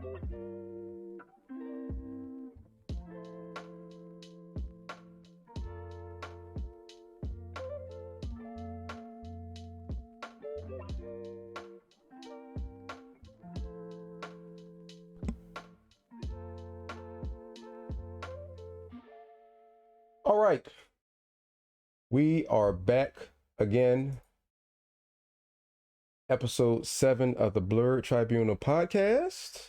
All right, we are back again. Episode 7 of the Blerd Tribunal podcast.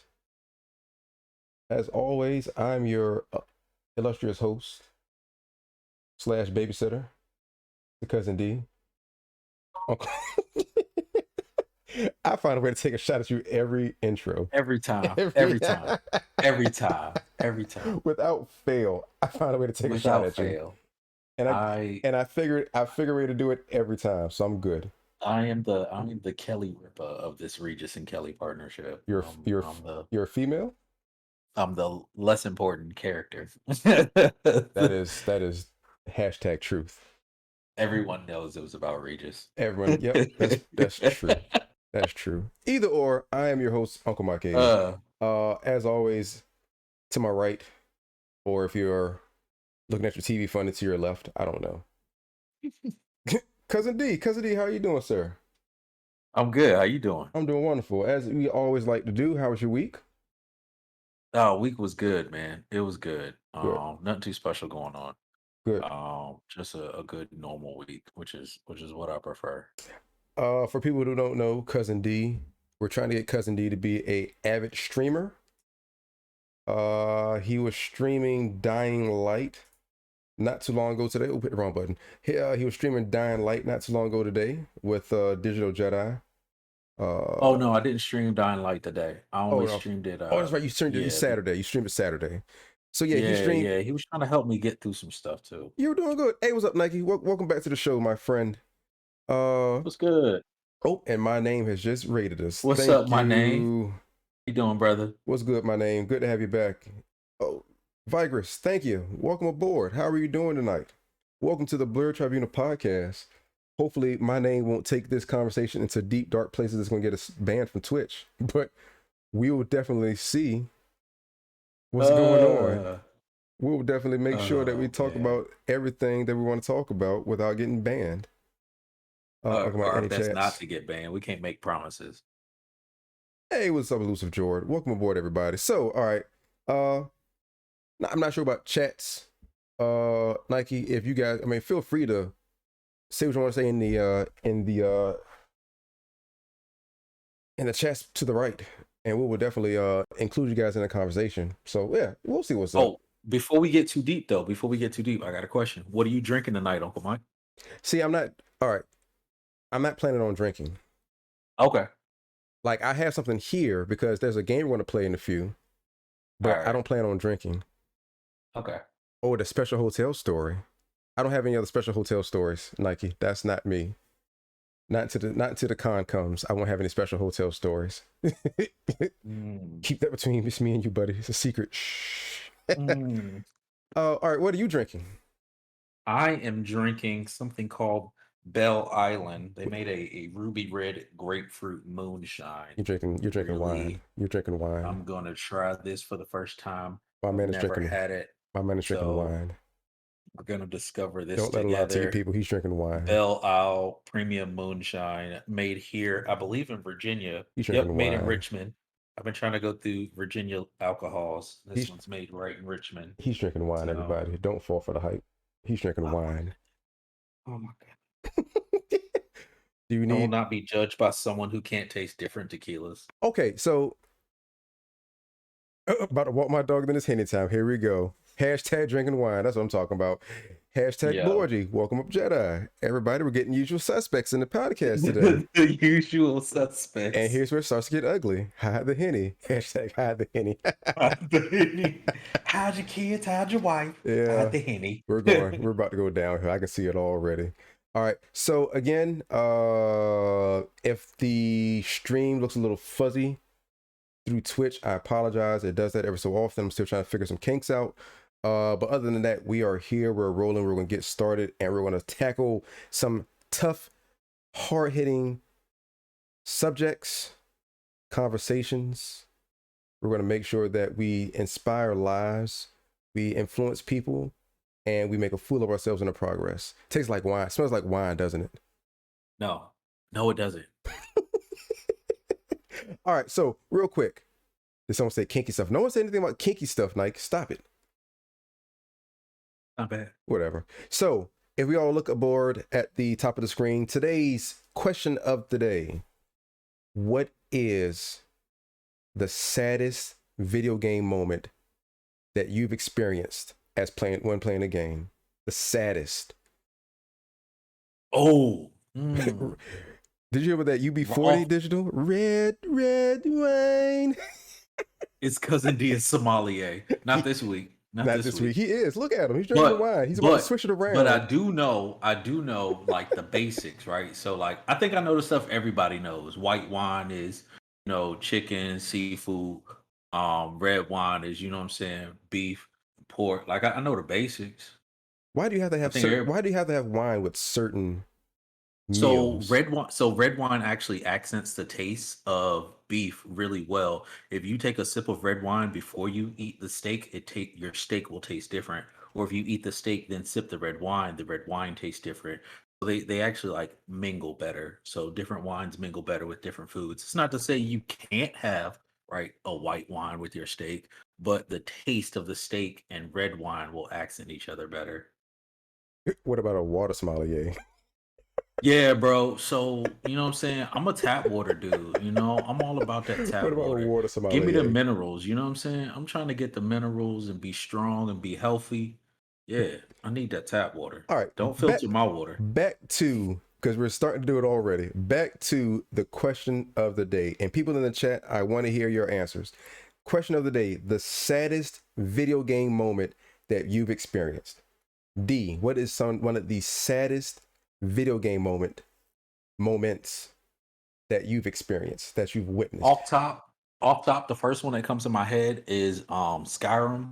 As always, I'm your illustrious host / babysitter, the cousin D. Uncle. I find a way to take a shot at you every intro. Every time. Every time. Every time. Every time. Without fail, I find a way to take a shot at you. And I figured a way to do it every time, so I'm good. I am the Kelly Ripa of this Regis and Kelly partnership. You're a female? I'm the less important character. That is hashtag truth. Everyone knows it was about Regis. Everyone, yep, that's true. That's true. Either or, I am your host, Uncle Mike. As always, to my right, or if you're looking at your TV funded to your left, I don't know. Cousin D, how are you doing, sir? I'm good. How you doing? I'm doing wonderful. As we always like to do, how was your week? Oh, week was good, man. It was good. Nothing too special going on. Good. Just a good normal week, which is what I prefer. For people who don't know, Cousin D, we're trying to get Cousin D to be a avid streamer. He was streaming Dying Light not too long ago today. Oh, hit the wrong button. He was streaming Dying Light not too long ago today with Digital Jedi. Oh no, I didn't stream Dying Light today. I only streamed it. Oh, that's right. You streamed it Saturday. You streamed it Saturday. So yeah, he streamed. Yeah, he was trying to help me get through some stuff too. You were doing good. Hey, what's up, Nike? Welcome back to the show, my friend. What's good? Oh, and my name has just rated us. What's up, my name? How you doing, brother? What's good, my name? Good to have you back. Oh, Vigorous, thank you. Welcome aboard. How are you doing tonight? Welcome to the Blerd Tribunal podcast. Hopefully, my name won't take this conversation into deep, dark places that's going to get us banned from Twitch, but we will definitely see what's going on. We'll definitely make sure that we talk about everything that we want to talk about without getting banned. Our best not to get banned. We can't make promises. Hey, what's up, Elusive Jordan? Welcome aboard, everybody. So, all right. I'm not sure about chats. Nike, if you guys, feel free to say what you want to say in the chats to the right, and we will definitely include you guys in the conversation. So yeah, we'll see what's up. Before we get too deep, I got a question. What are you drinking tonight, Uncle Mike? See, I'm not planning on drinking. Okay. Like, I have something here because there's a game we're going to play in a few, but I don't plan on drinking. Okay. Oh, the special hotel story. I don't have any other special hotel stories, Nike. That's not me. Not until the con comes. I won't have any special hotel stories. Keep that between me and you, buddy. It's a secret. Shh. All right, what are you drinking? I am drinking something called Bell Island. They made a ruby red grapefruit moonshine. You're drinking wine. You're drinking wine. I'm gonna try this for the first time. My man is drinking. Had it. My man is drinking wine. We're gonna discover this together. Don't let him lie to you people. He's drinking wine. Belle Isle Premium Moonshine, made here, I believe, in Virginia. He's drinking wine. Made in Richmond. I've been trying to go through Virginia alcohols. This one's made right in Richmond. He's drinking wine, everybody. Don't fall for the hype. He's drinking wine. Oh my God. I will not be judged by someone who can't taste different tequilas. Okay, so about to walk my dog in this Henny time. Here we go. Hashtag drinking wine. That's what I'm talking about. Hashtag Borgie. Welcome up, Jedi. Everybody, we're getting usual suspects in the podcast today. The usual suspects. And here's where it starts to get ugly. Hide the Henny. Hashtag hide the Henny. Hide the Henny. Hide your kids. Hide your wife. Yeah. Hide the Henny. We're about to go downhill. I can see it already. All right. So again, if the stream looks a little fuzzy through Twitch, I apologize. It does that every so often. I'm still trying to figure some kinks out. But other than that, we are here. We're rolling. We're going to get started, and we're going to tackle some tough, hard-hitting subjects, conversations, We're going to make sure that we inspire lives, we influence people, and we make a fool of ourselves in the progress. Tastes like wine. Smells like wine, doesn't it? No, no, it doesn't. All right, so real quick. Did someone say kinky stuff? No one said anything about kinky stuff, Nike. Stop it. Not bad. Whatever. So if we all look aboard at the top of the screen, today's question of the day: what is the saddest video game moment that you've experienced when playing a game? The saddest. Oh. Did you remember that UB40 digital? Red wine. It's cousin D is sommelier. Not this week. Not this week. He is. Look at him. He's drinking the wine. He's about to switch it around. But I do know like the basics, right? So like I think I know the stuff everybody knows. White wine is, chicken, seafood. Red wine is, you know what I'm saying, beef, pork. Like I know the basics. Why do you have to have why do you have to have wine with certain meals? So red wine actually accents the taste of beef really well. If you take a sip of red wine before you eat the steak, your steak will taste different. Or if you eat the steak then sip the red wine tastes different. So they actually like mingle better. So different wines mingle better with different foods. It's not to say you can't have a white wine with your steak, but the taste of the steak and red wine will accent each other better. What about a water sommelier? Yeah, bro. So, you know what I'm saying? I'm a tap water dude. I'm all about that tap What about water. a water sommelier? Give me the minerals. You know what I'm saying? I'm trying to get the minerals and be strong and be healthy. Yeah, I need that tap water. All right. Don't filter my water. Back to, because we're starting to do it already. Back to the question of the day. And people in the chat, I want to hear your answers. Question of the day: the saddest video game moment that you've experienced. D, what is one of the saddest video game moments that you've experienced, that you've witnessed? Off top, the first one that comes to my head is Skyrim.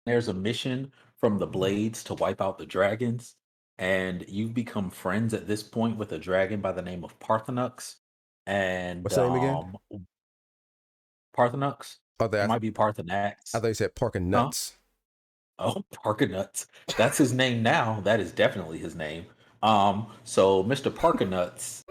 There's a mission from the Blades to wipe out the dragons, and you've become friends at this point with a dragon by the name of Parthenux. And What's the name again? Parthenux. It might be Parthenax. I thought you said Parker Nuts. Oh, Parker Nuts. That's his name now. That is definitely his name. So Mr. Parker Nuts,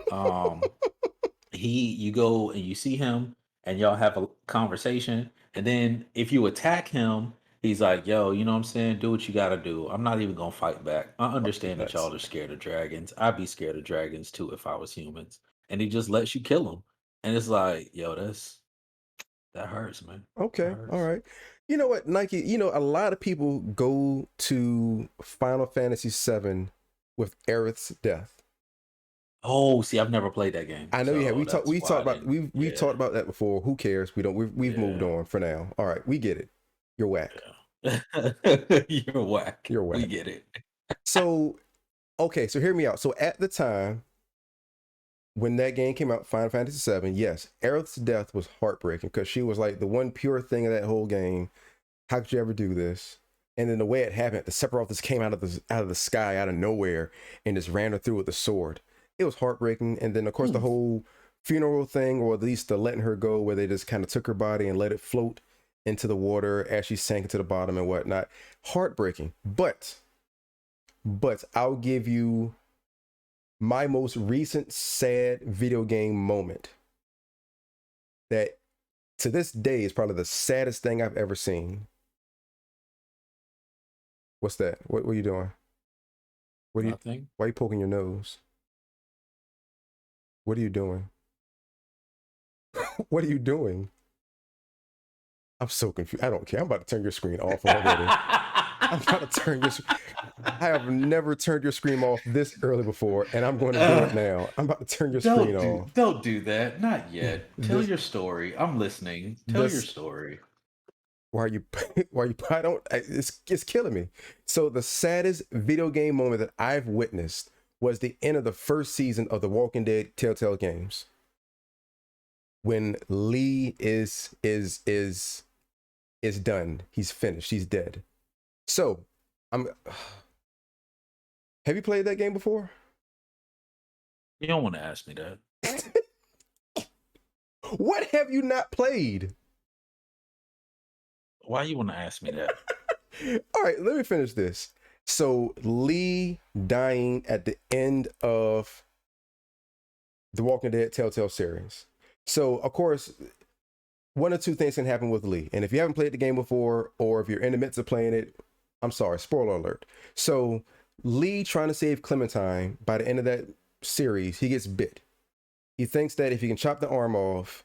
you go and you see him and y'all have a conversation. And then if you attack him, he's like, yo, you know what I'm saying? Do what you gotta do. I'm not even gonna fight back. I understand that y'all are scared of dragons. I'd be scared of dragons too if I was humans. And he just lets you kill him. And it's like, yo, that hurts, man. Okay. All right. You know what, Nike, a lot of people go to Final Fantasy VII with Aerith's death. Oh, see, I've never played that game. I know you have. We've talked about that before. Who cares? We've moved on for now. All right, we get it. You're whack. Yeah. You're whack. You're whack. We get it. So, okay, so hear me out. So at the time when that game came out, Final Fantasy VII, yes, Aerith's death was heartbreaking because she was like the one pure thing of that whole game. How could you ever do this? And then the way it happened, the Sephiroth just came out of the sky, out of nowhere, and just ran her through with a sword. It was heartbreaking. And then of course the whole funeral thing, or at least the letting her go, where they just kind of took her body and let it float into the water as she sank into the bottom and whatnot. Heartbreaking. But I'll give you my most recent sad video game moment that to this day is probably the saddest thing I've ever seen. What's that? What are you doing? Nothing. Why are you poking your nose? What are you doing? What are you doing? I'm so confused. I don't care. I'm about to turn your screen off already. I'm about to turn your I have never turned your screen off this early before, and I'm going to do it now. I'm about to turn your screen off. Don't do that. Not yet. Tell your story. I'm listening. Tell your story. Why are you it's killing me. So the saddest video game moment that I've witnessed was the end of the first season of the Walking Dead Telltale games. When Lee is done. He's finished. He's dead. So have you played that game before? You don't want to ask me that. What have you not played? Why you want to ask me that? All right, let me finish this. So Lee dying at the end of the Walking Dead Telltale series. So of course, one or two things can happen with Lee. And if you haven't played the game before, or if you're in the midst of playing it, I'm sorry, spoiler alert. So Lee trying to save Clementine, by the end of that series, he gets bit. He thinks that if he can chop the arm off,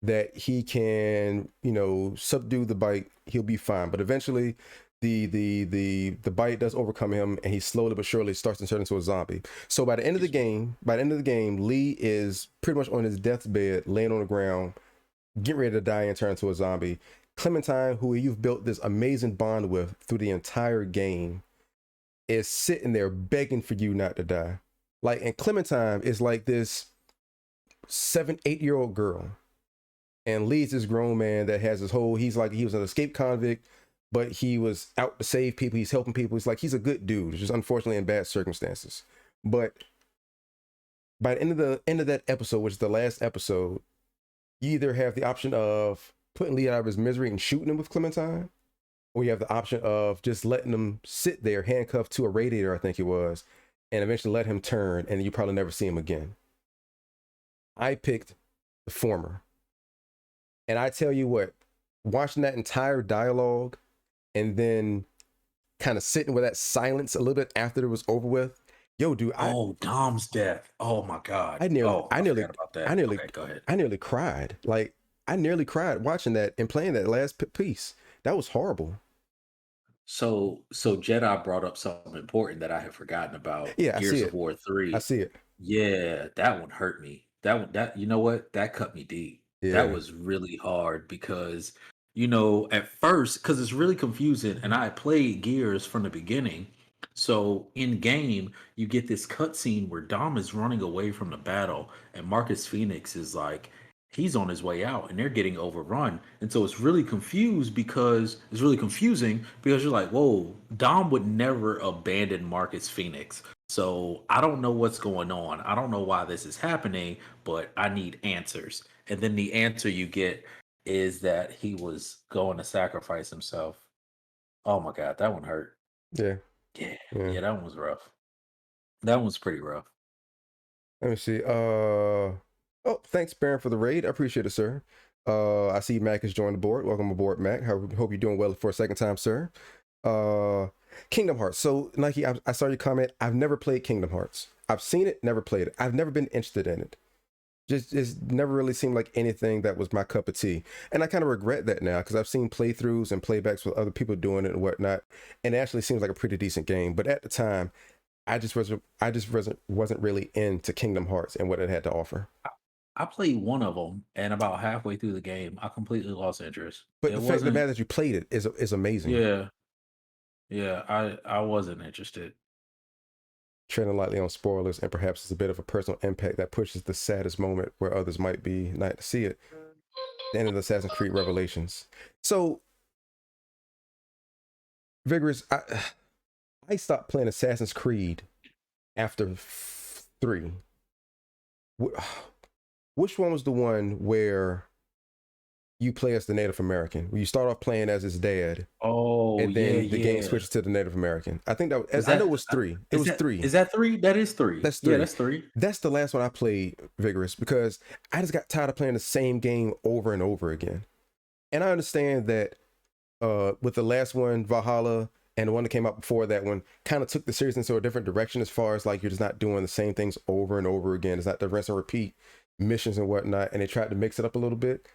that he can, subdue the bite, he'll be fine. But eventually the bite does overcome him, and he slowly but surely starts to turn into a zombie. So by the end of the game, Lee is pretty much on his deathbed, laying on the ground, getting ready to die and turn into a zombie. Clementine, who you've built this amazing bond with through the entire game, is sitting there begging for you not to die. Like, and Clementine is like this 7-8-year-old girl, and Lee's this grown man that has his whole, he was an escaped convict, but he was out to save people. He's helping people. He's a good dude, just unfortunately in bad circumstances. But by the end of that episode, which is the last episode, you either have the option of putting Lee out of his misery and shooting him with Clementine, or you have the option of just letting him sit there handcuffed to a radiator, I think it was, and eventually let him turn, and you probably never see him again. I picked the former. And I tell you what, watching that entire dialogue and then kind of sitting with that silence a little bit after it was over with, yo, dude, Dom's death. Oh my God. I nearly forgot about that. Okay, go ahead. I nearly cried. Like, I nearly cried watching that and playing that last piece. That was horrible. So Jedi brought up something important that I had forgotten about. Yeah, I see Gears it. of War 3. I see it. Yeah, that one hurt me. That you know what? That cut me deep. That Yeah. was really hard because, at first, because it's really confusing, and I played Gears from the beginning. So in game, you get this cutscene where Dom is running away from the battle, and Marcus Phoenix is like, he's on his way out, and they're getting overrun. And so it's really confusing because you're like, whoa, Dom would never abandon Marcus Phoenix. So I don't know what's going on. I don't know why this is happening, but I need answers. And then the answer you get is that he was going to sacrifice himself. Oh my God, that one hurt. Yeah. Yeah, that one was rough. That one was pretty rough. Let me see. Oh, thanks, Baron, for the raid. I appreciate it, sir. I see Mac has joined the board. Welcome aboard, Mac. Hope you're doing well for a second time, sir. Kingdom Hearts. So, Nike, I saw your comment. I've never played Kingdom Hearts. I've seen it, never played it. I've never been interested in it. Just never really seemed like anything that was my cup of tea. And I kind of regret that now, because I've seen playthroughs and playbacks with other people doing it and whatnot, and it actually seems like a pretty decent game. But at the time, I just wasn't really into Kingdom Hearts and what it had to offer. I played one of them, and about halfway through the game, I completely lost interest. But the fact of the matter that you played it is amazing. Yeah, I wasn't interested. Treading lightly on spoilers, and perhaps it's a bit of a personal impact that pushes the saddest moment where others might be not to see it. The end of the Assassin's Creed Revelations. So, Vigorous, I stopped playing Assassin's Creed after 3. Which one was the one where you play as the Native American? Where you start off playing as his dad. Oh, and then the game switches to the Native American. I think I know it was 3. It was 3. Is that 3? That is 3. That's 3. Yeah, that's 3. That's the last one I played, Vigorous, because I just got tired of playing the same game over and over again. And I understand that with the last one, Valhalla, and the one that came out before that one, kind of took the series into a different direction, as far as like you're just not doing the same things over and over again. It's not the rinse and repeat missions and whatnot, and they tried to mix it up a little bit.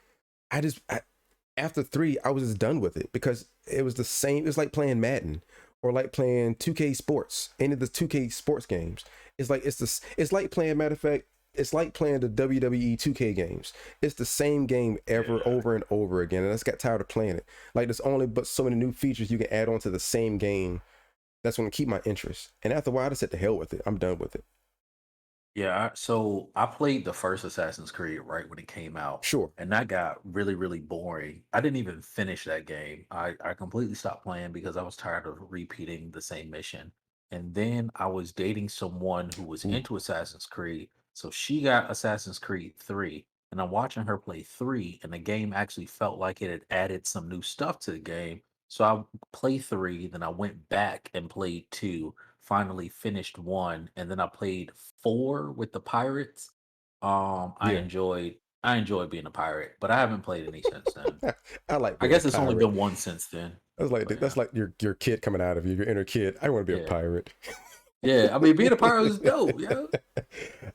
After 3, I was just done with it, because it was the same. It's like playing Madden or like playing 2K Sports, any of the 2K sports games. It's like playing, matter of fact, it's like playing the WWE 2K games. It's the same game over and over again, and I just got tired of playing it. Like, there's only but so many new features you can add on to the same game that's going to keep my interest. And after a while, I just said, to hell with it. I'm done with it. Yeah, so I played the first Assassin's Creed right when it came out. Sure. And that got really, really boring. I didn't even finish that game. I completely stopped playing because I was tired of repeating the same mission. And then I was dating someone who was into Assassin's Creed. So she got Assassin's Creed 3. and I'm watching her play 3, and the game actually felt like it had added some new stuff to the game. So I played 3, then I went back and played 2, finally finished 1, and then I played 4 with the pirates. Yeah. I enjoyed being a pirate, but I haven't played any since then. I like I being a guess it's only pirate. been 1 since then. But That's yeah. like your kid coming out of you, your inner kid. I want to be a Yeah. pirate. Yeah. I mean, being a pirate is dope, yeah.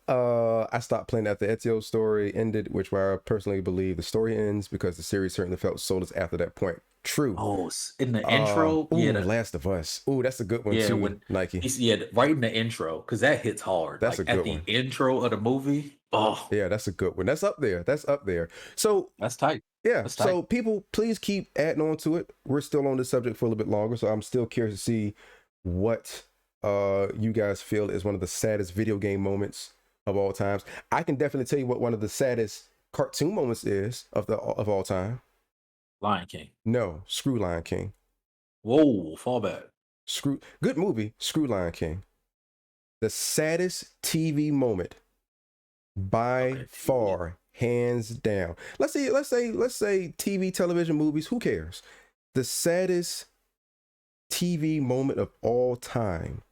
I stopped playing after Ezio's story ended, which where I personally believe the story ends because the series certainly felt soulless after that point. True. Oh, in the intro, yeah, Last of Us. Ooh, that's a good one yeah, too, when Nike. he's right in the intro, because that hits hard. That's a Like at good the one. intro of the movie, oh, Yeah, that's a good one. That's up there. That's up there. So that's tight. yeah, That's tight. so people, please keep adding on to it. We're still on this subject for a little bit longer, so I'm still curious to see what you guys feel is one of the saddest video game moments of all times. I can definitely tell you what one of the saddest cartoon moments is of all time. Lion King. No, screw Lion King. Whoa, fall back. Screw good movie, screw Lion King. The saddest TV moment by Okay, TV. far, hands down. Let's say TV, television, movies, who cares? The saddest TV moment of all time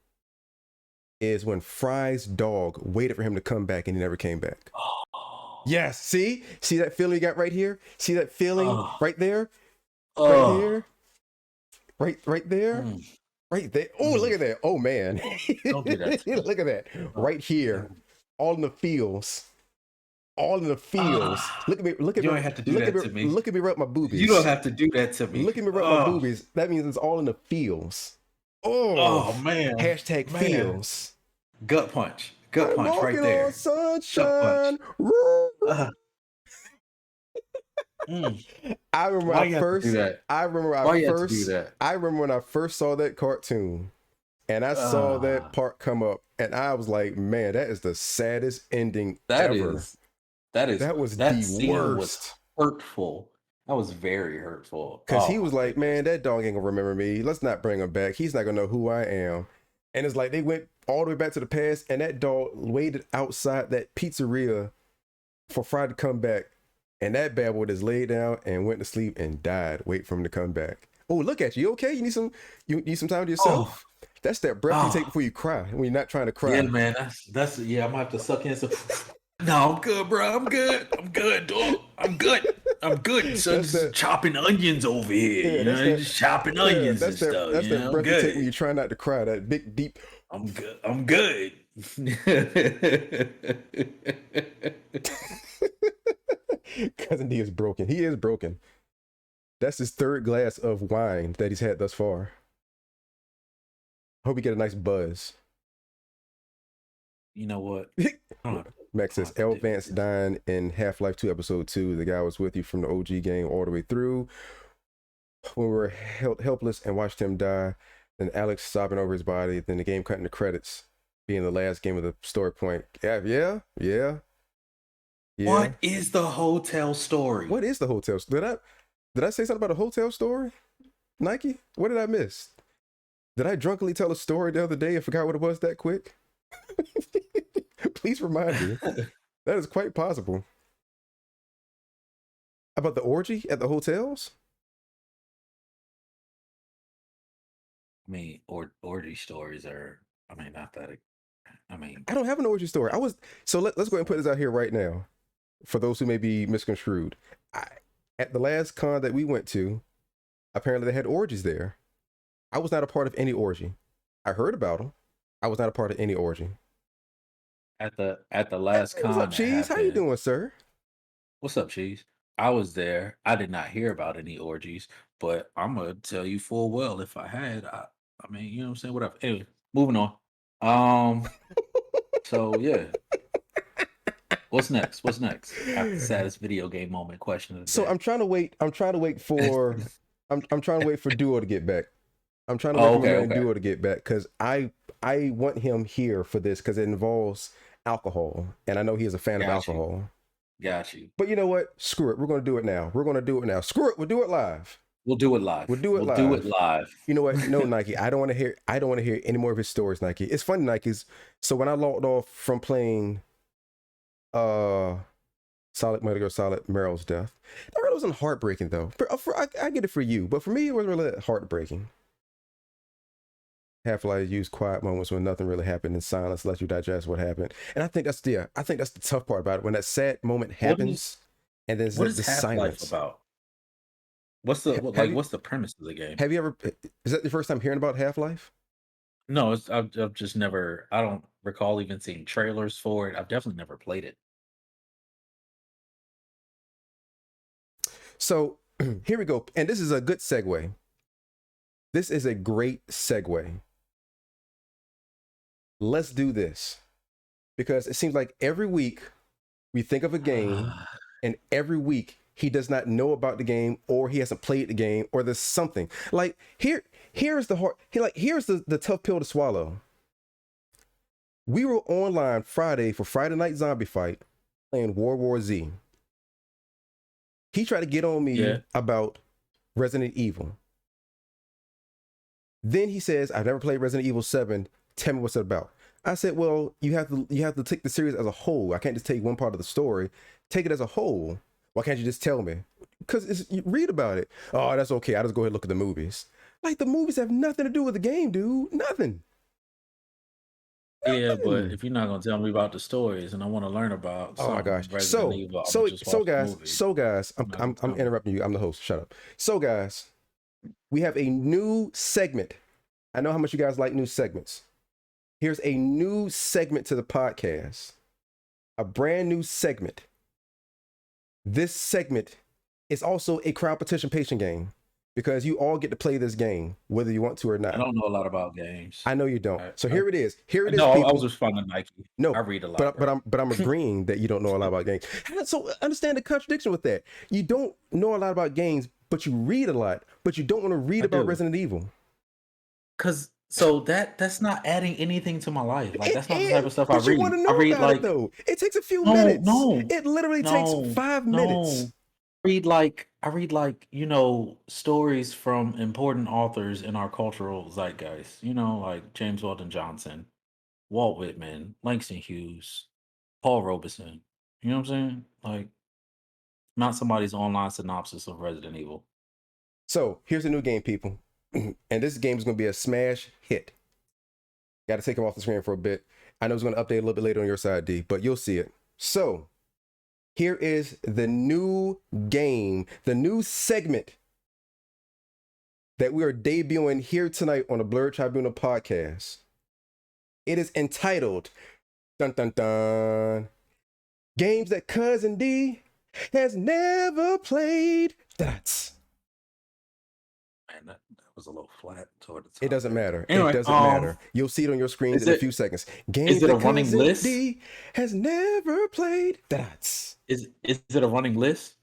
is when Fry's dog waited for him to come back and he never came back. Oh, Yes, see that feeling you got right here? See that feeling oh, right there? Right oh. here? Right there? Mm, Right there. Oh, look mm. at that. Oh man. Don't do that to me. Look at that. Oh, Right here. no. All in the fields. All in the fields. Ah, Look at me. Look at you me. don't have to do that to me. Look at me rub my You don't boobies. have to do that to me. Look at me rub my Oh, boobies. That means it's all in the fields. Oh, oh man, hashtag man. feels. Gut I'm punch right walking on there. Gut punch. sunshine. Woo! Uh, mm. I remember Why you have to do that? Why you have to do that? I remember when I first saw that cartoon and I saw that Uh, part come up and I was like, man, that is the saddest ending that ever. is that is That was that the scene was worst. hurtful. That was very hurtful. Cause Oh he my was like, goodness. man, that dog ain't gonna remember me. Let's not bring him back. He's not gonna know who I am. And it's like they went all the way back to the past, and that dog waited outside that pizzeria for Fry to come back. And that bad boy just laid down and went to sleep and died. Wait for him to come back. Oh, look at you. You okay? You need some time to Oh, yourself? That's that breath you take oh. before you cry when you're not trying to Yeah, cry. man. That's yeah. I'm gonna have to suck in some. No, I'm good, bro. I'm good. I'm good, dog. I'm good. I'm good. So That's just that. chopping onions over here. Yeah, You that's know, that. just chopping Yeah, onions and stuff. that's You that know, I'm breath you take when good. you try not to cry. That big deep. I'm good. I'm good. Cousin D is broken. He is broken. That's his third glass of wine that he's had thus far. Hope you get a nice buzz. You know what? I don't Max I don't says have to L do Vance this. dying in Half-Life 2 episode 2. The guy was with you from the OG game all the way through. When we were helpless and watched him die, then Alex sobbing over his body, then the game cutting the credits, being the last game of the story point. Yeah. What is the hotel story? What is the hotel? Did I say something about a hotel story? Nike? What did I miss? Did I drunkenly tell a story the other day and forgot what it was that quick? Please remind me. That is quite possible. About the orgy at the hotels? I mean, orgy stories are. I mean, not that. I mean, I don't have an orgy story. Let's go ahead and put this out here right now for those who may be misconstrued. At the last con that we went to, apparently they had orgies there. I was not a part of any orgy. I heard about them. I was not a part of any orgy. at the last Hey, what's con up, that Cheese? How you happened. doing, sir? What's up, Cheese? I was there. I did not hear about any orgies, but I'm gonna tell you full well if I had. I mean, you know what I'm saying? Whatever. Anyway, moving on. Um. So yeah, what's next? What's next? After the saddest video game moment question of the So day. I'm trying to wait. I'm trying to wait for Duo to get back. I'm trying to wait Oh, for my okay, man okay. Duo to get back because I want him here for this because it involves alcohol, and I know he is a fan of Got you. alcohol. Got you. But you know what? Screw it. We're gonna do it now. We're gonna do it now. Screw it. We'll do it live. We'll do it live. We'll do it We'll do it live. live. You know what? No, Nike. I don't want to hear. I don't want to hear any more of his stories, Nike. It's funny, Nike's. So when I logged off from playing, uh, Solid Metal Gear Solid Meryl's death. That really wasn't heartbreaking though. I get it for you, but for me it was really heartbreaking. Half-Life used quiet moments when nothing really happened in silence, let you digest what happened. And I think that's the tough part about it. When that sad moment happens, and then What is the Half-Life silence. about? What's the premise of the game? Have you ever? Is that the first time hearing about Half-Life? No, I've just never. I don't recall even seeing trailers for it. I've definitely never played it. So here we go, and this is a good segue. This is a great segue. Let's do this, because it seems like every week we think of a game, and every week he does not know about the game, or he hasn't played the game, or there's something. Like here's the tough pill to swallow. We were online Friday for Friday Night Zombie Fight playing World War Z. He tried to get on me about Resident Evil. Then he says, I've never played Resident Evil 7. Tell me what's it about. I said, well, you have to take the series as a whole. I can't just take one part of the story. Take it as a whole. Why can't you just tell me? Because you read about it. Oh, that's okay. I'll just go ahead and look at the movies. Like, the movies have nothing to do with the game, dude. Nothing. Yeah, but if you're not gonna tell me about the stories, and I want to learn about, oh my gosh, Resident Evil, so guys, I'm interrupting you. I'm the host. Shut up. So guys, we have a new segment. I know how much you guys like new segments. Here's a new segment to the podcast. A brand new segment. This segment is also a crowd participation game, because you all get to play this game, whether you want to or not. I don't know a lot about games. I know you don't. So here it is. Here it is. No, people. I was responding to Nike. No, I read a lot. But I'm agreeing that you don't know a lot about games. So understand the contradiction with that. You don't know a lot about games, but you read a lot, but you don't want to read about Resident Evil. So that's not adding anything to my life. Like, that's not the type of stuff I read. You want to know I read about it, though. It takes a few minutes. It literally takes 5 minutes. I read stories from important authors in our cultural zeitgeist. Like James Weldon Johnson, Walt Whitman, Langston Hughes, Paul Robeson. You know what I'm saying? Like, not somebody's online synopsis of Resident Evil. So here's a new game, people. And this game is going to be a smash hit. Got to take him off the screen for a bit. I know it's going to update a little bit later on your side, D, but you'll see it. So here is the new game, the new segment that we are debuting here tonight on the Blerd Tribunal podcast. It is entitled, dun dun dun, Games That Cousin D has never played. That's man, that was a little flat toward the top. It doesn't matter. Anyway, it doesn't matter. You'll see it on your screen in a few seconds. Games that a running list? D has never played. That's Is it a running list?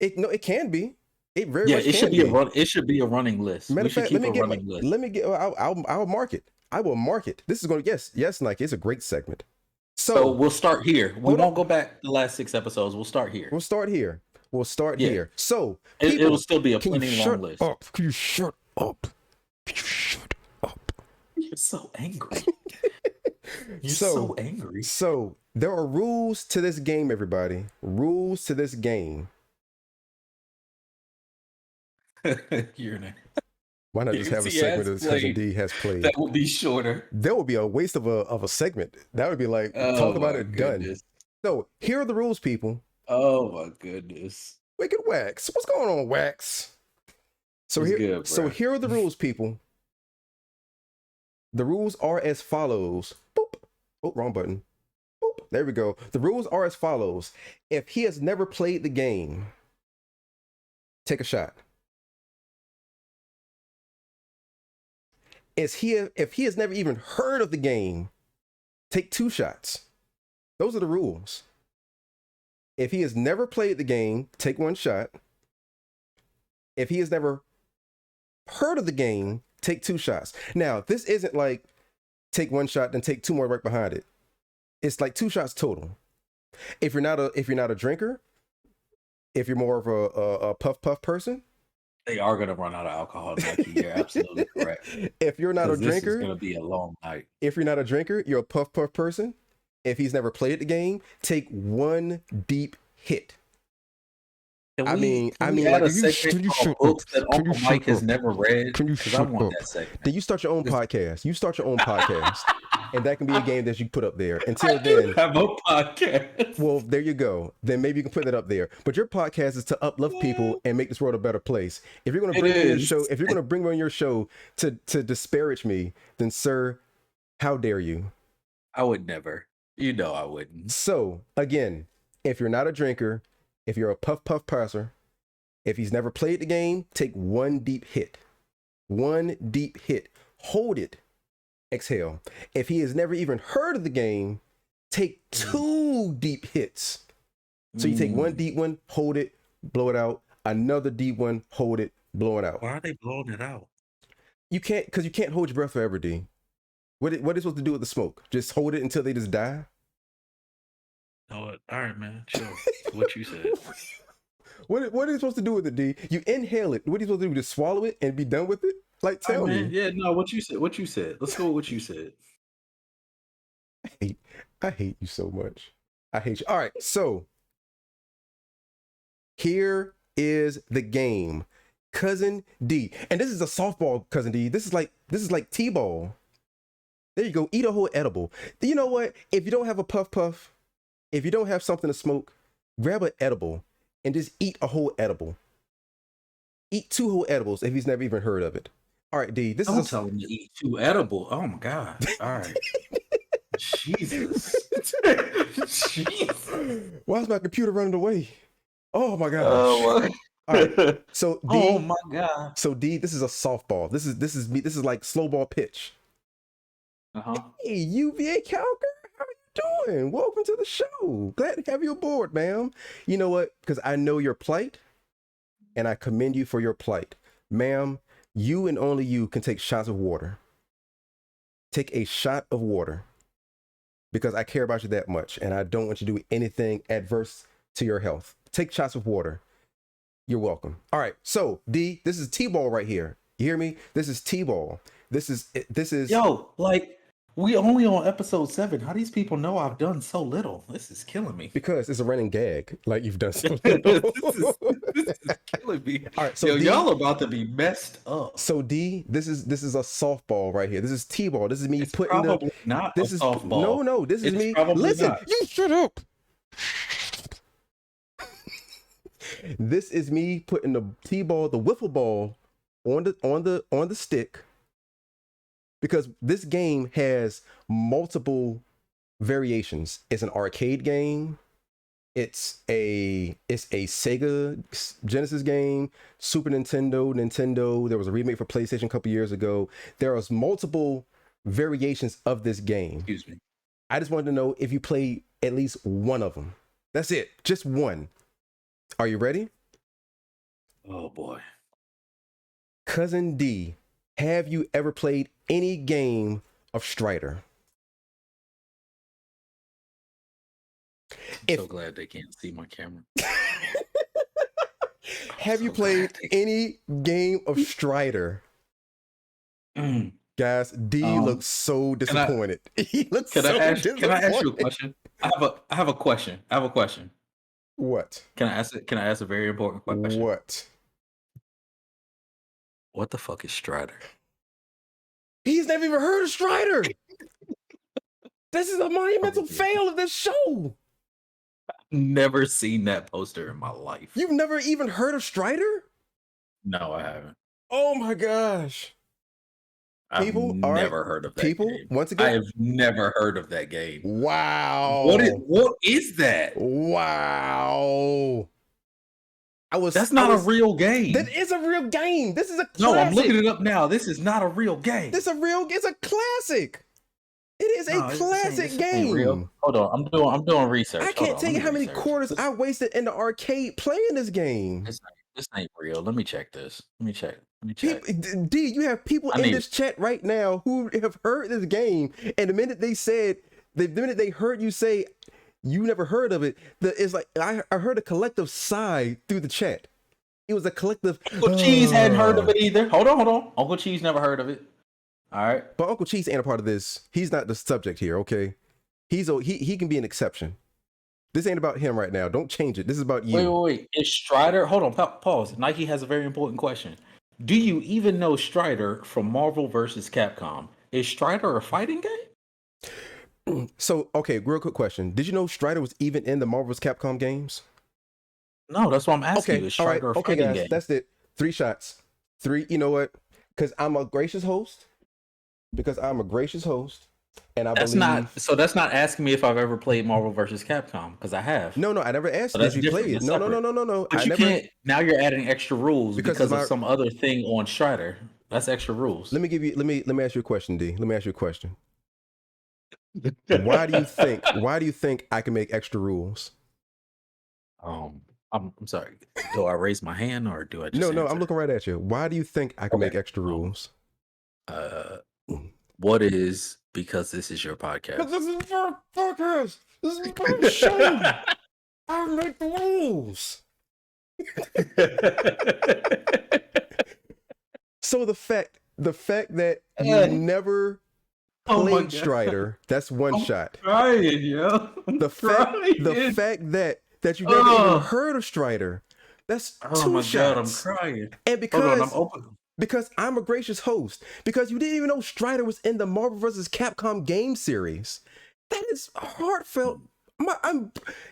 It can be. It very much it can should be. be. It should be a running list. Matter of fact, let me get list. Let me get. I'll mark it. I will mark it. This is going to yes, Nike. It's a great segment. So we'll start here. We won't go back the last 6 episodes. We'll start here. We'll start here. So it will still be a plenty long list. Can you shut up? Shut up. You're so angry. You're so angry. So there are rules to this game, everybody. Rules to this game. You're an Why not just have a segment that Cousin D has played? That would be shorter. That would be a waste of a segment. That would be like, talk about it, goodness. Done. So here are the rules, people. Oh my goodness. Wicked Wax. What's going on, Wax? So here are the rules, people. The rules are as follows. Boop. Oh, wrong button. Boop. There we go. The rules are as follows. If he has never played the game, take a shot. If he has never even heard of the game, take 2 shots. Those are the rules. If he has never played the game, take 1 shot. If he has never heard of the game, take 2 shots. Now, this isn't like take 1 shot, then take 2 more right behind it. It's like 2 shots total. If you're not a drinker, if you're more of a puff person, they are going to run out of alcohol. You're absolutely correct. If you're not a drinker, it's going to be a long night. If you're not a drinker, you're a puff person. If he's never played the game, take 1 deep hit. Can I we mean, add like a can you segment shut called up? books that Can you Uncle Mike shut has up? never read? Can you Because I shut want up? that segment. Then you start your own This- podcast. You start your own podcast, and that can be a game that you put up there. Until I do then, have a podcast. well, there you go. Then maybe you can put that up there. But your podcast is to uplift people and make this world a better place. If you're going to It bring me on your is. show, if you're going to bring me on your show to disparage me, then sir, how dare you? I would never. You know I wouldn't. So again, if you're not a drinker, if you're a puff passer, if he's never played the game, take one deep hit. One deep hit. Hold it. Exhale. If he has never even heard of the game, take 2 deep hits. So you take one deep one, hold it, blow it out. Another deep one, hold it, blow it out. Why are they blowing it out? You can't, because you can't hold your breath forever, D. What are they supposed to do with the smoke? Just hold it until they just die? Oh, all right, man. Sure. What you said. What are you supposed to do with it, D? You inhale it. What are you supposed to do? Just swallow it and be done with it? Like, tell me. Yeah, no, what you said. What you said. Let's go with what you said. I hate you so much. I hate you. All right, so here is the game. Cousin D. And this is a softball, Cousin D. This is like T-ball. There you go. Eat a whole edible. You know what? If you don't have a puff, if you don't have something to smoke, grab an edible and just eat a whole edible. Eat 2 whole edibles if he's never even heard of it. All right, D. This Don't is tell him to eat 2 edible. Oh my god. All right. Jesus. Jesus. Why is my computer running away? Oh my gosh. Oh my. All right. So D. Oh my god. So D, this is a softball. This is me. This is like slow ball pitch. Hey, UVA Calker, how are you doing? Welcome to the show. Glad to have you aboard, ma'am. You know what? Because I know your plight, and I commend you for your plight, ma'am. You and only you can take shots of water. Take a shot of water, because I care about you that much, and I don't want you to do anything adverse to your health. Take shots of water. You're welcome. All right. So D, this is T-ball right here. You hear me? This is T-ball. This is Yo, like, we only on episode 7. How these people know I've done so little? This is killing me. Because it's a running gag. Like, you've done so little. this is killing me. All right. So Yo, D, y'all are about to be messed up. So D, this is a softball right here. This is T-ball. This is me It's putting probably not this a is softball. No, this is It's me. probably Listen, not. you shut up. This is me putting the T-ball, the wiffle ball on the stick, because this game has multiple variations. It's an arcade game. It's a Sega Genesis game, Super Nintendo. There was a remake for PlayStation a couple years ago. There was multiple variations of this game. Excuse me. I just wanted to know if you played at least one of them. That's it. Just one. Are you ready? Oh boy. Cousin D, have you ever played any game of Strider? I'm so glad they can't see my camera. Have you played any game of Strider? Guys, D looks so disappointed. He looks so disappointed. Can I ask you a question? I have a question. What? Can I ask a very important question? What? What the fuck is Strider? He's never even heard of Strider. This is a monumental fail of this show. Never seen that poster in my life. You've never even heard of Strider? No, I haven't. Oh my gosh. People, I've never heard of that game. Once again, I have never heard of that game. Wow. What is that? Wow. That's not a real game. That is a real game. This is a classic. No, I'm looking it up now. This is not a real game. It's a classic. It is a classic game. Real. Hold on, I'm doing research. I can't tell you how many quarters I wasted in the arcade playing this game. This ain't real. Let me check this. Let me check. D, you have people in this chat right now who have heard this game, and the minute they heard you say you never heard of it, it's like I heard a collective sigh through the chat. It was a collective. Uncle Cheese hadn't heard of it either. Hold on. Uncle Cheese never heard of it. All right, but Uncle Cheese ain't a part of this. He's not the subject here. Okay, he can be an exception. This ain't about him right now. Don't change it. This is about you. Wait. Is Strider? Hold on. Pause. Nike has a very important question. Do you even know Strider from Marvel vs. Capcom? Is Strider a fighting game? So, okay, real quick question. Did you know Strider was even in the Marvel's Capcom games? No, that's what I'm asking Okay, you. Is all right. Strider a Okay, fighting guys, game? that's it. 3 shots. 3, you know what? Because I'm a gracious host. And I That's believe... not asking me if I've ever played Marvel vs. Capcom, because I have. No, I never asked So you that's if you different. played. That's No. separate. But I you never... can't. Now you're adding extra rules Because because it's of some other thing on Strider. That's extra rules. Let me ask you a question, D. Let me ask you a question. Why do you think I can make extra rules? I'm sorry. Do I raise my hand or do I just No, answer? I'm looking right at you. Why do you think I can make extra rules? What is, because this is your podcast? Because this is your podcast. This is my show. I make the rules. So the fact that you never played Strider, that's one shot. Crying, yo. The fact that you never even heard of Strider, that's 2 shots. God, I'm crying. And because I'm a gracious host, because you didn't even know Strider was in the Marvel vs. Capcom game series. That is heartfelt.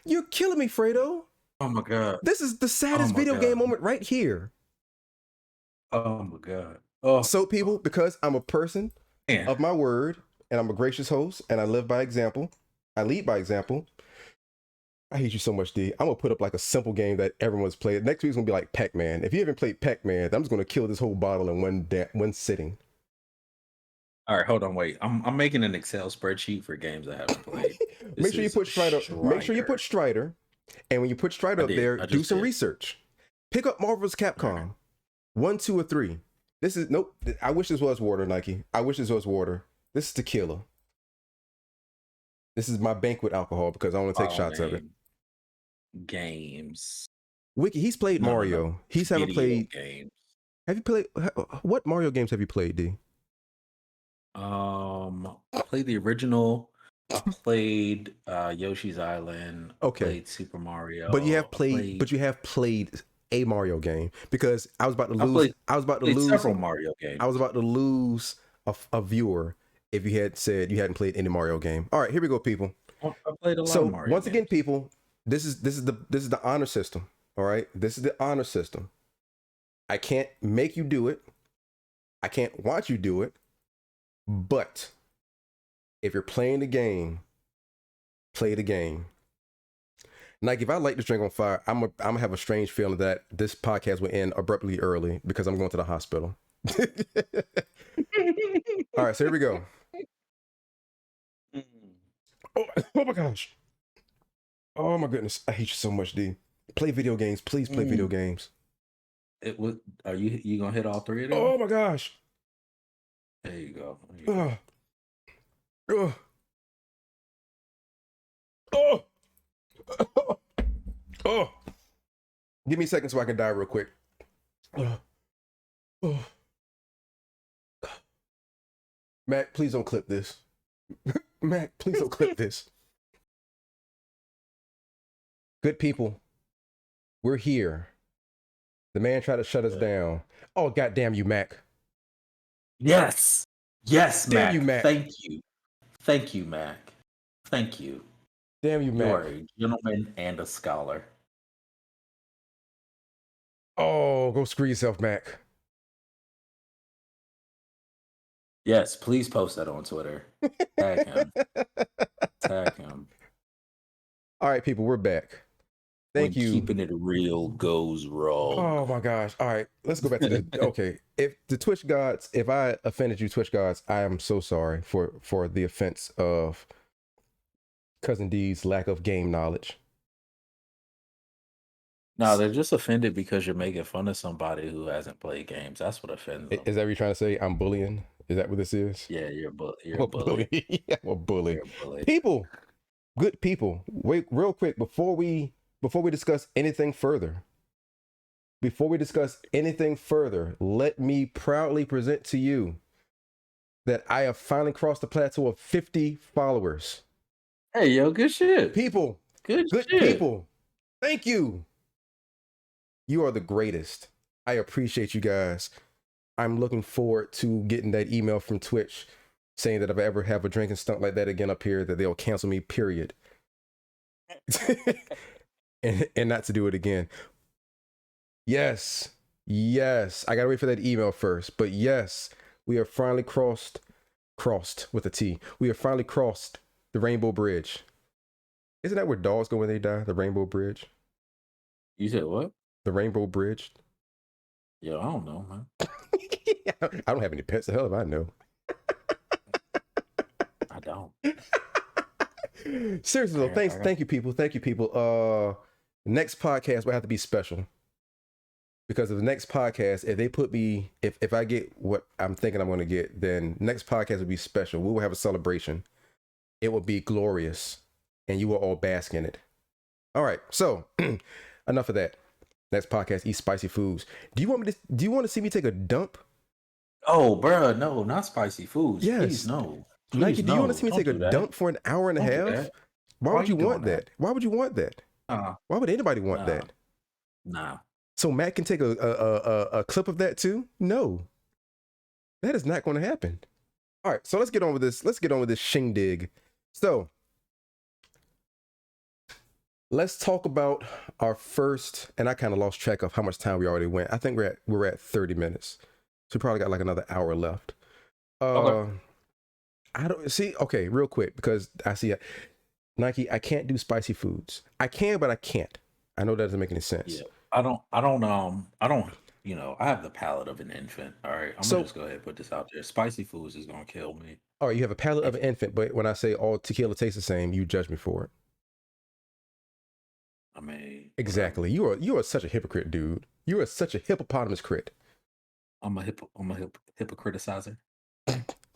You're killing me, Fredo. Oh my God. This is the saddest video game moment right here. Oh my God. Oh. So people, because I'm a person of my word, and I'm a gracious host, and I live by example, I lead by example. I hate you so much, D. I'm gonna put up like a simple game that everyone's played. Next week's gonna be like Pac-Man. If you haven't played Pac-Man, I'm just gonna kill this whole bottle in one sitting. All right, hold on, wait. I'm making an Excel spreadsheet for games I haven't played. Make sure you put Strider. Make sure you put Strider, and when you put Strider up there, do some research. Pick up Marvel's Capcom, 1, 2, or 3. This is nope. I wish this was water, Nike. I wish this was water. This is tequila. This is my banquet alcohol because I want to take shots of it. Games. Wiki, he's played Mario. No. He's haven't played games. Have you played what Mario games have you played, D? I played the original. I played Yoshi's Island. Okay. Played Super Mario. But you have played a Mario game, because I was about to lose. I was about to lose several Mario games. I was about to lose a viewer if you had said you hadn't played any Mario game. All right, here we go, people. I played a lot of Mario once again, people, this is the honor system. All right, this is the honor system. I can't make you do it. I can't watch you do it. But if you're playing the game, play the game. Like, if I light this drink on fire, I'm gonna have a strange feeling that this podcast will end abruptly early because I'm going to the hospital. All right, so here we go. Oh my gosh. Oh my goodness. I hate you so much, D. Play video games. Please play video games. Are you gonna hit all 3 of them? Oh my gosh. There you go. Oh. Give me a second so I can die real quick. Mac, please don't clip this. Mac, please don't clip this. Good people, we're here. The man tried to shut us down. Oh, goddamn you, Mac. Yes, Mac. Damn you, Mac. Thank you, Mac. Thank you. Damn you, Mac. You are a gentleman and a scholar. Oh, go screw yourself, Mac. Yes, please post that on Twitter. Tag him. Tag him. All right, people, we're back. Thank you. Keeping it real goes wrong. Oh my gosh. All right, let's go back to the okay. If the Twitch gods, if I offended you, Twitch gods, I am so sorry for the offense of Cousin D's lack of game knowledge. No, they're just offended because you're making fun of somebody who hasn't played games. That's what offends them. Is that what you're trying to say? I'm bullying? Is that what this is? Yeah, you're a bully. Yeah, I'm a bully. You're a bully. People, good people, wait real quick before we discuss anything further. Let me proudly present to you that I have finally crossed the plateau of 50 followers. Hey, yo, good shit. People, Good Good shit. people. Thank you. You are the greatest. I appreciate you guys. I'm looking forward to getting that email from Twitch saying that if I ever have a drinking stunt like that again up here, that they'll cancel me, period. and not to do it again. Yes. Yes. I gotta wait for that email first. But yes, we have finally crossed with a T. We have finally crossed the Rainbow Bridge. Isn't that where dogs go when they die? The Rainbow Bridge? You said what? The Rainbow Bridge? Yo, I don't know, man. I don't have any pets. The hell if I know. I don't. Seriously though, thank you people. Thank you people. Next podcast will have to be special. Because of the next podcast, if they put me, if I get what I'm thinking I'm going to get, then next podcast will be special. We will have a celebration. It will be glorious, and you will all bask in it. All right, so enough of that. Next podcast, eat spicy foods. Do you want to see me take a dump? Oh, bro, no, not spicy foods. Yes. Please, no. Please, Nike, do you no. want to see me take a dump for an hour and a half? Why would you want that? Why would you want that? Why would anybody want that? Nah. So Matt can take a clip of that too? No. That is not going to happen. All right, so let's get on with this. Let's get on with this shindig. So let's talk about our first, and I kind of lost track of how much time we already went. I think we're at 30 minutes. So we probably got like another hour left. Okay. I don't see. Okay, real quick, because I see Nike, I can't do spicy foods. I can, but I can't. I know that doesn't make any sense. Yeah. I don't, I have the palate of an infant. All right. I'm gonna just go ahead and put this out there. Spicy foods is gonna kill me. All right, you have a palate of an infant, but when I say all tequila tastes the same, you judge me for it. I mean, exactly. You are such a hypocrite, dude. You are such a hippopotamus crit. I'm a hypocriticizer.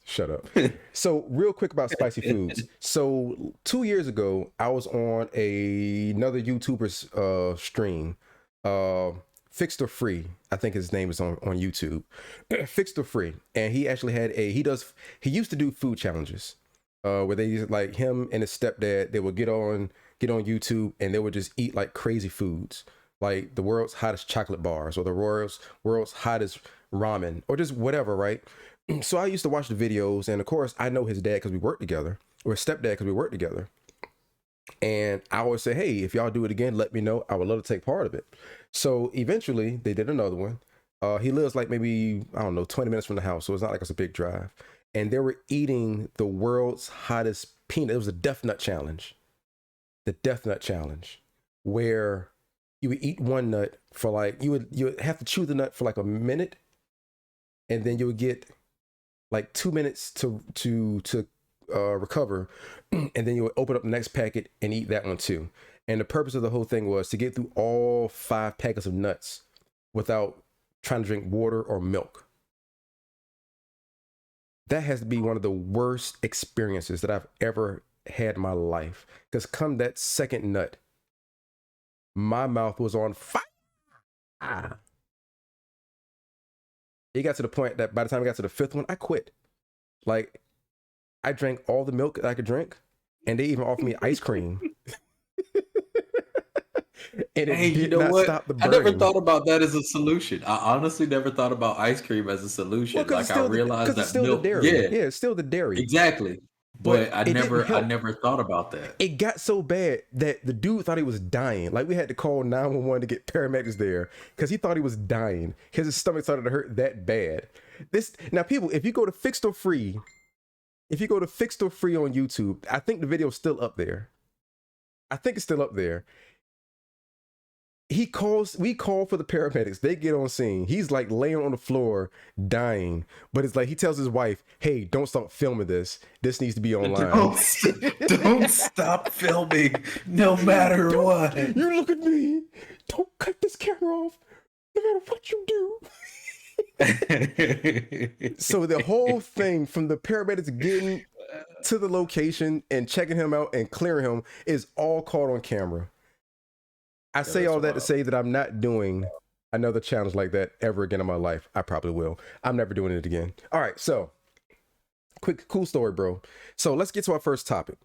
Shut up. So real quick about spicy foods. So 2 years ago, I was on another YouTuber's stream, Fixed or Free. I think his name is on YouTube. Fixed or Free, and he actually had he used to do food challenges, where they used, like, him and his stepdad, they would get on YouTube and they would just eat like crazy foods, like the world's hottest chocolate bars or the world's hottest ramen or just whatever, right? So I used to watch the videos, and of course I know his dad because we work together, or his stepdad because we work together. And I always say, hey, if y'all do it again, let me know. I would love to take part of it. So eventually they did another one. He lives like maybe, I don't know, 20 minutes from the house. So it's not like it's a big drive. And they were eating the world's hottest peanut. It was a death nut challenge. The death nut challenge, where you would eat one nut for like, you would have to chew the nut for like a minute. And then you would get like 2 minutes to recover, and then you would open up the next packet and eat that one too. And the purpose of the whole thing was to get through all 5 packets of nuts without trying to drink water or milk. That has to be one of the worst experiences that I've ever had in my life, because come that second nut, my mouth was on fire. It got to the point that by the time I got to the 5th one, I quit. Like, I drank all the milk that I could drink, and they even offered me ice cream. And it did not stop the burning. I never thought about that as a solution. I honestly never thought about ice cream as a solution. Well, like, I realized that it's still milk, the dairy. Yeah, it's still the dairy. Exactly. But I never thought about that. It got so bad that the dude thought he was dying. Like, we had to call 911 to get paramedics there because he thought he was dying because his stomach started to hurt that bad. Now, people, if you go to Fixed or Free on YouTube, I think the video is still up there. I think it's still up there. We call for the paramedics. They get on scene. He's like laying on the floor dying, but it's like he tells his wife, hey, don't stop filming this. This needs to be online. Don't stop filming no matter what. You look at me. Don't cut this camera off no matter what you do. So the whole thing, from the paramedics getting to the location and checking him out and clearing him, is all caught on camera. I say all that to say that I'm not doing another challenge like that ever again in my life. I probably will. I'm never doing it again. All right, so cool story, bro. So let's get to our first topic.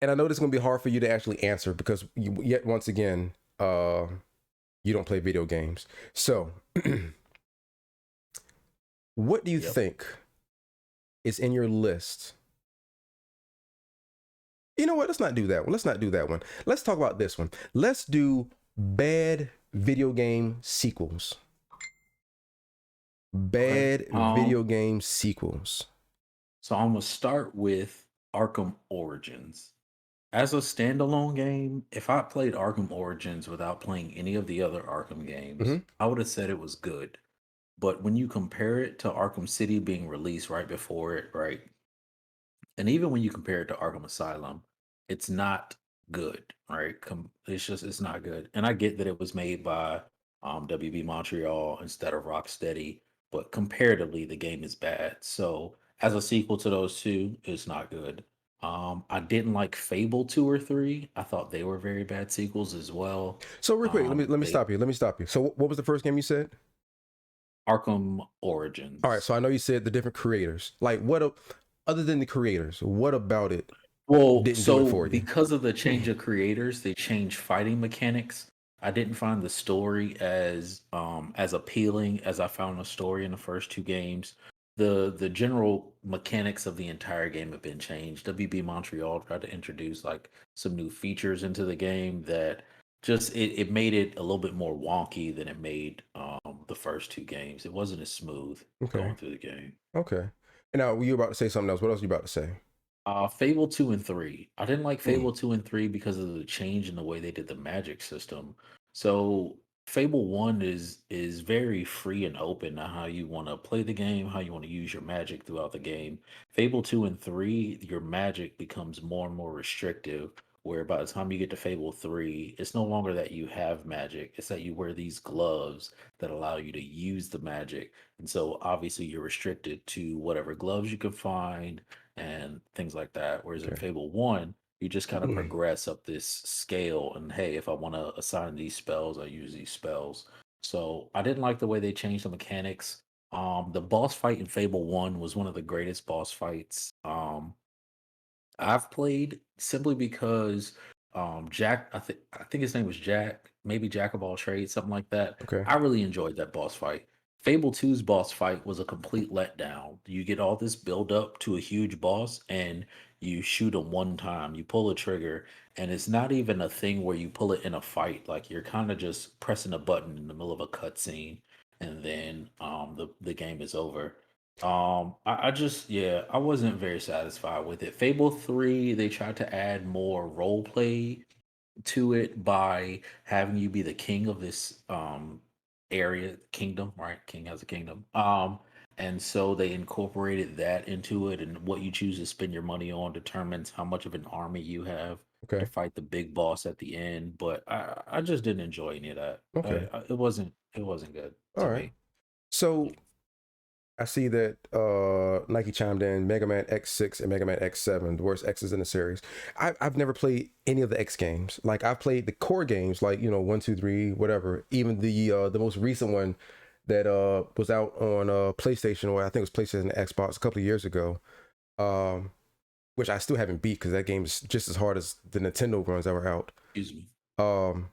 and I know this is going to be hard for you to actually answer because yet once again, you don't play video games. So, what do you Yep. think is in your list? You know what? Let's not do that one. Let's not do that one. Let's talk about this one. Let's do bad video game sequels. Bad video game sequels. So I'm gonna start with Arkham Origins. As a standalone game, if I played Arkham Origins without playing any of the other Arkham games, I would have said it was good. But when you compare it to Arkham City being released right before it, right? And even when you compare it to Arkham Asylum, it's not good, right? It's not good. And I get that it was made by WB Montreal instead of Rocksteady, but comparatively the game is bad. So as a sequel to those two, it's not good. I didn't like Fable 2 or 3. I thought they were very bad sequels as well. So real quick, let me They stop you. Let me stop you. So what was the first game you said? Arkham All right, Origins. so I know you said the different creators. Like other than the creators, what about it Well, didn't do it so for you? because of the change of creators, they changed fighting mechanics. I didn't find the story as appealing as I found the story in the first two games. The general mechanics of the entire game have been changed. WB Montreal tried to introduce like some new features into the game that just it made it a little bit more wonky than it made the first two games. It wasn't as smooth Okay. going through the game. Okay. And now you were about to say something else. What else are you about to say? Fable 2 and 3. I didn't like Fable 2 and 3 because of the change in the way they did the magic system. So Fable 1 is very free and open on how you want to play the game, how you want to use your magic throughout the game. Fable 2 and 3, your magic becomes more and more restrictive, where by the time you get to Fable 3, it's no longer that you have magic, it's that you wear these gloves that allow you to use the magic. And so obviously you're restricted to whatever gloves you can find and things like that. Whereas in Okay. Fable 1, you just kind of progress up this scale. And hey, if I want to assign these spells, I use these spells. So I didn't like the way they changed the mechanics. The boss fight in Fable 1 was one of the greatest boss fights I've played simply because Jack, I think his name was Jack, maybe Jack of all trades, something like that. Okay. I really enjoyed that boss fight. Fable 2's boss fight was a complete letdown. You get all this build up to a huge boss and you shoot him one time, you pull a trigger, and it's not even a thing where you pull it in a fight. Like you're kind of just pressing a button in the middle of a cutscene and then the game is over. I just yeah, I wasn't very satisfied with it. Fable 3, they tried to add more role play to it by having you be the king of this area, kingdom, right? King has a kingdom. And so they incorporated that into it, and what you choose to spend your money on determines how much of an army you have to Okay. fight the big boss at the end. But I just didn't enjoy any of that. Okay. It wasn't good All to right. me. So I see that Nike chimed in Mega Man X6 and Mega Man X7, the worst X's in the series. I've never played any of the X games. Like I've played the core games, like 1, 2, 3, whatever. Even the most recent one that was out on PlayStation, or I think it was PlayStation and Xbox a couple of years ago. Um, which I still haven't beat because that game is just as hard as the Nintendo runs that were out. Excuse me. Um,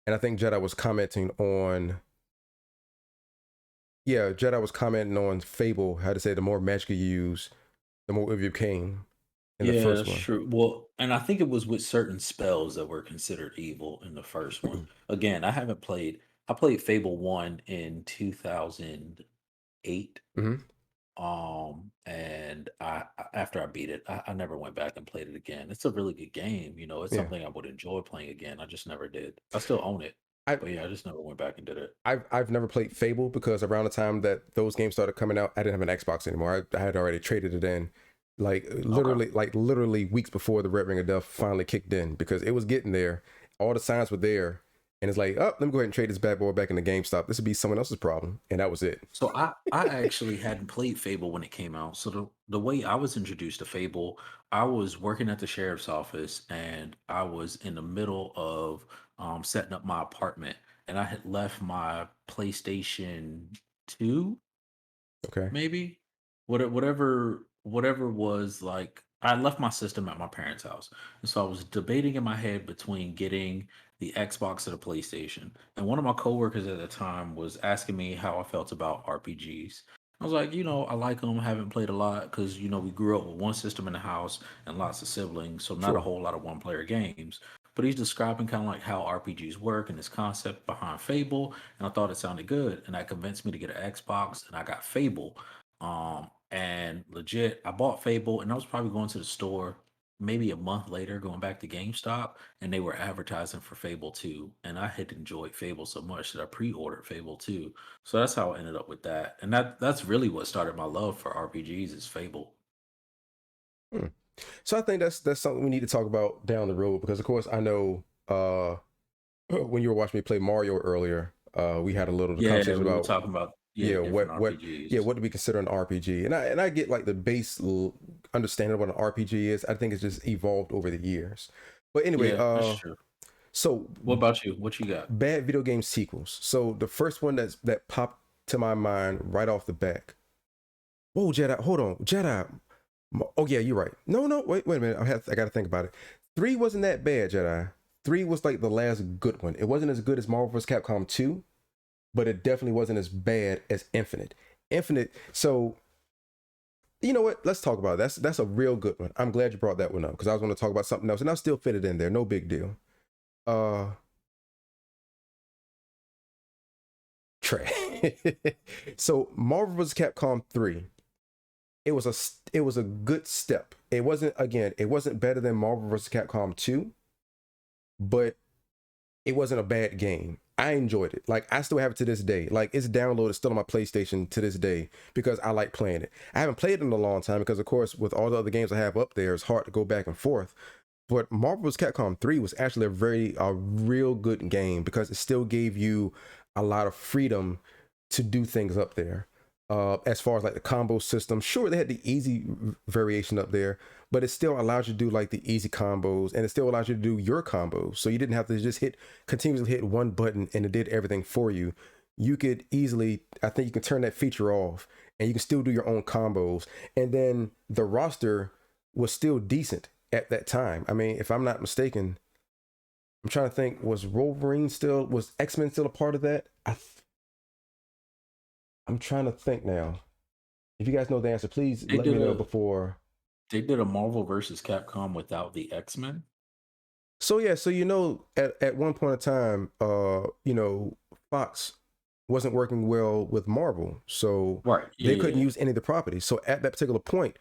and I think Jedi was commenting on. Yeah, Jedi was commenting on Fable, how to say the more magic you use, the more of you came in the Yeah, first that's one. true. Well, and I think it was with certain spells that were considered evil in the first one. Again, I haven't played. I played Fable 1 in 2008. Mm-hmm. And after I beat it, I never went back and played it again. It's a really good game. It's Yeah, something I would enjoy playing again. I just never did. I still own it, I but yeah, I just never went back and did it. I've never played Fable because around the time that those games started coming out, I didn't have an Xbox anymore. I had already traded it in, Okay. like literally weeks before the Red Ring of Death finally kicked in because it was getting there. All the signs were there, and it's like, oh, let me go ahead and trade this bad boy back into GameStop. This would be someone else's problem, and that was it. So I actually hadn't played Fable when it came out. So the way I was introduced to Fable, I was working at the sheriff's office and I was in the middle of setting up my apartment and I had left my PlayStation 2 Okay. maybe whatever was like I left my system at my parents' house, and so I was debating in my head between getting the Xbox or the PlayStation. And one of my coworkers at the time was asking me how I felt about RPGs. I was like, I like them. Haven't played a lot because we grew up with one system in the house and lots of siblings, so not a Sure. whole lot of one-player games. But he's describing kind of like how RPGs work and this concept behind Fable, and I thought it sounded good, and that convinced me to get an Xbox, and I got Fable. And legit, I bought Fable, and I was probably going to the store maybe a month later, going back to GameStop, and they were advertising for Fable 2. And I had enjoyed Fable so much that I pre-ordered Fable 2. So that's how I ended up with that. And that's really what started my love for RPGs is Fable. Hmm. So I think that's something we need to talk about down the road because of course I know when you were watching me play Mario earlier, we had a little Yeah, conversation we were about talking about yeah different what RPGs. do we consider an RPG, and I get like the base understanding of what an RPG is. I think it's just evolved over the years. But anyway, Yeah, that's true. so What about you? What you got? bad video game sequels. So the first one that popped to my mind right off the back. Whoa, Jedi, hold on, Jedi. Oh yeah, you're right. No, wait a minute. I got to think about it. 3 wasn't that bad, Jedi. 3 was like the last good one. It wasn't as good as Marvel vs. Capcom 2, but it definitely wasn't as bad as Infinite. Infinite. So you know what? Let's talk about it. That's a real good one. I'm glad you brought that one up because I was going to talk about something else, and I'll still fit it in there. No big deal. Uh, Trey. So Marvel vs. Capcom 3. It was a good step. It wasn't better than Marvel vs. Capcom 2, but it wasn't a bad game. I enjoyed it. Like I still have it to this day. Like it's downloaded still on my PlayStation to this day because I like playing it. I haven't played it in a long time because of course with all the other games I have up there, it's hard to go back and forth. But Marvel vs. Capcom 3 was actually a real good game because it still gave you a lot of freedom to do things up there. As far as like the combo system, sure they had the easy variation up there, but it still allows you to do like the easy combos, and it still allows you to do your combos. So you didn't have to just continuously hit one button and it did everything for you. You could easily, I think you can turn that feature off, and you can still do your own combos. And then the roster was still decent at that time. I mean, if I'm not mistaken, I'm trying to think, was X-Men still a part of that? I'm trying to think now. If you guys know the answer, please They let me did know a before. they did a Marvel versus Capcom without the X-Men. So yeah, so at one point in time, Fox wasn't working well with Marvel, so Right. Yeah, they yeah, couldn't yeah. use any of the properties. So at that particular point,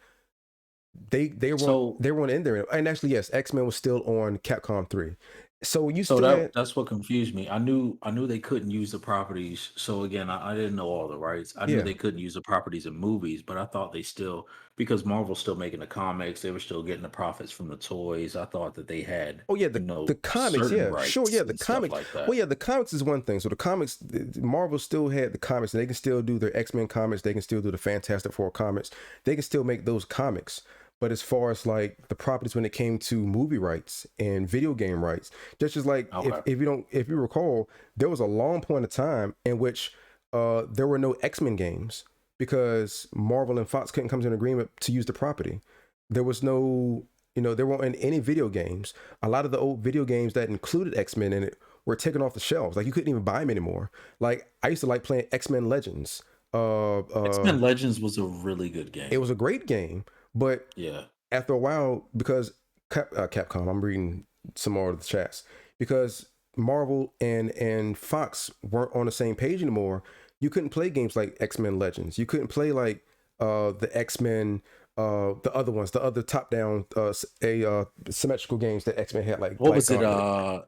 So they weren't in there. And actually, yes, X-Men was still on Capcom 3. So you So still that had that's what confused me. I knew they couldn't use the properties. So again, I didn't know all the rights. I knew yeah. they couldn't use the properties in movies, but I thought they still because Marvel's still making the comics, they were still getting the profits from the toys. I thought that they had, Oh yeah, the comics, certain yeah, sure, rights yeah, the and stuff comics. like Well, that. yeah, the comics is one thing. So the comics, Marvel still had the comics, and they can still do their X-Men comics. They can still do the Fantastic Four comics. They can still make those comics. But as far as like the properties when it came to movie rights and video game rights, just as like Okay. if you recall, there was a long point of time in which there were no X-Men games because Marvel and Fox couldn't come to an agreement to use the property. There was no, there weren't any video games. A lot of the old video games that included X-Men in it were taken off the shelves. Like you couldn't even buy them anymore. Like I used to like playing X-Men Legends. X-Men Legends was a really good It game. was a great game, but Yeah. after a while, because Capcom, I'm reading some more of the chats, because Marvel and Fox weren't on the same page anymore. You couldn't play games like X-Men Legends. You couldn't play like the X-Men, the other ones, the other top-down symmetrical games that X-Men had, What like was it? Gauntlet.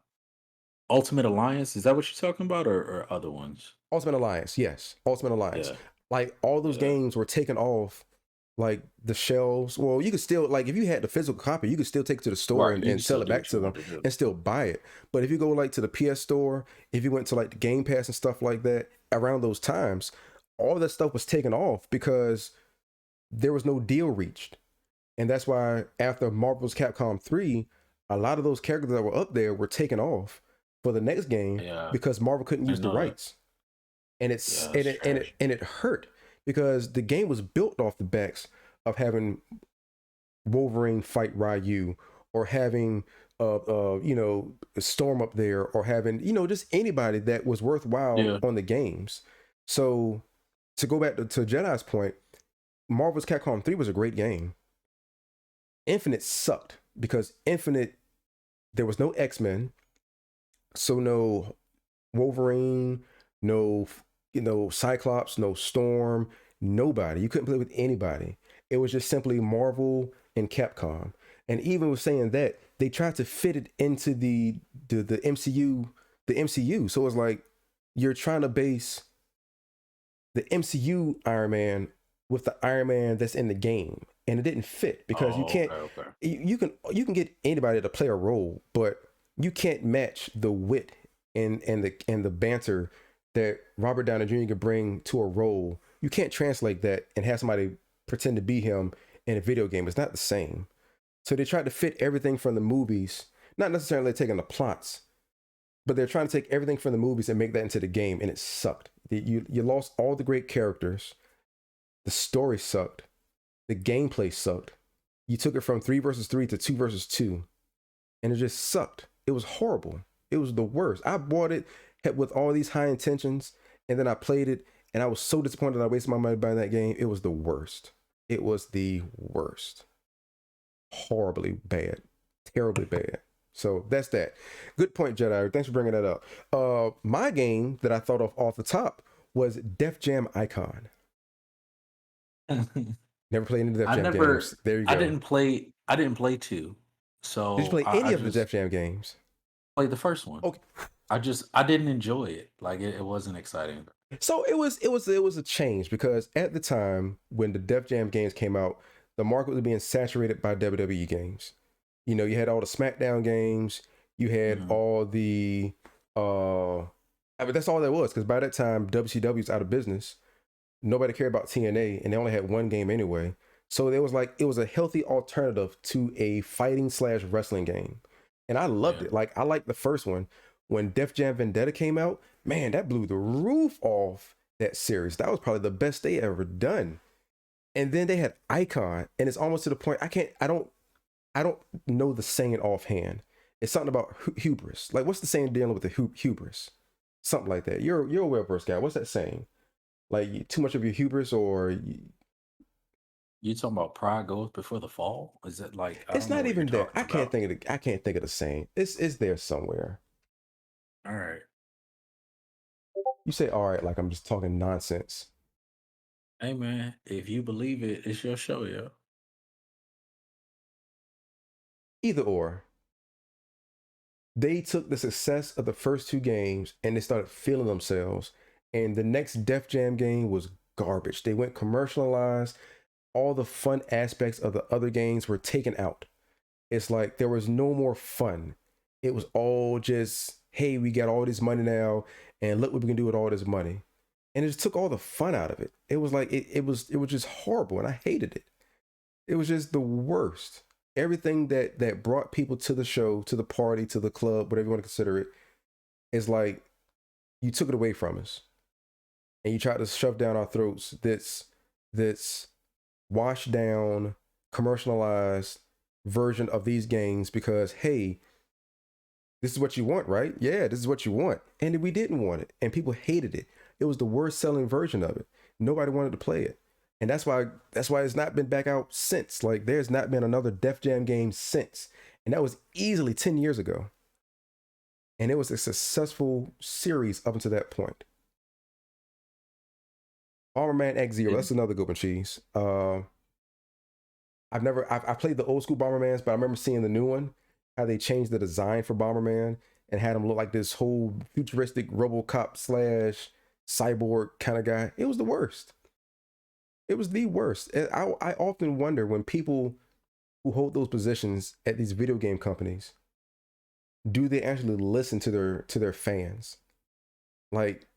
Ultimate Alliance? Is that what you're talking about, or other ones? Ultimate Alliance, yes, Ultimate Alliance. Yeah. Like all those Yeah. games were taken off like the shelves. Well, you could still, like, if you had the physical copy, you could still take it to the store Right. You can and sell still it do back what you to them want to do. and still buy it. But if you go like to the PS store, if you went to like the Game Pass and stuff like that around those times, all that stuff was taken off because there was no deal reached. And that's why after Marvel's Capcom 3, a lot of those characters that were up there were taken off for the next game Yeah. because Marvel couldn't I use the know that. rights. And Yeah, that's trash. it hurt because the game was built off the backs of having Wolverine fight Ryu, or having Storm up there, or having just anybody that was worthwhile Yeah. on the games. So to go back to Jedi's point, Marvel's Capcom 3 was a great game. Infinite sucked because Infinite, there was no X-Men, so no Wolverine, no Cyclops, no Storm, nobody. You couldn't play with anybody. It was just simply Marvel and Capcom. And even with saying that, they tried to fit it into the MCU, So it was like you're trying to base the MCU Iron Man with the Iron Man that's in the game, and it didn't fit because you Oh, can't. okay, okay. You can get anybody to play a role, but you can't match the wit and the banter that Robert Downey Jr. can bring to a role. You can't translate that and have somebody pretend to be him in a video game. It's not the same. So they tried to fit everything from the movies, not necessarily taking the plots, but they're trying to take everything from the movies and make that into the game, and it sucked. You lost all the great characters. The story sucked. The gameplay sucked. You took it from 3 versus 3 to 2 versus 2, and it just sucked. It was horrible. It was the worst. I bought it with all these high intentions, and then I played it, and I was so disappointed I wasted my money buying that game. It was the worst. It was the worst. Horribly bad. Terribly bad. So that's that. Good point, Jedi. Thanks for bringing that up. My game that I thought of off the top was Def Jam Icon. Never played any Def Jam games. There you go. I didn't play 2. So Did you play I any of the just Def Jam games? played the first one. Okay. I didn't enjoy it. Like it wasn't exciting. So it was a change because at the time when the Def Jam games came out, the market was being saturated by WWE games. You had all the SmackDown games, you had all the that's all there was, because by that time WCW was out of business. Nobody cared about TNA, and they only had one game anyway. So it was a healthy alternative to a fighting/wrestling game. And I loved it. Like, I liked the first one. When Def Jam Vendetta came out, man, that blew the roof off that series. That was probably the best they ever done. And then they had Icon, and it's almost to the point I don't know the saying offhand. It's something about hubris. Like, what's the saying dealing with the hubris? Something like that. You're a well-versed guy. What's that saying? Like, too much of your hubris, or You talking about pride goes before the fall? Is it like I it's don't know not what you're even there. talking about. I can't think of the saying. It's there somewhere. All right. You say all right like I'm just talking nonsense. Hey man, if you believe it, it's your show, yo. Either or. They took the success of the first two games and they started feeling themselves. And the next Def Jam game was garbage. They went commercialized. All the fun aspects of the other games were taken out. It's like there was no more fun. It was all just, hey, we got all this money now, and look what we can do with all this money. And it just took all the fun out of it. It was like it was just horrible, and I hated it. It was just the worst. Everything that brought people to the show, to the party, to the club, whatever you want to consider it, is like you took it away from us, and you tried to shove down our throats this washed down, commercialized version of these games because, hey, this is what you want, right? Yeah, this is what you want. And we didn't want it, and people hated it. It was the worst selling version of it. Nobody wanted to play it. And that's why it's not been back out since. Like, there's not been another Def Jam game since. And that was easily 10 years ago. And it was a successful series up until that point. Bomberman X Zero, that's another good one, Cheese. I've played the old school Bombermans, but I remember seeing the new one, how they changed the design for Bomberman and had him look like this whole futuristic RoboCop / cyborg kind of guy. It was the worst. It was the worst. And I often wonder when people who hold those positions at these video game companies, do they actually listen to their fans? Like,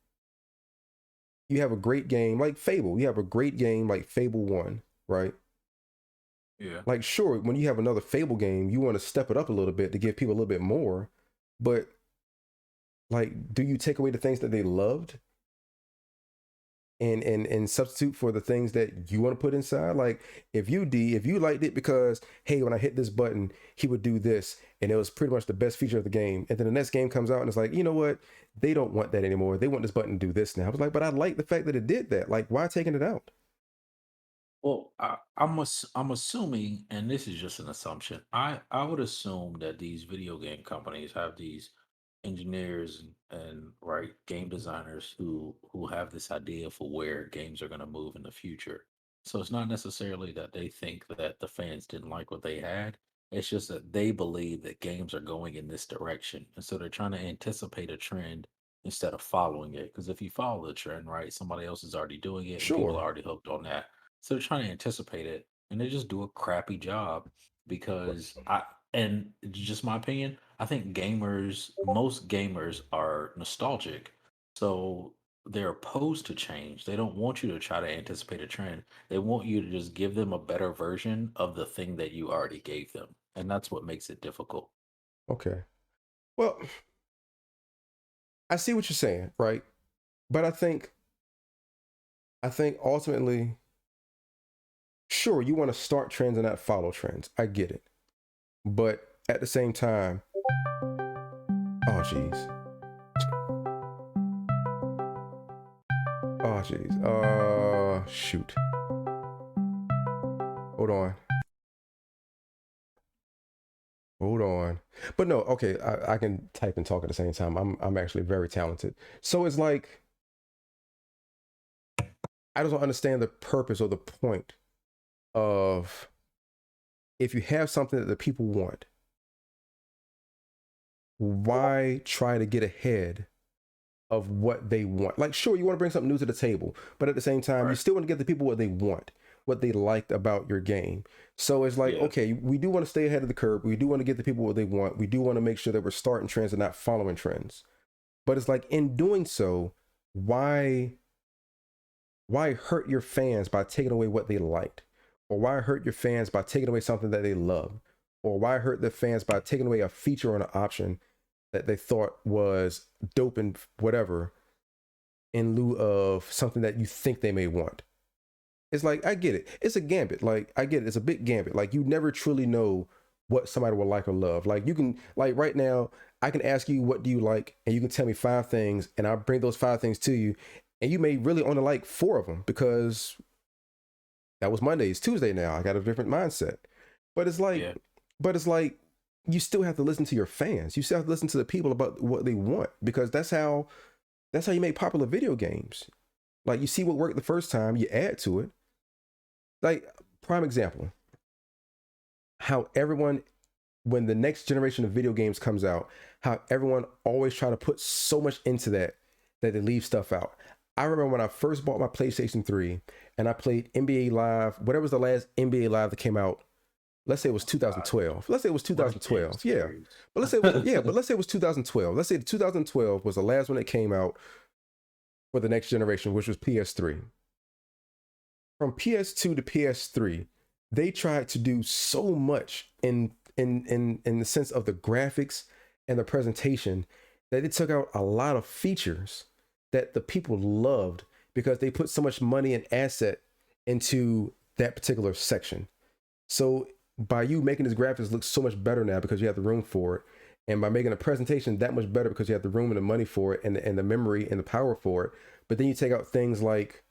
you have a great game like Fable. You have a great game like Fable 1, right? Yeah. Like, sure, when you have another Fable game, you want to step it up a little bit to give people a little bit more. But, like, do you take away the things that they loved? and substitute for the things that you want to put inside. Like if you liked it because, hey, when I hit this button, he would do this, and it was pretty much the best feature of the game. And then the next game comes out and it's like, you know what? They don't want that anymore. They want this button to do this now. I was like, but I like the fact that it did that. Like, why taking it out? Well, I'm assuming, and this is just an assumption. I would assume that these video game companies have these engineers and right game designers who have this idea for where games are going to move in the future. So it's not necessarily that they think that the fans didn't like what they had. It's just that they believe that games are going in this direction, and so they're trying to anticipate a trend instead of following it. Because if you follow the trend, right, somebody else is already doing it, and people are Sure. already hooked on that, so they're trying to anticipate it, and they just do a crappy job because and just my opinion, I think most gamers are nostalgic. So they're opposed to change. They don't want you to try to anticipate a trend. They want you to just give them a better version of the thing that you already gave them. And that's what makes it difficult. Okay. Well, I see what you're saying, right? But I think ultimately, sure, you want to start trends and not follow trends. I get it. But at the same time, oh jeez. Oh jeez. Shoot. Hold on. Hold on. But no, okay, I can type and talk at the same time. I'm actually very talented. So it's like I just don't understand the purpose or the point of, if you have something that the people want, why try to get ahead of what they want? Like, sure, you want to bring something new to the table, but at the same time, you Right. still want to get the people what they want, what they liked about your game. So it's like, Yeah. okay, we do want to stay ahead of the curve. We do want to get the people what they want. We do want to make sure that we're starting trends and not following trends. But it's like, in doing so, why hurt your fans by taking away what they liked? Or why hurt your fans by taking away something that they love? Or why hurt the fans by taking away a feature or an option that they thought was dope and whatever, in lieu of something that you think they may want? It's like, I get it. It's a gambit. Like, I get it. It's a big gambit. Like, you never truly know what somebody will like or love. Like, you can, like, right now, I can ask you, what do you like? And you can tell me five things, and I'll bring those five things to you. And you may really only like four of them because that was Monday. It's Tuesday now. I got a different mindset. But it's like, Yeah. but it's like, you still have to listen to your fans. You still have to listen to the people about what they want, because that's how you make popular video games. Like, you see what worked the first time, you add to it. Like, prime example, how everyone, when the next generation of video games comes out, how everyone always try to put so much into that they leave stuff out. I remember when I first bought my PlayStation 3 and I played NBA Live, whatever was the last NBA Live that came out. Let's say it was Oh God. 2012. Let's say it was Worst game 2012. Yeah. series. But let's say it was, yeah, but let's say it was 2012. Let's say 2012 was the last one that came out for the next generation, which was PS3. From PS2 to PS3, they tried to do so much in the sense of the graphics and the presentation, that it took out a lot of features that the people loved, because they put so much money and asset into that particular section. So by you making this graphics look so much better now because you have the room for it, and by making a presentation that much better because you have the room and the money for it, and the memory and the power for it, but then you take out things like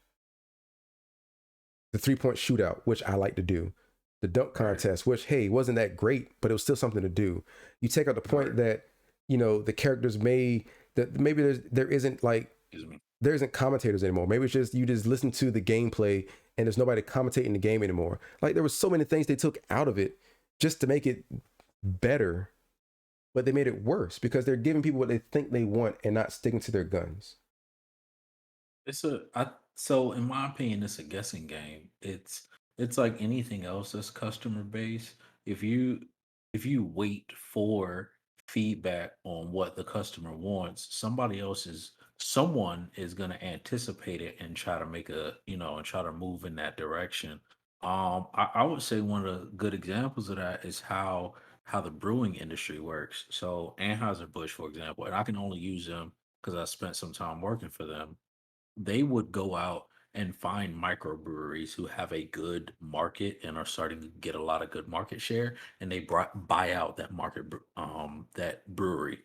the 3-point shootout, which I like to do, the dunk Right. contest, which, hey, wasn't that great, but it was still something to do. You take out the point Right. that, the characters may, that maybe there isn't like, Excuse me. there isn't commentators anymore. Maybe it's just, you just listen to the gameplay and there's nobody commentating the game anymore. Like, there was so many things they took out of it just to make it better, but they made it worse because they're giving people what they think they want and not sticking to their guns. So in my opinion, it's a guessing game. It's like anything else that's customer based. If you if you wait for feedback on what the customer wants, someone is gonna anticipate it and try to make and try to move in that direction. I would say one of the good examples of that is how the brewing industry works. So Anheuser-Busch, for example, and I can only use them because I spent some time working for them. They would go out and find microbreweries who have a good market and are starting to get a lot of good market share, and they buy out that that brewery.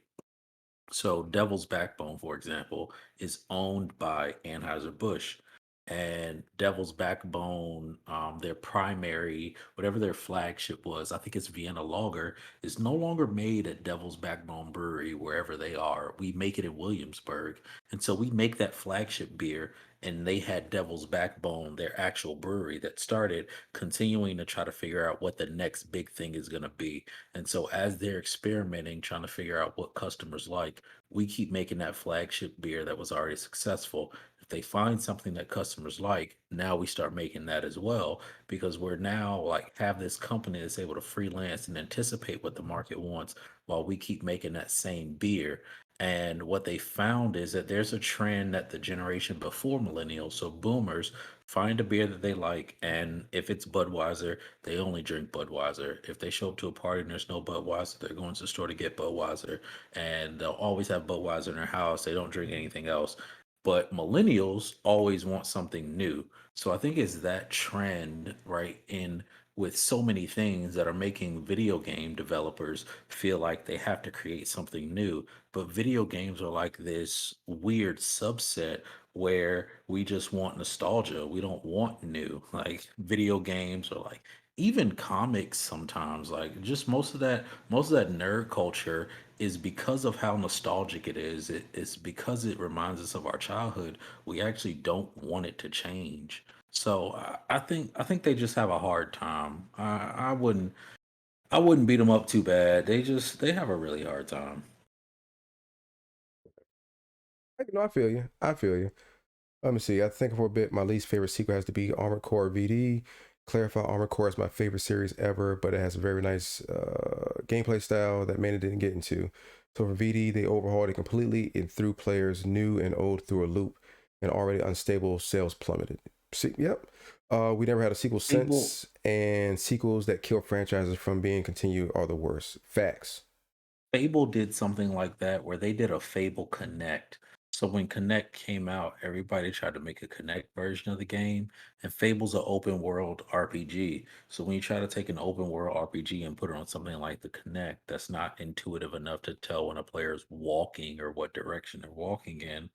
So Devil's Backbone, for example, is owned by Anheuser-Busch. And Devil's Backbone, their primary, whatever their flagship was, I think it's Vienna Lager, is no longer made at Devil's Backbone Brewery, wherever they are. We make it in Williamsburg. And so we make that flagship beer, and they had Devil's Backbone, their actual brewery that started continuing to try to figure out what the next big thing is going to be. And so as they're experimenting, trying to figure out what customers like, we keep making that flagship beer that was already successful. If they find something that customers like, now we start making that as well, because we're now like have this company that's able to freelance and anticipate what the market wants while we keep making that same beer. And what they found is that there's a trend that the generation before millennials, so boomers, find a beer that they like. And if it's Budweiser, they only drink Budweiser. If they show up to a party and there's no Budweiser, they're going to the store to get Budweiser. And they'll always have Budweiser in their house. They don't drink anything else. But millennials always want something new. So I think it's that trend, right, in with so many things that are making video game developers feel like they have to create something new. But video games are like this weird subset where we just want nostalgia. We don't want new. Like video games or like even comics sometimes, like just most of that nerd culture is because of how nostalgic it is. It's because it reminds us of our childhood. We actually don't want it to change. So I think they just have a hard time. I wouldn't beat them up too bad. They have a really hard time. No, I feel you. I feel you. Let me see. I think for a bit, my least favorite sequel has to be Armored Core VD. Clarify, Armored Core is my favorite series ever, but it has a very nice gameplay style that Mana didn't get into. So for VD, they overhauled it completely and threw players new and old through a loop, and already unstable sales plummeted. See, yep. We never had a sequel Fable since, and sequels that kill franchises from being continued are the worst. Facts. Fable did something like that where they did a Fable Connect. So when Connect came out, everybody tried to make a Connect version of the game, and Fable's an open world RPG. So when you try to take an open world RPG and put it on something like the Connect, that's not intuitive enough to tell when a player is walking or what direction they're walking in.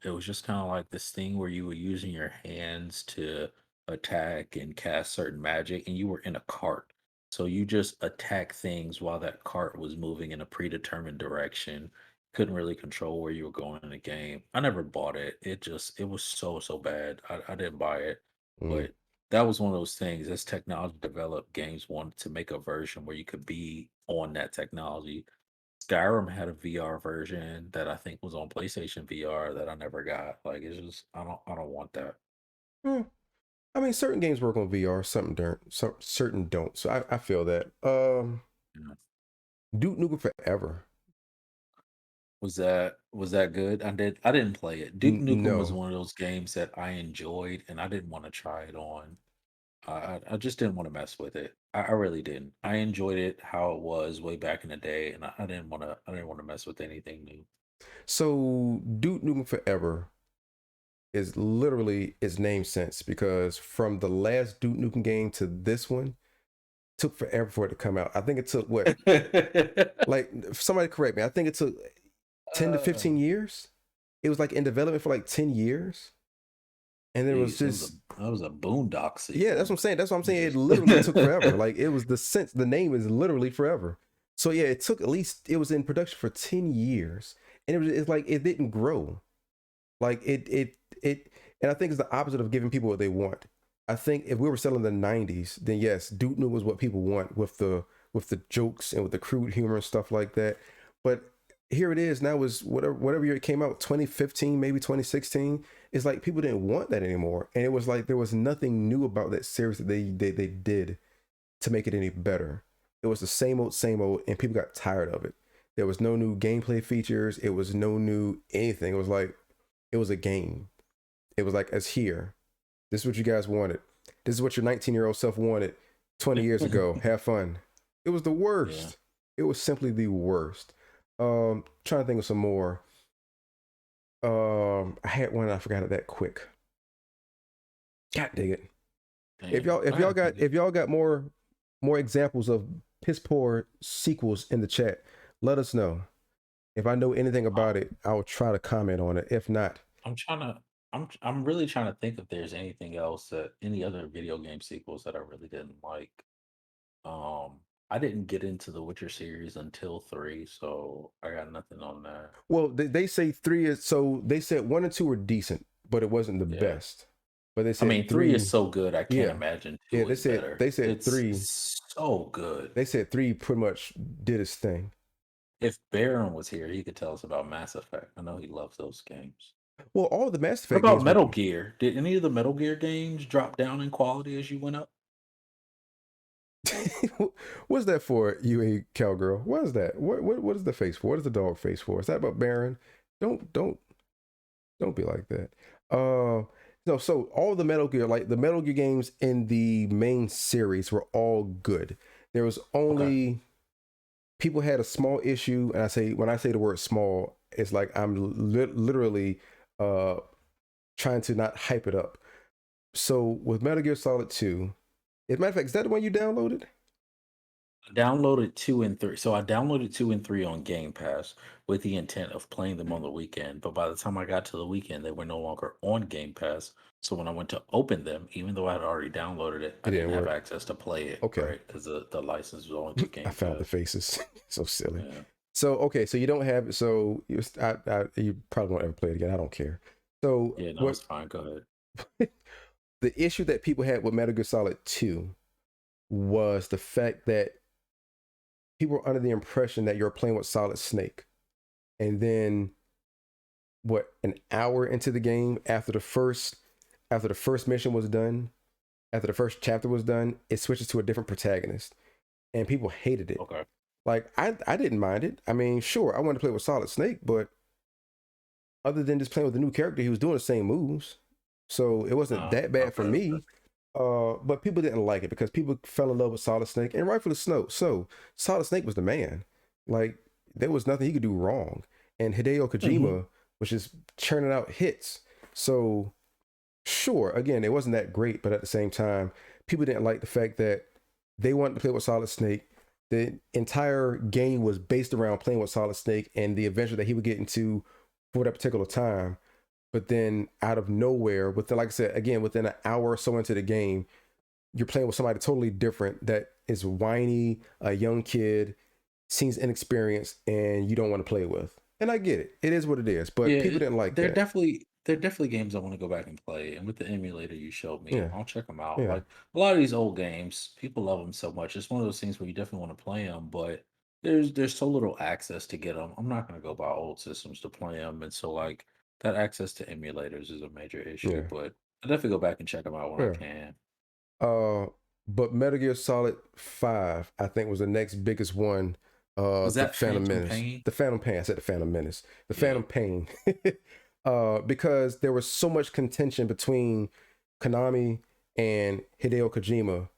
It was just kind of like this thing where you were using your hands to attack and cast certain magic, and you were in a cart. So you just attack things while that cart was moving in a predetermined direction. Couldn't really control where you were going in the game. I never bought it. It was so bad. I didn't buy it. Mm. But that was one of those things. As technology developed, games wanted to make a version where you could be on that technology. Skyrim had a VR version that I think was on PlayStation VR that I never got. Like it's just I don't want that. Hmm. I mean, certain games work on VR, something don't, some certain don't. So I feel that. Yeah. Duke Nukem Forever. Was that good? I didn't play it. Duke Nukem was No. one of those games that I enjoyed, and I didn't want to try it on. I just didn't want to mess with it. I really didn't. I enjoyed it how it was way back in the day, and I didn't want to mess with anything new. So Duke Nukem Forever is literally its name sense because from the last Duke Nukem game to this one took forever for it to come out. I think it took what, like somebody correct me. I think it took 10 to uh, 15 years. It was like in development for like 10 years. And there was Jeez, just that was a Boondock yeah, that's what sequel. I'm saying. That's what I'm saying. It Just literally took forever. Like it was the sense the name is literally forever. So yeah, it took at least it was in production for 10 years. And it's like it didn't grow. Like it and I think it's the opposite of giving people what they want. I think if we were selling the 90s, then yes, Duke Nukem was what people want with the jokes and with the crude humor and stuff like that. But here it is now is whatever year it came out, 2015, maybe 2016. It's like people didn't want that anymore. And it was like there was nothing new about that series that they did to make it any better. It was the same old, and people got tired of it. There was no new gameplay features. It was no new anything. It was like it was a game. It was like, as here. This is what you guys wanted. This is what your 19-year-old self wanted 20 years ago. Have fun. It was the yeah. worst. It was simply the worst. Trying to think of some more. I had one I forgot it that quick. God dang it. Damn, If y'all got more examples of piss poor sequels in the chat, let us know. If I know anything about it, I'll try to comment on it. If not, I'm trying to. I'm really trying to think if there's anything else that any other video game sequels that I really didn't like. Um, I didn't get into the Witcher series until 3, so I got nothing on that. well, they say 3 is so they said 1 and 2 were decent, but it wasn't the Yeah. best. But they I said mean, 3 is 3, so good, I can't yeah, imagine yeah. 2 is better. They said It's 3. so good. They said 3 pretty much did its thing. If Baron was here, he could tell us about Mass Effect. I know he loves those games. Well, all the Mass What Effect about games were. Metal Gear? Did any of the Metal Gear games drop down in quality as you went up? What's that for, you a cowgirl? What is that? What is the face for? What is the dog face for? Is that about Baron? Don't be like that. No, so all the Metal Gear, like the Metal Gear games in the main series were all good. There was Okay. only people had a small issue, and when I say the word small, it's like I'm literally trying to not hype it up. So with Metal Gear Solid 2, as a matter of fact, is that the one you downloaded? I downloaded 2 and 3. So I downloaded 2 and 3 on Game Pass with the intent of playing them on the weekend. But by the time I got to the weekend, they were no longer on Game Pass. So when I went to open them, even though I had already downloaded it, I It didn't didn't have work. access to play it, Okay. right? Because the license was only through I Game found the Pass. faces. So silly. Yeah. So okay, so you don't have so you probably won't ever play it again. I don't care. So Yeah, no, what it's fine. Go ahead. the issue that people had with Metal Gear Solid 2 was the fact that people were under the impression that you're playing with Solid Snake. And then what, an hour into the game, after the first mission was done, after the first chapter was done, it switches to a different protagonist. And people hated it. Okay. Like I didn't mind it. I mean, sure, I wanted to play with Solid Snake, but other than just playing with a new character, he was doing the same moves. So it wasn't that bad for Okay. me. But people didn't like it because people fell in love with Solid Snake, and rightfully so. So Solid Snake was the man. Like there was nothing he could do wrong, and Hideo Kojima was just churning out hits. So sure, again, it wasn't that great, but at the same time, people didn't like the fact that they wanted to play with Solid Snake. The entire game was based around playing with Solid Snake and the adventure that he would get into for that particular time. But then out of nowhere, within, like I said, again, within an hour or so into the game, you're playing with somebody totally different that is whiny, a young kid, seems inexperienced, and you don't want to play with. And I get it. It is what it is. But Yeah, people didn't like they're that. definitely games I want to go back and play. And with the emulator you showed me, Yeah. I'll check them out. Yeah. Like a lot of these old games, people love them so much. It's one of those things where you definitely want to play them, but there's so little access to get them. I'm not going to go buy old systems to play them, and so like that access to emulators is a major issue. Yeah. But I definitely go back and check them out when I Yeah. can. But Metal Gear Solid 5, I think, was the next biggest one. Was The that Phantom Phantom Menace. Pain? The Phantom Pain. I said the Phantom Menace. The Yeah. Phantom Pain. Because there was so much contention between Konami and Hideo Kojima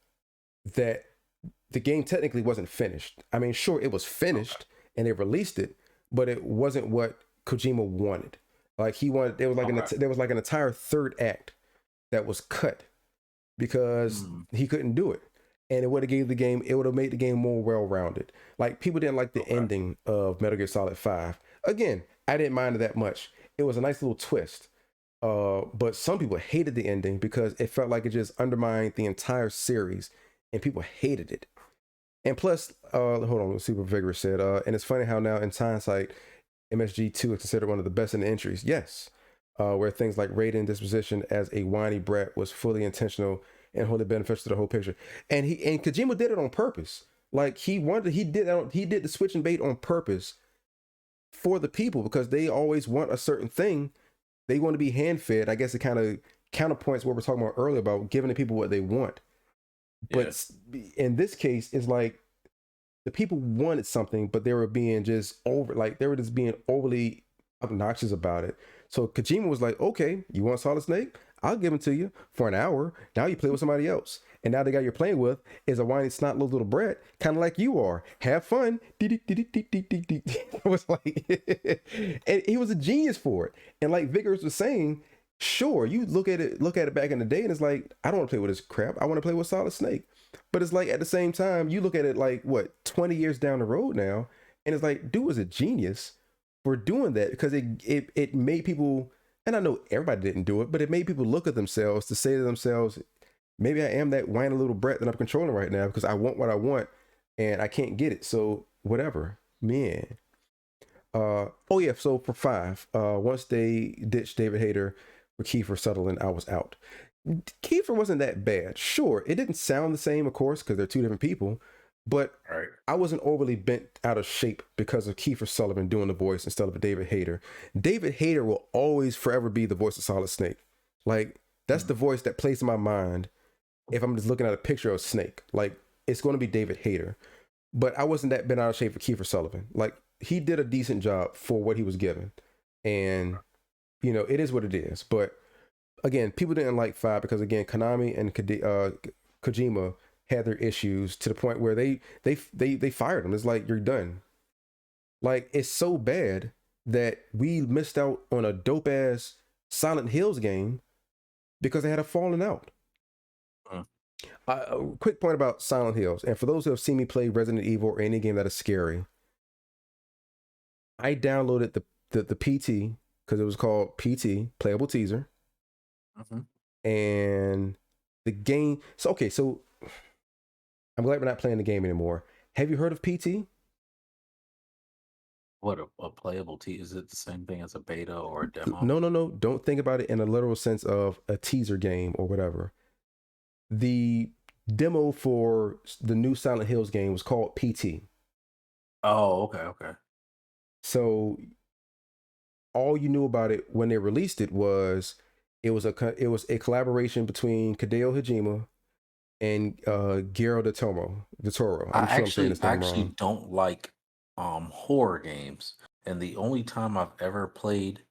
that the game technically wasn't finished. I mean, sure, it was finished and they released it, but it wasn't what Kojima wanted. Like he wanted, there was like an entire third act that was cut because he couldn't do it, and it would have gave the game, it would have made the game more well-rounded. Like people didn't like the ending of Metal Gear Solid 5. Again, I didn't mind it that much. It was a nice little twist. But some people hated the ending because it felt like it just undermined the entire series, and people hated it. And plus, hold on, let's see what Vigorous said. And it's funny how now in hindsight, MSG2 is considered one of the best in the entries. Yes. Where things like Raiden disposition as a whiny brat was fully intentional and wholly beneficial to the whole picture. And Kojima did it on purpose. Like he did the switch and bait on purpose for the people because they always want a certain thing. They want to be hand fed. I guess it kind of counterpoints what we're talking about earlier about giving the people what they want. But in this case, it's like the people wanted something, but they were being just being overly obnoxious about it. So Kojima was like, okay, you want Solid Snake? I'll give it to you for an hour. Now you play with somebody else. And now the guy you're playing with is a whiny, snot little brat, kind of like you are. Have fun. It was like, and he was a genius for it. And like Vigorous was saying, Sure, you look at it back in the day, and it's like, I don't want to play with this crap. I want to play with Solid Snake. But it's like, at the same time, you look at it like, what, 20 years down the road now, and it's like, dude was a genius for doing that, because it made people, and I know everybody didn't do it, but it made people look at themselves to say to themselves, maybe I am that whiny little brat that I'm controlling right now because I want what I want and I can't get it. So whatever, man. Oh yeah. So for five, once they ditched David Hayter for Kiefer Sutherland, I was out. Kiefer wasn't that bad. Sure, it didn't sound the same, of course, because they're two different people, but Right. I wasn't overly bent out of shape because of Kiefer Sutherland doing the voice instead of David Hayter. David Hayter will always forever be the voice of Solid Snake. Like, that's the voice that plays in my mind if I'm just looking at a picture of Snake. Like, it's going to be David Hayter. But I wasn't that bent out of shape for Kiefer Sutherland. Like, he did a decent job for what he was given. And, it is what it is. But again, people didn't like 5 because, again, Konami and Kojima had their issues to the point where they fired him. It's like, you're done. Like, it's so bad that we missed out on a dope ass Silent Hills game because they had a falling out. A quick point about Silent Hills, and for those who have seen me play Resident Evil or any game that is scary, I downloaded the PT because it was called PT, Playable Teaser, and the game. So okay, so I'm glad we're not playing the game anymore. Have you heard of PT? What a playable T? Is it the same thing as a beta or a demo? No. Don't think about it in a literal sense of a teaser game or whatever. The demo for the new Silent Hills game was called PT. Oh, okay. So all you knew about it when they released it was it was a collaboration between Hideo Kojima and Guillermo del Toro. I'm sure I'm saying this I name actually wrong. don't like horror games, and the only time I've ever played,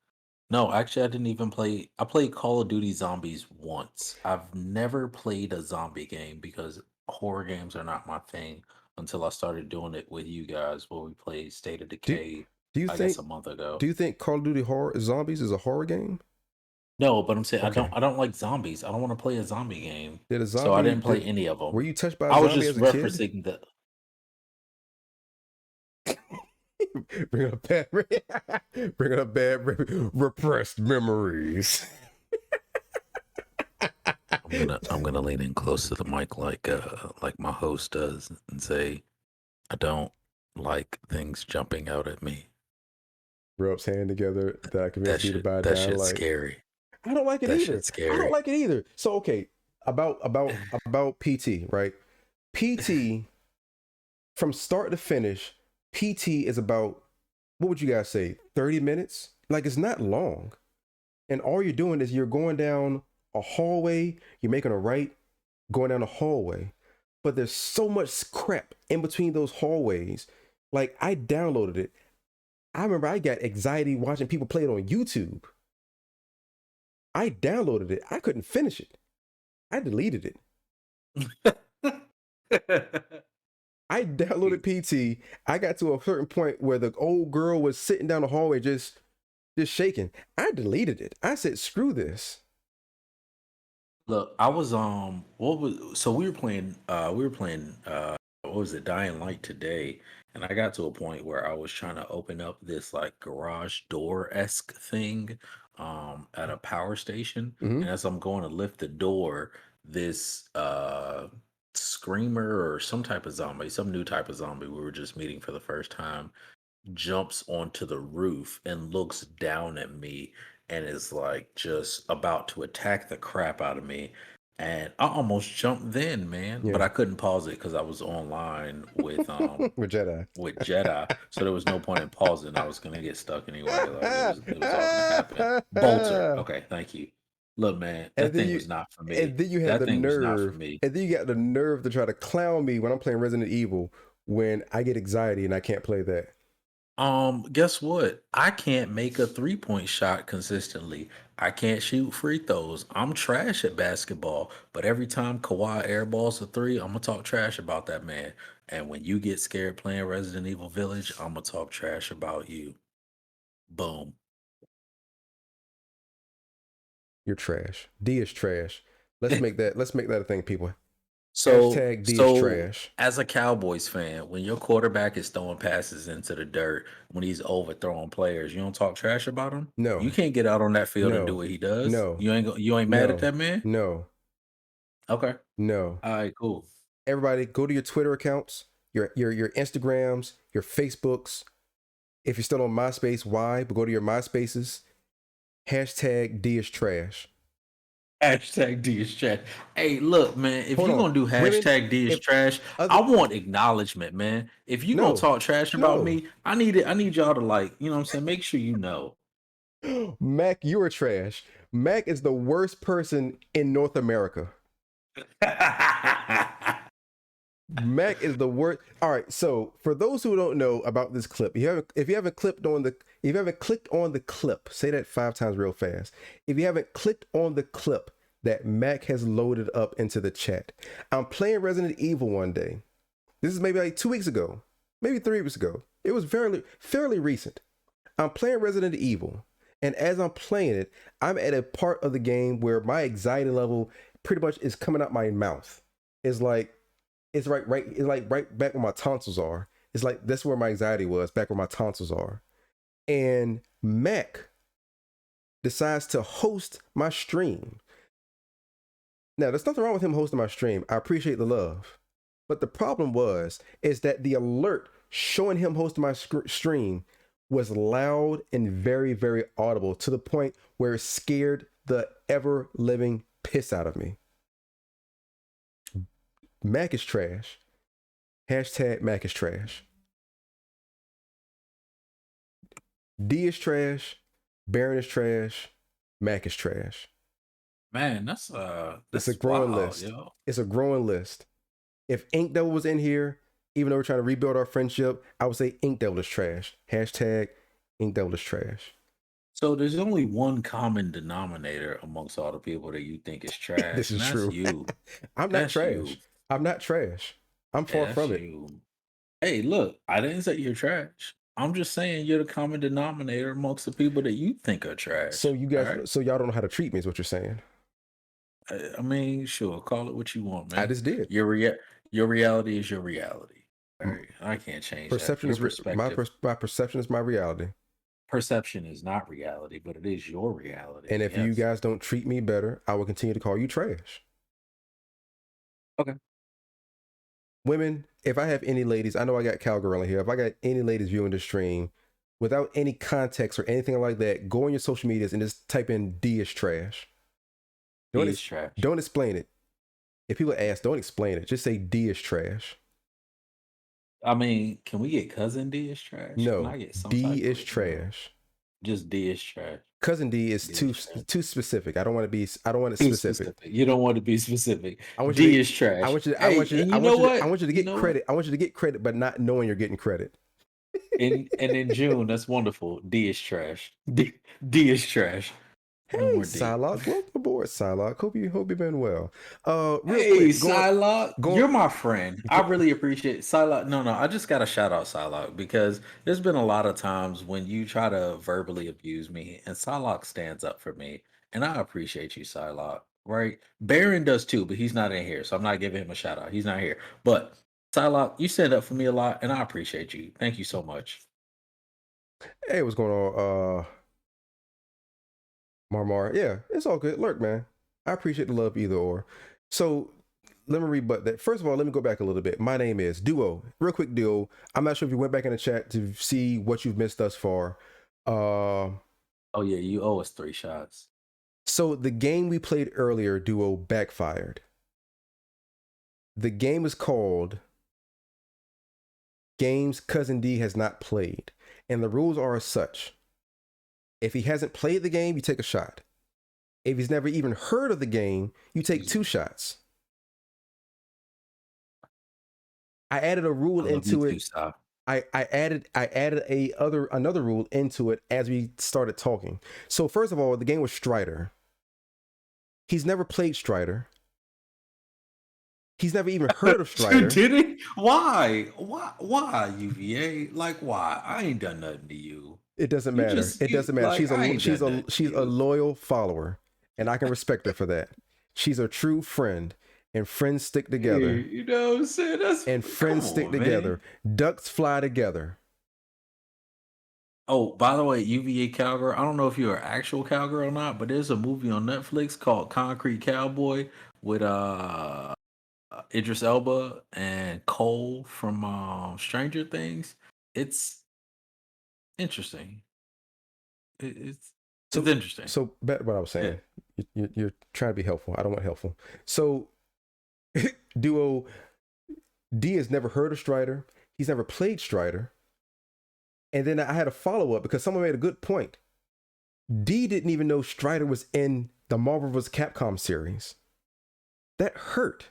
no, actually I didn't even play. I played Call of Duty Zombies once. I've never played a zombie game because horror games are not my thing until I started doing it with you guys where we played State of Do Decay, do you I guess think a month ago. do you think Call of Duty Horror Zombies is a horror game? No, but I'm saying Okay. I don't like zombies. I don't want to play a zombie game. Did a So I zombie didn't play did any of them. Were you touched by a I was zombie just as a kid? referencing the Bring up bad bring up bad repressed memories. I'm gonna lean in close to the mic like my host does and say I don't like things jumping out at me. Rubs hand together that convinced me to buy a That dying shit's light. scary. I don't like it That either. shit's I don't scary. like it either. So okay, about PT, right? PT from start to finish, PT is about, what would you guys say, 30 minutes? Like, it's not long. And all you're doing is you're going down a hallway, you're making a right, going down a hallway. But there's so much crap in between those hallways. Like, I downloaded it. I remember I got anxiety watching people play it on YouTube. I downloaded it. I couldn't finish it. I deleted it. I downloaded PT. I got to a certain point where the old girl was sitting down the hallway just shaking. I deleted it. I said, screw this. Look, I was what was so we were playing what was it, Dying Light today, and I got to a point where I was trying to open up this like garage door-esque thing at a power station, Mm-hmm. and as I'm going to lift the door, this screamer or some type of zombie, some new type of zombie we were just meeting for the first time, jumps onto the roof and looks down at me and is like just about to attack the crap out of me. And I almost jumped then, man, but Yeah. I couldn't pause it because I was online With Jedi. with Jedi, so there was no point in pausing. I was gonna get stuck anyway. Like it was all gonna happen. Bolter. Okay, thank you. Look, man, and that then thing you was not for me. and then you had That the thing was not for nerve. me. And then you got the nerve to try to clown me when I'm playing Resident Evil when I get anxiety and I can't play that. Guess what? I can't make a 3-point shot consistently. I can't shoot free throws. I'm trash at basketball, but every time Kawhi airballs a three, I'm gonna talk trash about that man. And when you get scared playing Resident Evil Village, I'm gonna talk trash about you. Boom. You're trash. D is trash. Let's make that a thing, people. So, Hashtag D is trash. as a Cowboys fan, when your quarterback is throwing passes into the dirt, when he's overthrowing players, you don't talk trash about him. No. You can't get out on that field and do No. what he does. No. You ain't mad at that man. No. Okay. No. All right. Cool. Everybody, go to your Twitter accounts, your Instagrams, your Facebooks. If you're still on MySpace, why? But go to your MySpaces. Hashtag D is trash. Hashtag D is trash. Hey, look, man. If you're gonna do hashtag D is trash, other- I want acknowledgement, man. If you gonna talk trash about me, I need y'all to, like, you know what I'm saying? Make sure you know. Mac, you are trash. Mac is the worst person in North America. Mac is the worst. All right, so for those who don't know about this clip, if you haven't clicked on the clip, say that 5 times real fast. If you haven't clicked on the clip that Mac has loaded up into the chat, I'm playing Resident Evil one day. This is maybe like 2 weeks ago, maybe 3 weeks ago. It was fairly recent. I'm playing Resident Evil, and as I'm playing it, I'm at a part of the game where my anxiety level pretty much is coming out my mouth. It's right back where my tonsils are. It's like that's where my anxiety was, back where my tonsils are. And Mac decides to host my stream. Now, there's nothing wrong with him hosting my stream. I appreciate the love. But the problem is that the alert showing him hosting my stream was loud and very, very audible to the point where it scared the ever-living piss out of me. Mac is trash. Hashtag Mac is trash. D is trash. Baron is trash. Mac is trash. Man, that's it's a growing list. Yo. It's a growing list. If Ink Devil was in here, even though we're trying to rebuild our friendship, I would say Ink Devil is trash. Hashtag Ink Devil is trash. So there's only one common denominator amongst all the people that you think is trash. This is and true. That's you. I'm not trash. I'm not trash. I'm far from it. Hey, look, I didn't say you're trash. I'm just saying you're the common denominator amongst the people that you think are trash. So you guys, so y'all don't know how to treat me, is what you're saying. I mean, sure, call it what you want, man. I just did. Your reality is your reality. All right, I can't change perception that. Is my perception is my reality. Perception is not reality, but it is your reality. And if you guys don't treat me better, I will continue to call you trash. Okay. Women, if I have any ladies, I know I got Cowgirl in here. If I got any ladies viewing the stream without any context or anything like that, go on your social medias and just type in D is trash. D is trash. Don't explain it. If people ask, don't explain it. Just say D is trash. I mean, can we get cousin D is trash? No, D is trash. Just D is trash. Cousin D is too specific. I don't want it specific. You don't want to be specific. D is trash. I want you to get credit. I want you to get credit, but not knowing you're getting credit. And in June, that's wonderful. D is trash. D is trash. Hey, Psylocke, welcome aboard, Psylocke. Hope you've been well. Real quick, Psylocke, you're my friend. I really appreciate Psylocke. No, I just gotta shout out Psylocke because there's been a lot of times when you try to verbally abuse me, and Psylocke stands up for me, and I appreciate you, Psylocke. Right? Baron does too, but he's not in here, so I'm not giving him a shout out. He's not here, but Psylocke, you stand up for me a lot, and I appreciate you. Thank you so much. Hey, what's going on? Marmar, yeah, it's all good. Lurk, man. I appreciate the love either or. So let me rebut that. First of all, let me go back a little bit. My name is Duo. Real quick, Duo. I'm not sure if you went back in the chat to see what you've missed thus far. Oh yeah, you owe us 3 shots. So the game we played earlier, Duo, backfired. The game is called Games Cousin D Has Not Played. And the rules are as such. If he hasn't played the game, you take a shot. If he's never even heard of the game, you take 2 shots. I added a rule into it. I added another rule into it as we started talking. So first of all, the game was Strider. He's never played Strider. He's never even heard of Strider. Did he? Why? Why, UVA? Like, why? I ain't done nothing to you. It doesn't matter. It doesn't matter. She's a loyal follower. and I can respect her for that. She's a true friend, and friends stick together. You know what I'm saying? And friends stick together. Man. Ducks fly together. Oh, by the way, UVA Cowgirl, I don't know if you're an actual cowgirl or not, but there's a movie on Netflix called Concrete Cowboy with Idris Elba and Cole from Stranger Things. It's interesting. It's interesting. So back to what I was saying. Yeah. You're trying to be helpful. I don't want helpful. So Duo D has never heard of Strider. He's never played Strider. And then I had a follow-up because someone made a good point. D didn't even know Strider was in the Marvel vs. Capcom series. That hurt.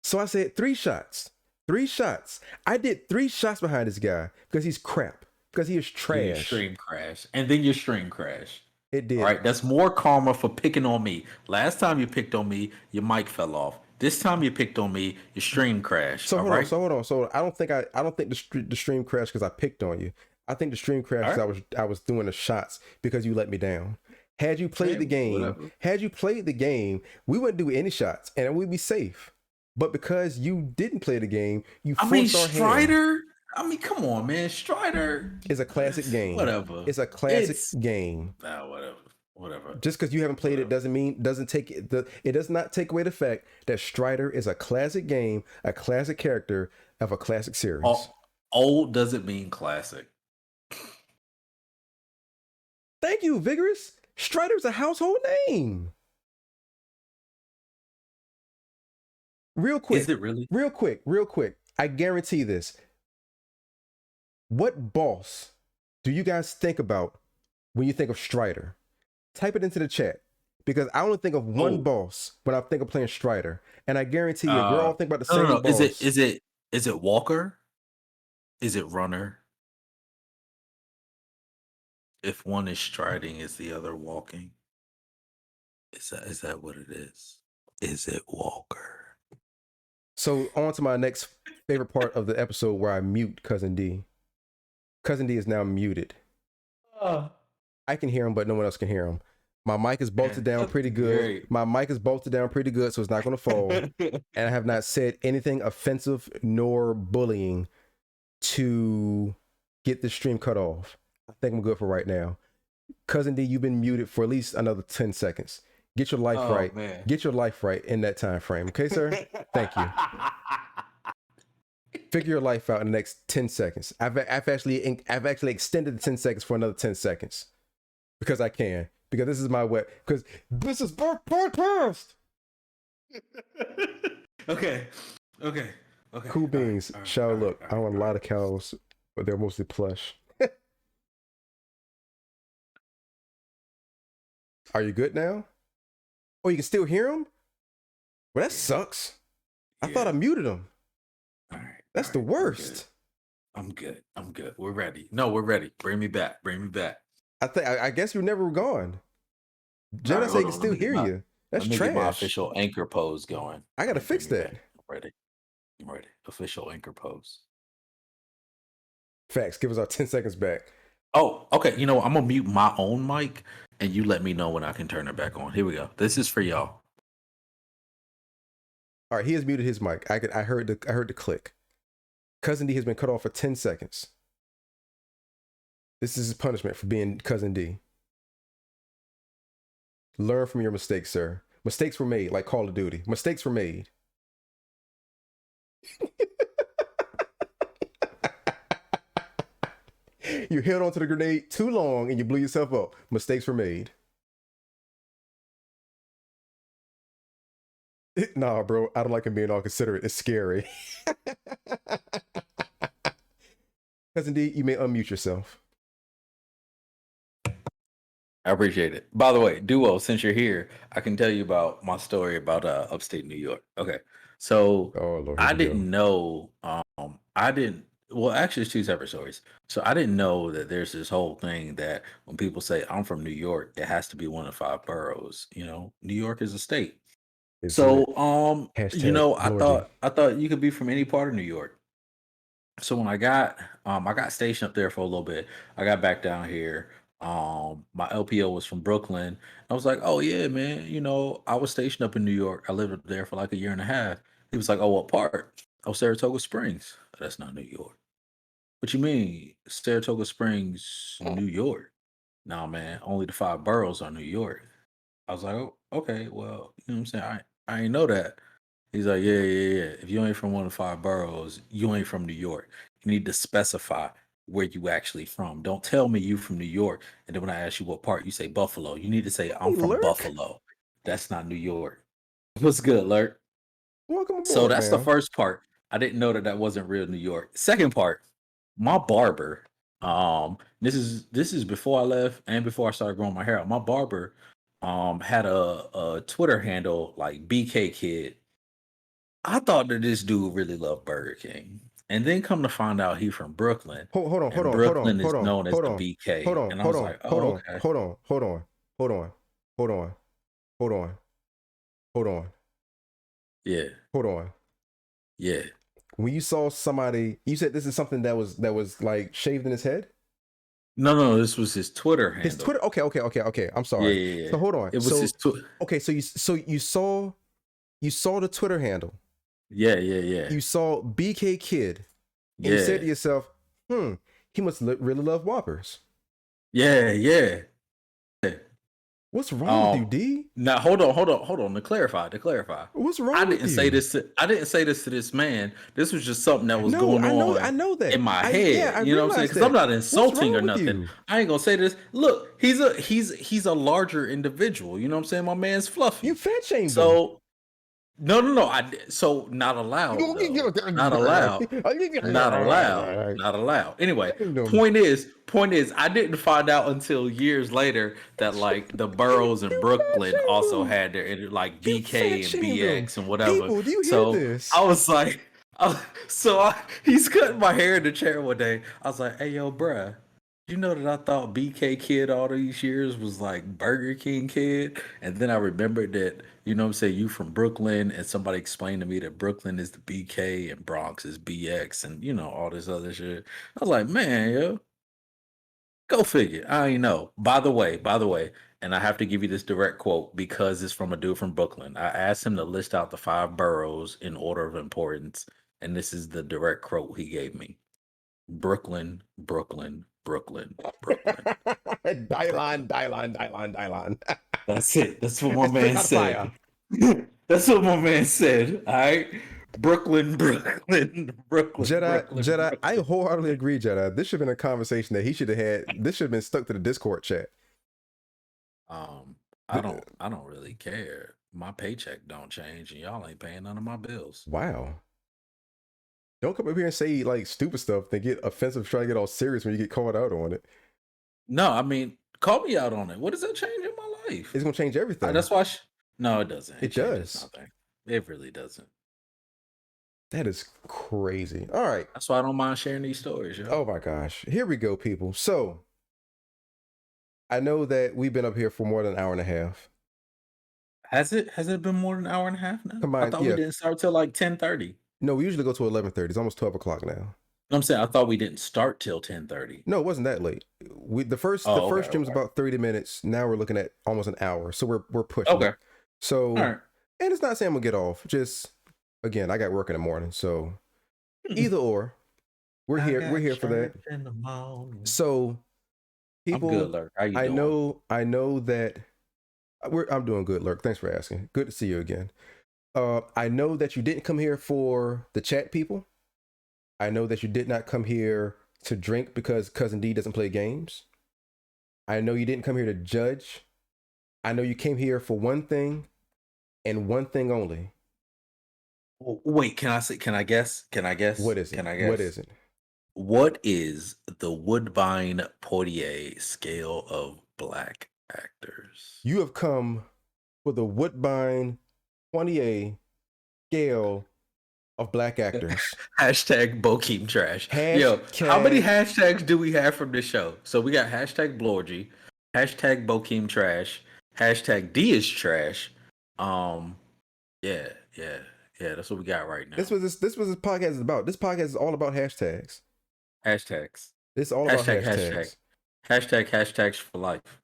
So I said 3 shots. 3 shots. I did 3 shots behind this guy because he's crap. Because he is trash. Your stream crash. And then your stream crash. It did. All right, that's more karma for picking on me. Last time you picked on me, your mic fell off. This time you picked on me, your stream crashed. So hold on. So I don't think the stream crashed because I picked on you. I think the stream crashed because I was doing the shots because you let me down. Had you played the game, we wouldn't do any shots and we'd be safe. But because you didn't play the game, you forced our Strider. hand. I mean, come on, man. Strider is a classic game. Whatever. It's a classic game. Nah, whatever. Just because you haven't played it it does not take away the fact that Strider is a classic game, a classic character of a classic series. Old doesn't mean classic. Thank you, Vigorous. Strider's a household name. Real quick. Is it really? Real quick. I guarantee this. What boss do you guys think about when you think of Strider? Type it into the chat because I only think of one boss when I think of playing Strider, and I guarantee you, we're all thinking about the same boss. Is it Walker? Is it Runner? If one is striding, is the other walking? Is that what it is? Is it Walker? So on to my next favorite part of the episode where I mute Cousin D. Cousin D is now muted. I can hear him, but no one else can hear him. My mic is bolted down pretty good. So it's not going to fall. And I have not said anything offensive nor bullying to get the stream cut off. I think I'm good for right now. Cousin D, you've been muted for at least another 10 seconds. Get your life right. Man. Get your life right in that time frame. Okay, sir? Thank you. Figure your life out in the next 10 seconds. I've actually extended the 10 seconds for another 10 seconds. Because I can. Because this is my way. Because this is podcast. Okay. Cool beans. Shall look. I want a lot of cows, but they're mostly plush. Are you good now? Oh, you can still hear him? Well, that sucks. I thought I muted him. All right. That's the worst. I'm good. We're ready. No, we're ready. Bring me back. I guess you never were gone. Jenna said he can still hear you. That's trash. Get my official anchor pose going. I gotta fix that. I'm ready. Official anchor pose. Facts. Give us our 10 seconds back. Oh, okay. You know, I'm gonna mute my own mic, and you let me know when I can turn it back on. Here we go. This is for y'all. All right, he has muted his mic. I heard the click. Cousin D has been cut off for 10 seconds. This is his punishment for being Cousin D. Learn from your mistakes, sir. Mistakes were made, like Call of Duty. Mistakes were made. You held onto the grenade too long and you blew yourself up. Mistakes were made. Nah, bro. I don't like him being all considerate. It's scary. Cousin D, you may unmute yourself. I appreciate it. By the way, Duo, since you're here, I can tell you about my story about upstate New York. Okay. So Lord, I didn't know well, actually it's 2 separate stories. So I didn't know that there's this whole thing that when people say I'm from New York, it has to be one of 5 boroughs. You know, New York is a state. So you know, I thought you could be from any part of New York. So when I got stationed up there for a little bit, I got back down here. My LPO was from Brooklyn. I was like, "Oh yeah, man. I was stationed up in New York. I lived up there for like a year and a half." He was like, "Oh, what part?" "Oh, Saratoga Springs." "That's not New York." "What you mean, Saratoga Springs, New York?" "No, man. Only the five boroughs are New York." I was like, "Oh, okay. Well, you know what I'm saying? I ain't know that." He's like, "Yeah, yeah, yeah. If you ain't from one of the five boroughs, you ain't from New York. You need to specify where you actually from. Don't tell me you from New York, and then when I ask you what part, you say Buffalo. You need to say I'm Hey, from Lurk, Buffalo. That's not New York." What's good, Lurk? welcome So aboard, that's the man. first part. I didn't know that wasn't real New York. Second part, my barber. This is before I left and before I started growing my hair out. My barber had a Twitter handle like BK Kid. I thought that this dude really loved Burger King. And then come to find out he from Brooklyn. Hold on, hold And on, hold on, Brooklyn hold is on, known as hold the on, hold BK. on, And I hold was on, like, hold oh, on, okay. hold on, hold on, hold on, hold on, hold on, hold on, Yeah. hold on. Yeah. When you saw somebody, you said this is something that was like shaved in his head. No, this was his Twitter His handle. Twitter. Okay. I'm Yeah, sorry. yeah, yeah. So hold on. It was his Twitter. Okay, so you saw the Twitter handle. Yeah, yeah, yeah. You saw BK Kid, and you said Yeah. to yourself, "Hmm, he must really love Whoppers. Yeah, yeah. What's wrong with you, Um, D? Now hold on. To clarify. What's I wrong with didn't say you?" this to I didn't say this to this man. This was just something that was No, going I on know in that. my Yeah, head. I You know what I'm saying? realized Because I'm that. not What's insulting wrong or with nothing. you? I ain't gonna say this. Look, he's a larger individual. You know what I'm saying? My man's You fluffy. fat shamed him. So no. So not allowed though. Not allowed. Not allowed. Not allowed. Anyway, Shamed him. point is, I didn't find out until years later that like the boroughs in You fat Brooklyn shamed also him. had their like You fat BK and shamed him. BX and whatever. People, do you hear So this? I was like, he's cutting my hair in the chair one day. I was like, "Hey, yo, bruh, you know that I thought BK Kid all these years was like Burger King Kid?" And then I remembered that, you know what I'm saying, you from Brooklyn, and somebody explained to me that Brooklyn is the BK and Bronx is BX and all this other shit. I was like, man, yo, go figure. I ain't know. By the way, and I have to give you this direct quote because it's from a dude from Brooklyn. I asked him to list out the five boroughs in order of importance, and this is the direct quote he gave me. Brooklyn, Brooklyn, Brooklyn, Brooklyn, Brooklyn. Dylan. That's it. That's what my It's straight man out of fire. said. That's what my man said. All right. Brooklyn, Brooklyn, Brooklyn, Brooklyn, Jedi, I Brooklyn. wholeheartedly agree, Jedi. This should have been a conversation that he should have had. This should have been stuck to the Discord chat. Um, I Th- don't I don't really care. My paycheck don't change and y'all ain't paying none of my bills. wow. Don't come up here and say like stupid stuff, then get offensive, try to get all serious when you get called out on it. No, I mean, call me out on it. What does that change in my life? It's gonna change everything. That's why no, it doesn't. It It changes does. nothing. It really doesn't. That is crazy. All right. That's why I don't mind sharing these stories, yo. Oh my gosh. Here we go, people. So I know that we've been up here for more than an hour and a half. Has it been more than an hour and a half now? I Combined, thought we yeah. didn't start till like 10:30. No, we usually go to 11:30. It's almost 12 o'clock now. I'm saying I thought we didn't start till 10:30. No, it wasn't that late. The first Oh, okay, stream was okay. about 30 minutes. Now we're looking at almost an hour. So we're pushing Okay. it. So All right. and it's not saying I'm gonna get off. Just again, I got work in the morning. So either or, we're I here. We're got here for that. church in the morning. So I'm good, people, Lurk. How you I doing? know that I'm doing good, Lurk. Thanks for asking. Good to see you again. I know that you didn't come here for the chat, people. I know that you did not come here to drink because Cousin D doesn't play games. I know you didn't come here to judge. I know you came here for one thing and one thing only. Wait, can I guess? Can I guess? What is it? Can I What guess? is it? What is the Woodbine Portier scale of black actors? You have come for the Woodbine 20A scale of black actors. Hashtag Bokeem Trash. Yo, how many hashtags do we have from this show? So we got hashtag Blorgy, hashtag Bokeem Trash, hashtag D is trash. Um, yeah, yeah, yeah. That's what we got right now. This was this podcast is about. This podcast is all about hashtags. Hashtags. It's all about Hashtag hashtags. Hashtags for life.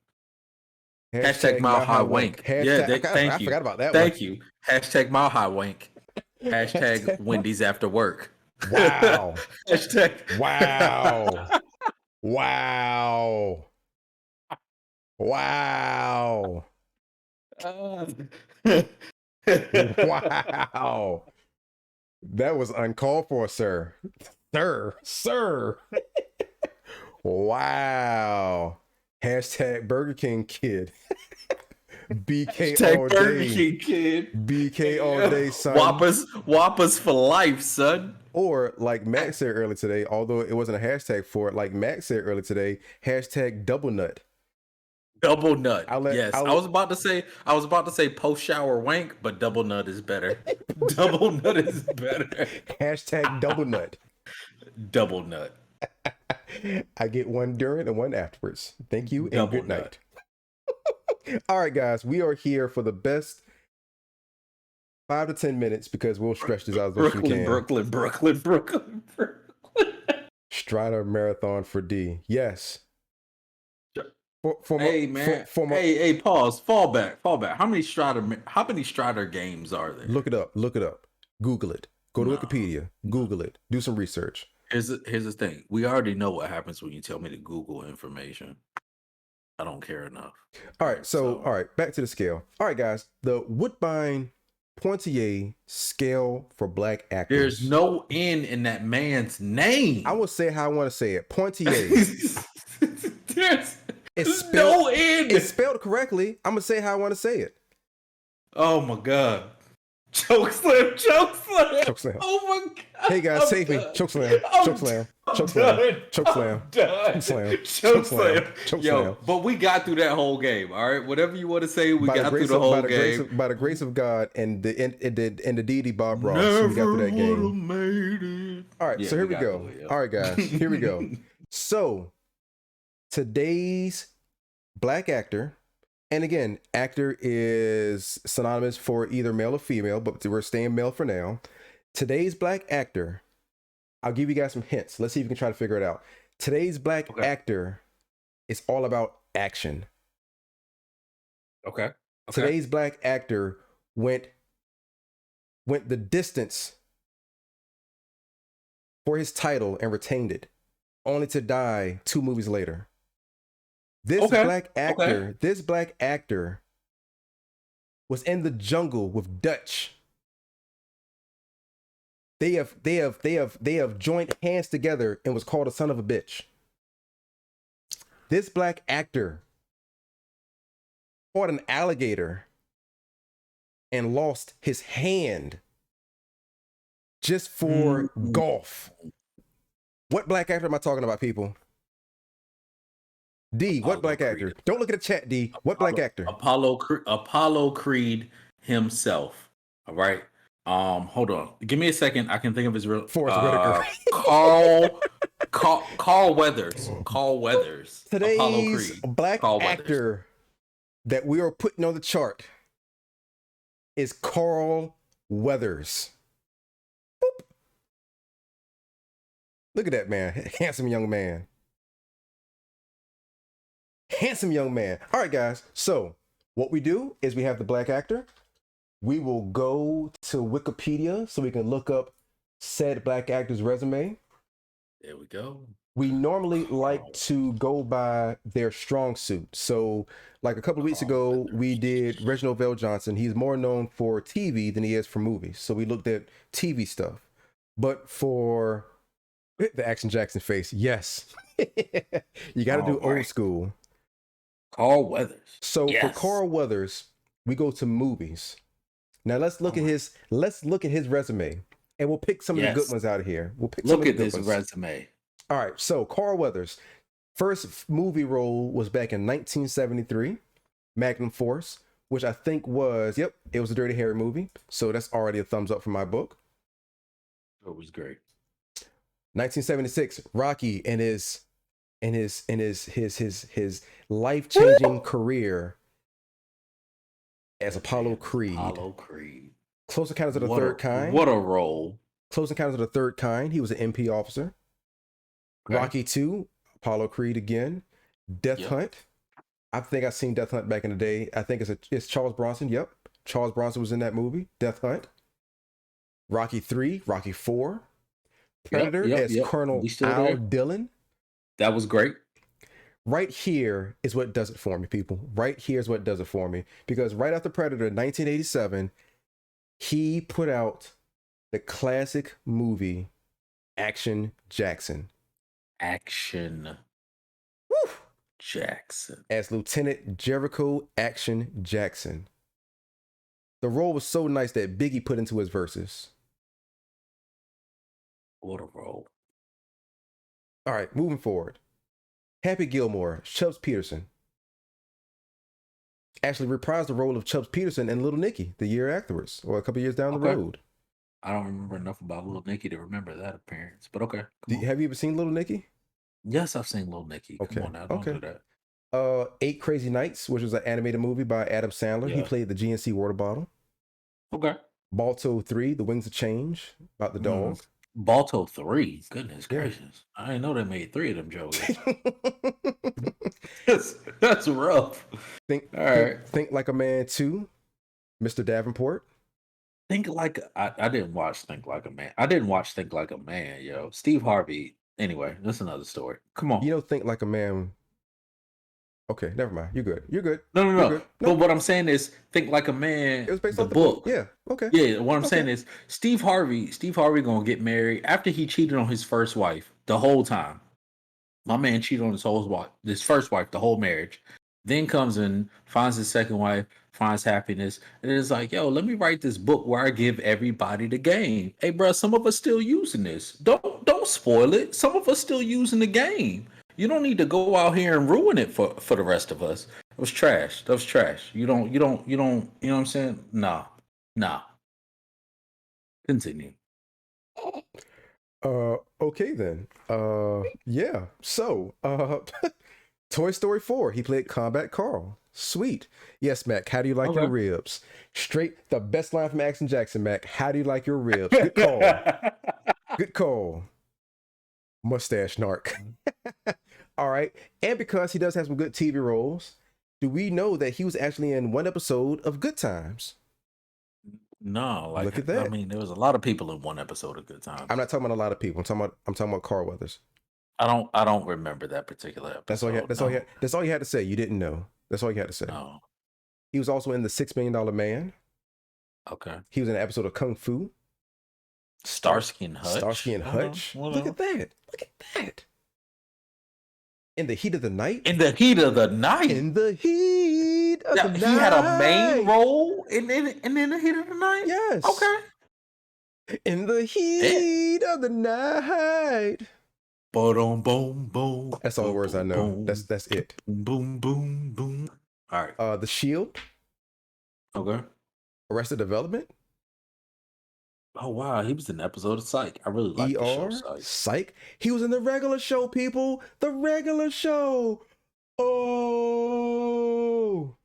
Hashtag Mile High Wank. Thank I you. forgot about that one. Thank you. Hashtag Mile High Wank. Hashtag Wendy's after work. Wow. Hashtag. Wow. Wow. Wow. Wow. That was uncalled for, sir. Sir. Wow. Hashtag Burger King kid. BK Hashtag all Burger day. King kid. BK all day, son. Whoppers for life, son. Or like Max said earlier today, although it wasn't a hashtag for it, like Max said earlier today, hashtag double nut. Double nut. I was about to say post shower wank, but double nut is better. Double nut is better. Hashtag double nut. Double nut. I get one during and one afterwards. Thank you and Double good night. All right, guys, we are here for the best 5 to 10 minutes because we'll stretch this out as much as we can. Brooklyn. Strider marathon for D. Yes. Hey, pause. Fall back. How many Strider games are there? Look it up. Google it. Go to Wikipedia. Google it. Do some research. Here's the thing. We already know what happens when you tell me to Google information. I don't care enough. All right, back to the scale. All right, guys. The Woodbine Poitiers scale for black actors. There's no N in that man's name. I will say how I want to say it. Poitiers. There's no N. It's spelled correctly. I'm going to say how I want to say it. Oh, my God. Choke slam. Oh my God. Hey guys, save me. Choke slam. Yo, but we got through that whole game. All right. Whatever you want to say, we got through the whole game. By the grace of God and the deity Bob Ross, we got through that game. All right, so here we go. All right, guys, here we go. So today's black actor. And again, actor is synonymous for either male or female, but we're staying male for now. Today's black actor, I'll give you guys some hints. Let's see if you can try to figure it out. Today's black actor is all about action. Okay. Today's black actor went the distance for his title and retained it, only to die 2 movies later. This black actor was in the jungle with Dutch. They have joined hands together and was called a son of a bitch. This black actor fought an alligator and lost his hand just for golf. What black actor am I talking about, people? D, what black actor? Don't look at the chat, D. What black actor? Apollo Creed himself. All right. Hold on. Give me a second. I can think of his real Forrest Whitaker. Carl Weathers. Carl Weathers. Today's black actor that we are putting on the chart is Carl Weathers. Boop. Look at that man. Handsome young man. Handsome young man. All right, guys. So what we do is we have the black actor. We will go to Wikipedia so we can look up said black actor's resume. There we go. We normally like to go by their strong suit. So like a couple of weeks ago, we did Reginald Vale Johnson. He's more known for TV than he is for movies. So we looked at TV stuff. But for the Action Jackson face, yes. You got to do old school. Carl Weathers. So for Carl Weathers, we go to movies. Now let's look at his resume, and we'll pick some of the good ones out of here. We'll pick look at this resume. All right, so Carl Weathers, first movie role was back in 1973, Magnum Force, which I think was it was a Dirty Harry movie. So that's already a thumbs up for my book. It was great. 1976, Rocky and his life-changing career as Apollo Creed. Close Encounters of the Third Kind. What a role. Close Encounters of the Third Kind. He was an MP officer. Okay. Rocky 2, Apollo Creed again. Death Yep. Hunt. I think I've seen Death Hunt back in the day. I think it's Charles Bronson. Yep. Charles Bronson was in that movie, Death Hunt. Rocky 3, Rocky 4. Yep. Predator Yep. as Yep. We Colonel still Al there. Dillon. That was great. Right here is what does it for me, people. Right here is what does it for me. Because right after Predator in 1987, he put out the classic movie Action Jackson. Action Woo! Jackson. As Lieutenant Jericho Action Jackson. The role was so nice that Biggie put into his verses. What a role. All right, moving forward. Happy Gilmore, Chubbs Peterson. Actually reprised the role of Chubbs Peterson in Little Nicky the year afterwards, or a couple years down the road. I don't remember enough about Little Nicky to remember that appearance, but okay. Have you ever seen Little Nicky? Yes, I've seen Little Nicky. Okay. Come on now, don't do that. 8 Crazy Nights, which was an animated movie by Adam Sandler. Yeah. He played the GNC water bottle. Okay. Balto 3, The Wings of Change, about the dog. Balto 3. Goodness Yeah. gracious. I didn't know they made 3 of them jokers. That's rough. Think Like a Man 2, Mr. Davenport. I didn't watch Think Like a Man. I didn't watch Think Like a Man, yo. Steve Harvey. Anyway, that's another story. Come on. You know, Think Like a Man. Okay, never mind. You're good. You're good. No. You're good. No. But what I'm saying is, Think Like a Man. It was based the off the book. Yeah. Okay. Yeah. What I'm saying is, Steve Harvey gonna get married after he cheated on his first wife the whole time. My man cheated on his first wife, the whole marriage. Then comes and finds his second wife, finds happiness, and it's like, yo, let me write this book where I give everybody the game. Hey, bro, some of us still using this. Don't spoil it. Some of us still using the game. You don't need to go out here and ruin it for the rest of us. It was trash. That was trash. You know what I'm saying? Nah. Continue. Okay then. Yeah. So, Toy Story 4, he played Combat Carl. Sweet. Yes, Mac, how do you like your ribs? Straight, the best line from Action Jackson, Mac. How do you like your ribs? Good call. Good call. Mustache narc. All right. And because he does have some good TV roles, do we know that he was actually in one episode of Good Times? No, like, look at that. I mean, there was a lot of people in one episode of Good Times. I'm not talking about a lot of people. I'm talking about Carl Weathers. I don't remember that particular episode. That's all you had to say. You didn't know. That's all you had to say. No. He was also in The $6 Million Man. Okay. He was in an episode of Kung Fu. Starsky and Hutch. Look at that. Look at that. In the Heat of the Night. In the Heat of the Night. In the Heat of the Night. He had a main role in the Heat of the Night? Yes. Okay. In the Heat of the Night. Boom, boom, boom. That's all the words I know. Boom, That's it. Boom, boom, boom. All right. The Shield. Okay. Arrested Development. Oh wow, he was in the episode of Psych. I really like the show Psych. He was in the regular show, people. The regular show. Oh.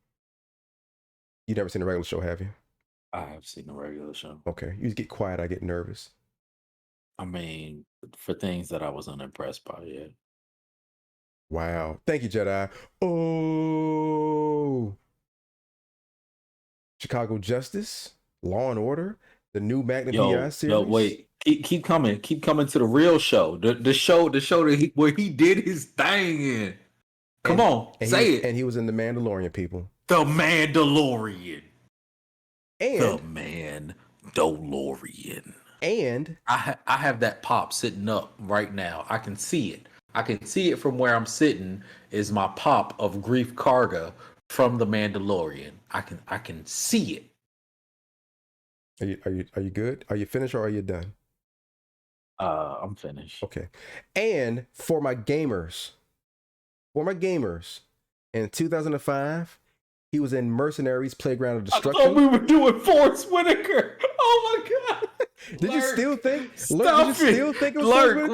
You never seen the regular show, have you? I have seen the regular show. Okay. You get quiet, I get nervous. I mean, for things that I was unimpressed by, yeah. Wow. Thank you, Jedi. Oh. Chicago Justice, Law and Order, the new Magnum PI series. Yo, wait. Keep coming to the real show. The show where he did his thing in. Come on, say it. And he was in The Mandalorian, people. The Mandalorian. And The Mandalorian. And I have that pop sitting up right now. I can see it. I can see it from where I'm sitting. Is my pop of Grief Karga from The Mandalorian. I can see it. Are you good? Are you finished or are you done? I'm finished. Okay. And for my gamers, in 2005, he was in Mercenaries Playground of Destruction. I thought we were doing Forrest Whitaker. Oh my god. Did you still think? Stop did you still think it was Lurk, Forrest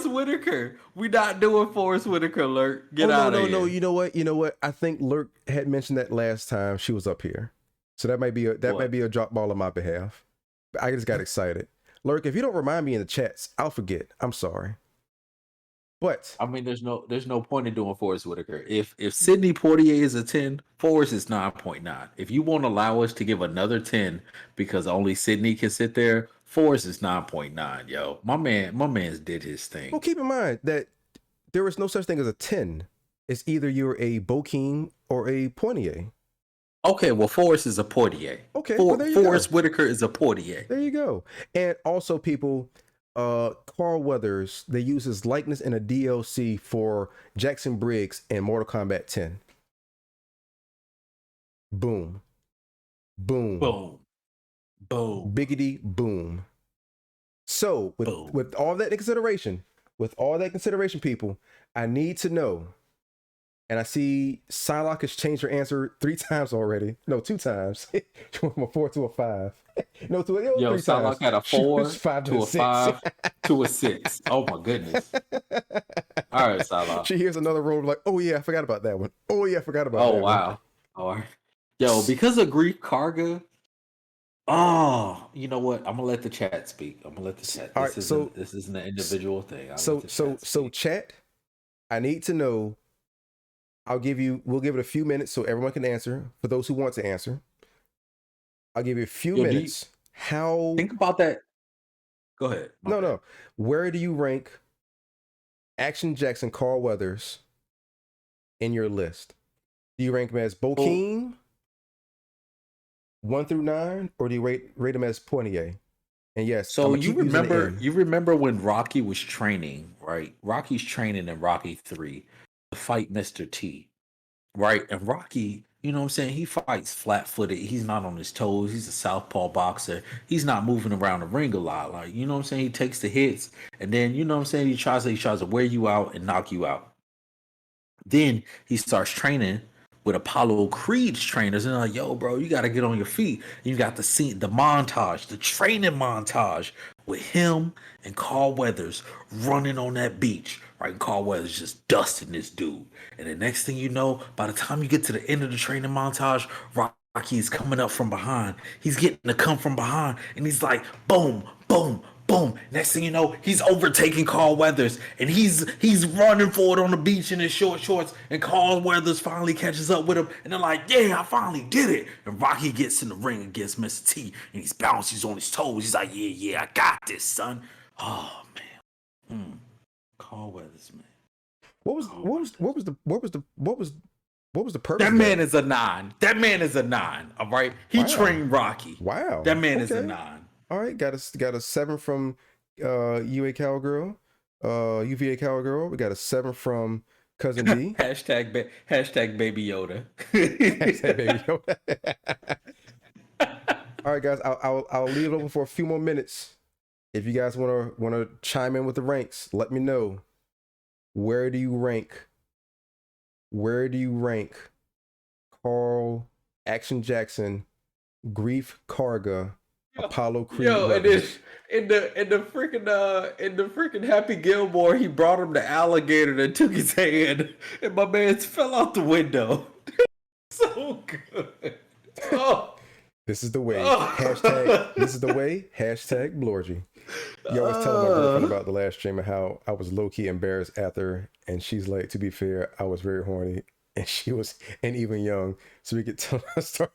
Whitaker? we're not doing Forrest Whitaker. Lurk. Get out of here. No. You know what? I think Lurk had mentioned that last time she was up here. So that might be a drop ball on my behalf. I just got excited. Lurk, if you don't remind me in the chats, I'll forget. I'm sorry. But I mean, there's no point in doing Forrest Whitaker. If Sidney Poitier is a 10, Forrest is 9.9. If you won't allow us to give another 10 because only Sidney can sit there, Forrest is 9.9, yo. My man's did his well, thing. keep in mind that there is no such thing as a 10. It's either you're a Bokeem or a Poitier. Okay, well, Forrest is a Poitier. Okay, well, there you Forrest go. Whitaker is a Poitier. There you go. And also, people, Carl Weathers, they use his likeness in a DLC for Jackson Briggs in Mortal Kombat 10. Boom. Boom. Boom. Boom. Biggity boom. So, with all that in consideration, people, I need to know. And I see Psylocke has changed her answer 3 times already. No, 2 times. From a 4 to a 5. No, to a 3 Psylocke times. had a 4 5 to a 5 to a 6. Oh my goodness. All right, Psylocke. She hears another roll like, oh yeah, I forgot about that one. Oh yeah, I forgot about that one. Oh wow. All right. Yo, because of Grief Karga. Oh, you know what? I'm gonna let the chat speak. I'm gonna let the chat. All right, This isn't an individual thing. So chat, I need to know. We'll give it a few minutes so everyone can answer. For those who want to answer, I'll give you a few minutes. Think about that. Go ahead. No. Where do you rank Action Jackson, Carl Weathers in your list? Do you rank him as Bokeem 1 through 9, or do you rate him as Poitier? And yes, so you remember when Rocky was training, right? Rocky's training in Rocky 3 to fight Mr. T, right? And Rocky, you know what I'm saying? He fights flat-footed. He's not on his toes. He's a southpaw boxer. He's not moving around the ring a lot. Like, you know what I'm saying? He takes the hits, and then, you know what I'm saying? He tries to wear you out and knock you out. Then he starts training with Apollo Creed's trainers, and they're like, yo, bro, you got to get on your feet. And you got the scene, the montage, the training montage with him and Carl Weathers running on that beach, right? And Carl Weathers just dusting this dude. And the next thing you know, by the time you get to the end of the training montage, Rocky is coming up from behind. He's getting to come from behind, and he's like, boom, boom, boom. Next thing you know, he's overtaking Carl Weathers, and he's running for it on the beach in his short shorts, and Carl Weathers finally catches up with him, and they're like, yeah, I finally did it. And Rocky gets in the ring against Mr. T, and he's bouncing, he's on his toes. He's like, yeah, I got this, son. Oh man. Carl Weathers, man. What was the purpose? That man is a 9. That man is a 9. All right. He trained Rocky. Wow. That man is a 9. All right, got a 7 from UVA Cowgirl. We got a 7 from Cousin D. Hashtag Baby Yoda. Hashtag Baby Yoda. All right, guys, I'll leave it open for a few more minutes. If you guys want to chime in with the ranks, let me know. Where do you rank Carl Action Jackson, Grief Karga, Apollo Creed? Yo, and then in the freaking Happy Gilmore, he brought him the alligator that took his hand, and my man fell out the window. So good. Oh. This is the way. Hashtag. This is the way. Hashtag Blorgy. You always tell my girlfriend about the last stream and how I was low key embarrassed after, and she's like, to be fair, I was very horny, and she was, and even young, so we could tell a story.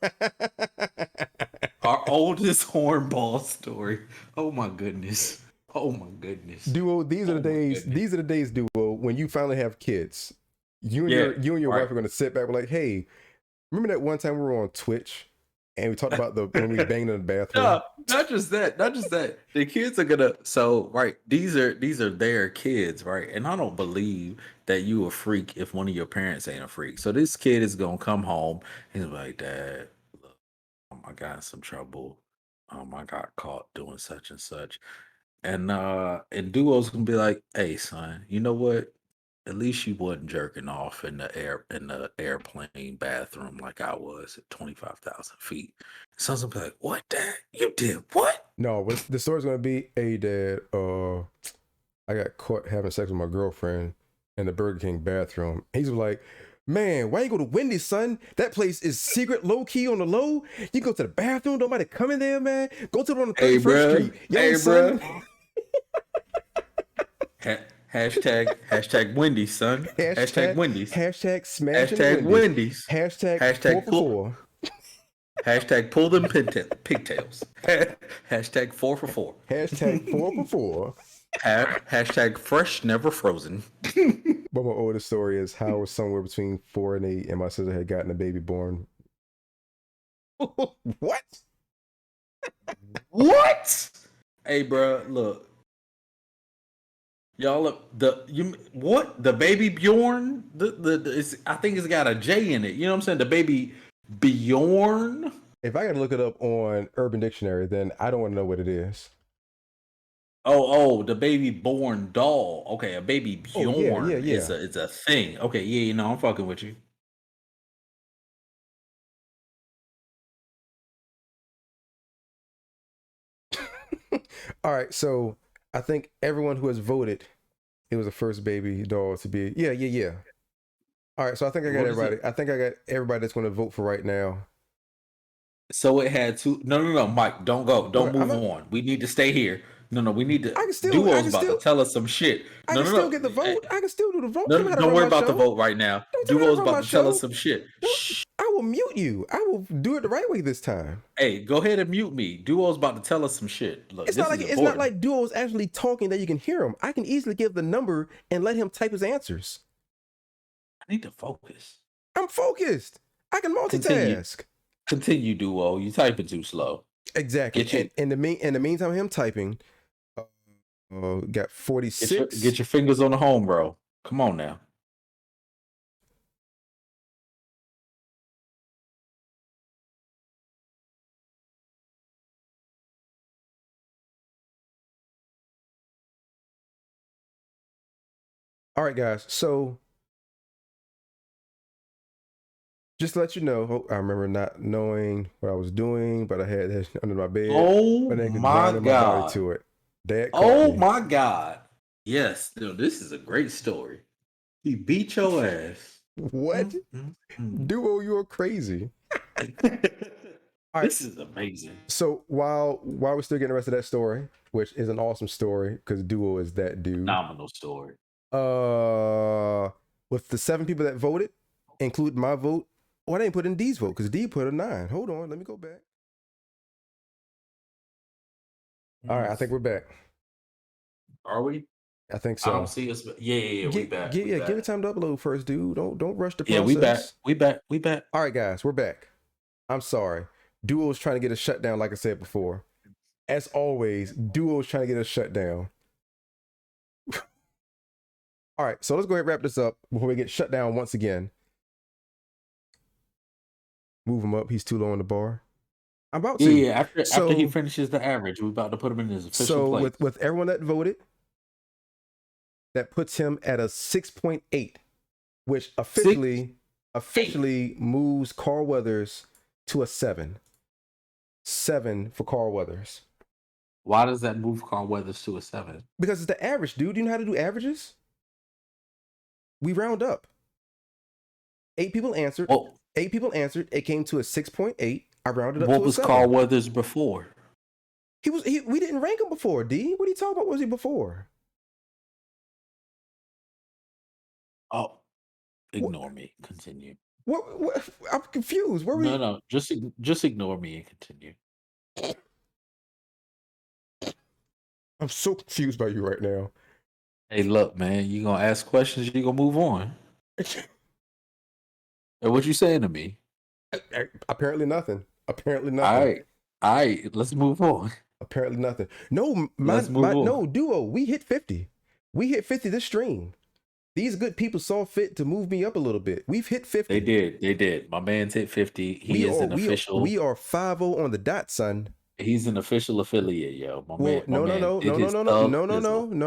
Our oldest hornball story. Oh my goodness. Duo, these are the days. These are the days, Duo, when you finally have kids. You and your wife are going to sit back and be like, hey, remember that one time we were on Twitch and we talked about when we banged in the bathroom? No, not just that. The kids are gonna. So right, these are their kids, right? And I don't believe that you a freak if one of your parents ain't a freak. So this kid is gonna come home. He's like, Dad, look, I got in some trouble. I got caught doing such and such. And Duo's gonna be like, hey son, you know what? At least you wasn't jerking off in the airplane bathroom like I was at 25,000 feet. Son's gonna be like, what, Dad? You did what? No, the story's gonna be, hey Dad, I got caught having sex with my girlfriend in the Burger King bathroom. He's like, man, why you go to Wendy's, son? That place is secret, low key on the low. You go to the bathroom, nobody come in there, man. Go to the one on 31st Street. Yo, son. Hashtag Wendy's, son. Hashtag Wendy's. smashing Hashtag Wendy's. Wendy's. Hashtag 4 Hashtag for pull. 4. Hashtag pull them pigtails. Hashtag 4 for 4. Hashtag 4 for 4. Hashtag fresh, never frozen. But my oldest story is how I was somewhere between 4 and 8, and my sister had gotten a baby born. What? What? Hey, bro, look. Y'all, the baby Bjorn? I think it's got a J in it. You know what I'm saying? The baby Bjorn. If I gotta look it up on Urban Dictionary, then I don't want to know what it is. Oh, the baby born doll. Okay, a baby Bjorn yeah. is a thing. Okay, yeah, you know, I'm fucking with you. All right, so I think everyone who has voted, it was the first baby doll to be. Yeah. All right, so I think I got everybody. I think I got everybody that's going to vote for right now. So it had two. No, Mike, don't go. Don't move on. We need to stay here. No, we need to. Duo's about to tell us some shit. I can still get the vote. I can still do the vote. Don't worry about the vote right now. Duo's about to tell us some shit. I will mute you. I will do it the right way this time. Hey, go ahead and mute me. Duo's about to tell us some shit. Look, it's not like Duo's actually talking that you can hear him. I can easily give the number and let him type his answers. I need to focus. I'm focused. I can multitask. Continue, Duo. You typing too slow. Exactly. In the meantime, him typing. Got 46. Get your fingers on the home, bro. Come on now. All right, guys. So just to let you know, I remember not knowing what I was doing, but I had that under my bed. Oh my God! My body to it. My God! Yes, this is a great story. He beat your ass. What? Duo, you're crazy. All right. This is amazing. So while we're still getting the rest of that story, which is an awesome story because Duo is that dude. Phenomenal story. With the 7 people that voted, including my vote. Oh, I didn't put in D's vote because D put a 9. Hold on, let me go back. All right, I think we're back. Are we? I think so. I don't see us. Yeah, we back. Give it time to upload first, dude. Don't rush the process. Yeah, we back. All right, guys, we're back. I'm sorry. Duo was trying to get us shut down, like I said before. As always, Duo was trying to get us shut down. All right, so let's go ahead and wrap this up before we get shut down once again. Move him up. He's too low on the bar. I'm about to. Yeah, after he finishes the average, we're about to put him in his official place. So with everyone that voted, that puts him at a 6.8, which officially moves Carl Weathers to a 7. 7 for Carl Weathers. Why does that move Carl Weathers to a 7? Because it's the average, dude. Do you know how to do averages? We round up. 8 people answered. 8 people answered. It came to a 6.8. I rounded up to a 7. What was Carl Weathers before? We didn't rank him before, D. What are you talking about? What was he before? Oh, ignore me. Continue. What? I'm confused. Where were you? No. Just ignore me and continue. I'm so confused by you right now. Hey, look, man. You gonna ask questions? You gonna move on? And what you saying to me? Apparently nothing. All right. Let's move on. Apparently nothing. No, no, Duo. We hit 50. We hit 50 this stream. These good people saw fit to move me up a little bit. We've hit 50. They did. My man's hit 50. We are 5-0 on the dot, son. He's an official affiliate, yo. No.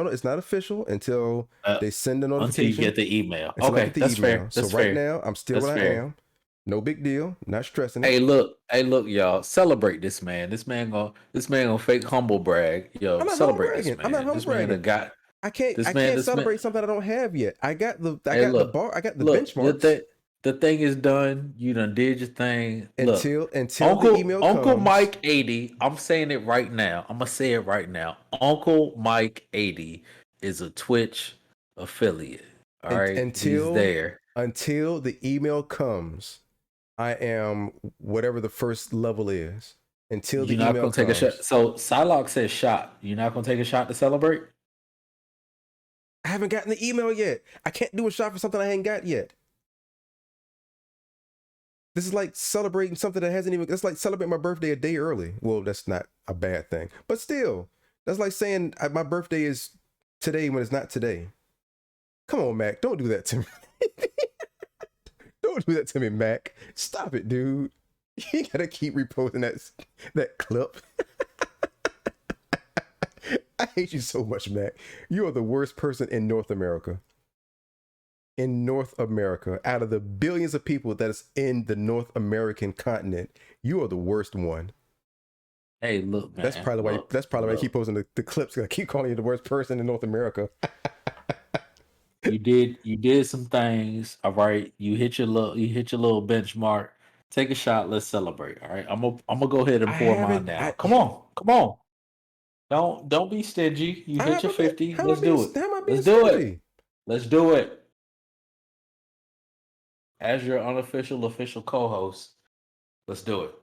It's not official until they send a notification. Until you get the email. Okay, that's fair. So right now, I'm still what I am. No big deal. Not stressing. Hey, look, y'all. Celebrate this man. This man gonna fake humble brag. Yo, celebrate this man. I'm not humble bragging. I can't celebrate something I don't have yet. I got the bar. I got the benchmarks. The thing is done. You done did your thing. Until the email comes. Uncle Mike 80. I'm saying it right now. I'm gonna say it right now. Uncle Mike 80 is a Twitch affiliate. All right, he's until there. the email comes, I am whatever the first level is. Until You're the not email gonna take a shot. comes. So Psylocke says shot. You're not gonna take a shot to celebrate? I haven't gotten the email yet. I can't do a shot for something I ain't got yet. This is like celebrating something that hasn't even. That's like celebrating my birthday a day early. Well, that's not a bad thing, but still, that's like saying my birthday is today when it's not today. Come on, Mac. Don't do that to me. Don't do that to me, Mac. Stop it, dude. You gotta keep reposting that clip. I hate you so much, Mac. You are the worst person in North America. In North America, out of the billions of people that is in the North American continent, you are the worst one. Hey, look, man. That's probably why. That's probably why I keep posting the clips. I keep calling you the worst person in North America. You did some things. All right. You hit your little benchmark. Take a shot. Let's celebrate. All right. I'm gonna go ahead and I pour mine haven't. down. Come on. Don't be stingy. You I hit your haven't been. 50. How am I Let's being? do it. How am I being Let's do it. stingy? Let's do it. As your unofficial official co-host, let's do it.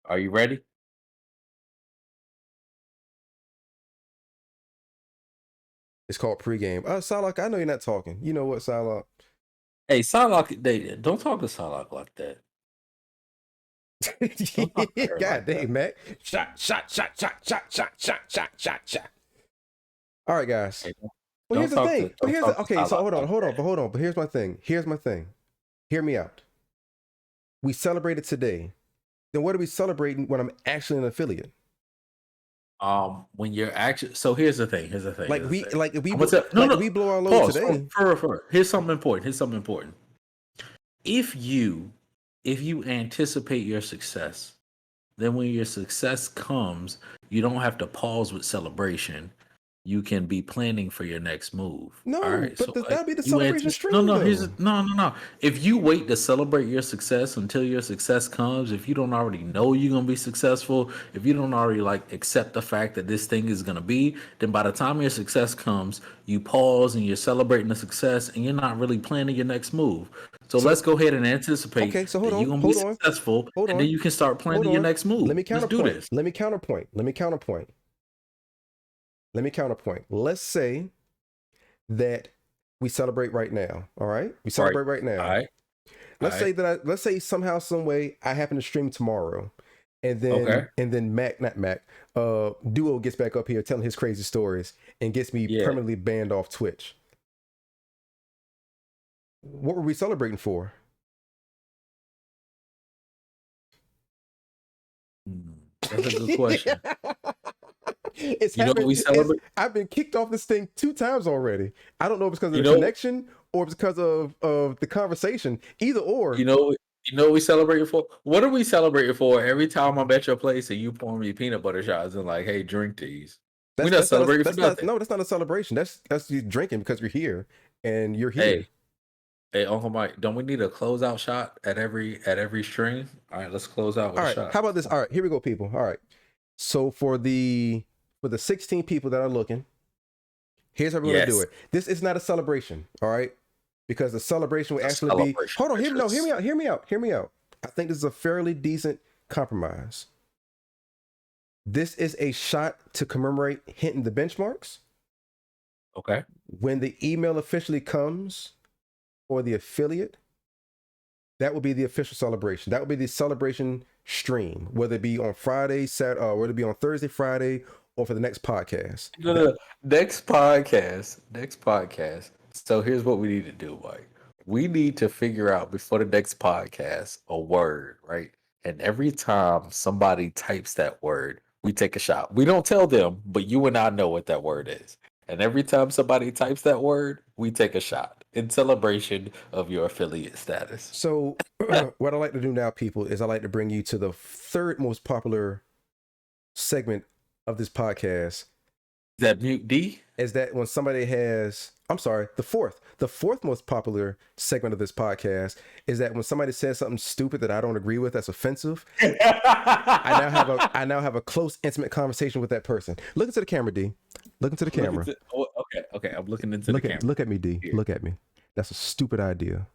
Are you ready? It's called pregame. Psylocke, I know you're not talking. You know what, Psylocke? Hey, Psylocke, don't talk to Psylocke like that. Don't talk to her God like dang, that. Mac. Shot. All right, guys. Hey, Well, here's the thing. But here's okay. So Psylocke hold on. But here's my thing. Hear me out. We celebrated today. Then what are we celebrating when I'm actually an affiliate? When you're actually, so here's the thing. Like we blow our load Pause. today. Here's something important. If you anticipate your success, then when your success comes, you don't have to pause with celebration. You can be planning for your next move. No, all right. but So that'd be the celebration stream. No. If you wait to celebrate your success until your success comes, if you don't already know you're gonna be successful, if you don't already like accept the fact that this thing is gonna be, then by the time your success comes, you pause and you're celebrating the success, and you're not really planning your next move. So let's go ahead and anticipate Okay, so that you're gonna be successful, and then you can start planning your next move. Let's do this. Let me counterpoint. Let's say that we celebrate right now. All right, we celebrate right now. All right. Let's say somehow, some way, I happen to stream tomorrow, and then Duo gets back up here telling his crazy stories and gets me permanently banned off Twitch. What were we celebrating for? That's a good question. What we celebrate? I've been kicked off this thing 2 times already. I don't know if it's because of the connection or if it's because of the conversation. Either or. You know what we celebrating for? What are we celebrating for every time I'm at your place and you pour me peanut butter shots and like, hey, drink these? We're not celebrating for nothing. No, that's not a celebration. That's you drinking because you're here and you're here. Hey, Uncle Mike, don't we need a closeout shot at every stream? All right, let's close out with a shot. How about this? All right, here we go, people. All right. So for the 16 people that are looking, here's how we're gonna do it. This is not a celebration, all right? Because the celebration will actually be. Hold on, hear me out. I think this is a fairly decent compromise. This is a shot to commemorate hitting the benchmarks. Okay. When the email officially comes for the affiliate, that will be the official celebration. That will be the celebration stream, whether it be on Friday, Saturday, whether it be on Thursday, Friday, or for the next podcast. Next podcast. So here's what we need to do, Mike. We need to figure out before the next podcast a word, right? And every time somebody types that word, we take a shot. We don't tell them, but you and I know what that word is. And every time somebody types that word, we take a shot in celebration of your affiliate status. So what I like to do now, people, is I like to bring you to the 3rd most popular segment of this podcast. Is that Mute D? Is that when somebody has, I'm sorry, the The fourth most popular segment of this podcast is that when somebody says something stupid that I don't agree with, that's offensive, I now have a close, intimate conversation with that person. Look into the camera, D. Look into the camera. Okay. I'm looking into the camera. Look at me, D. Here. Look at me. That's a stupid idea.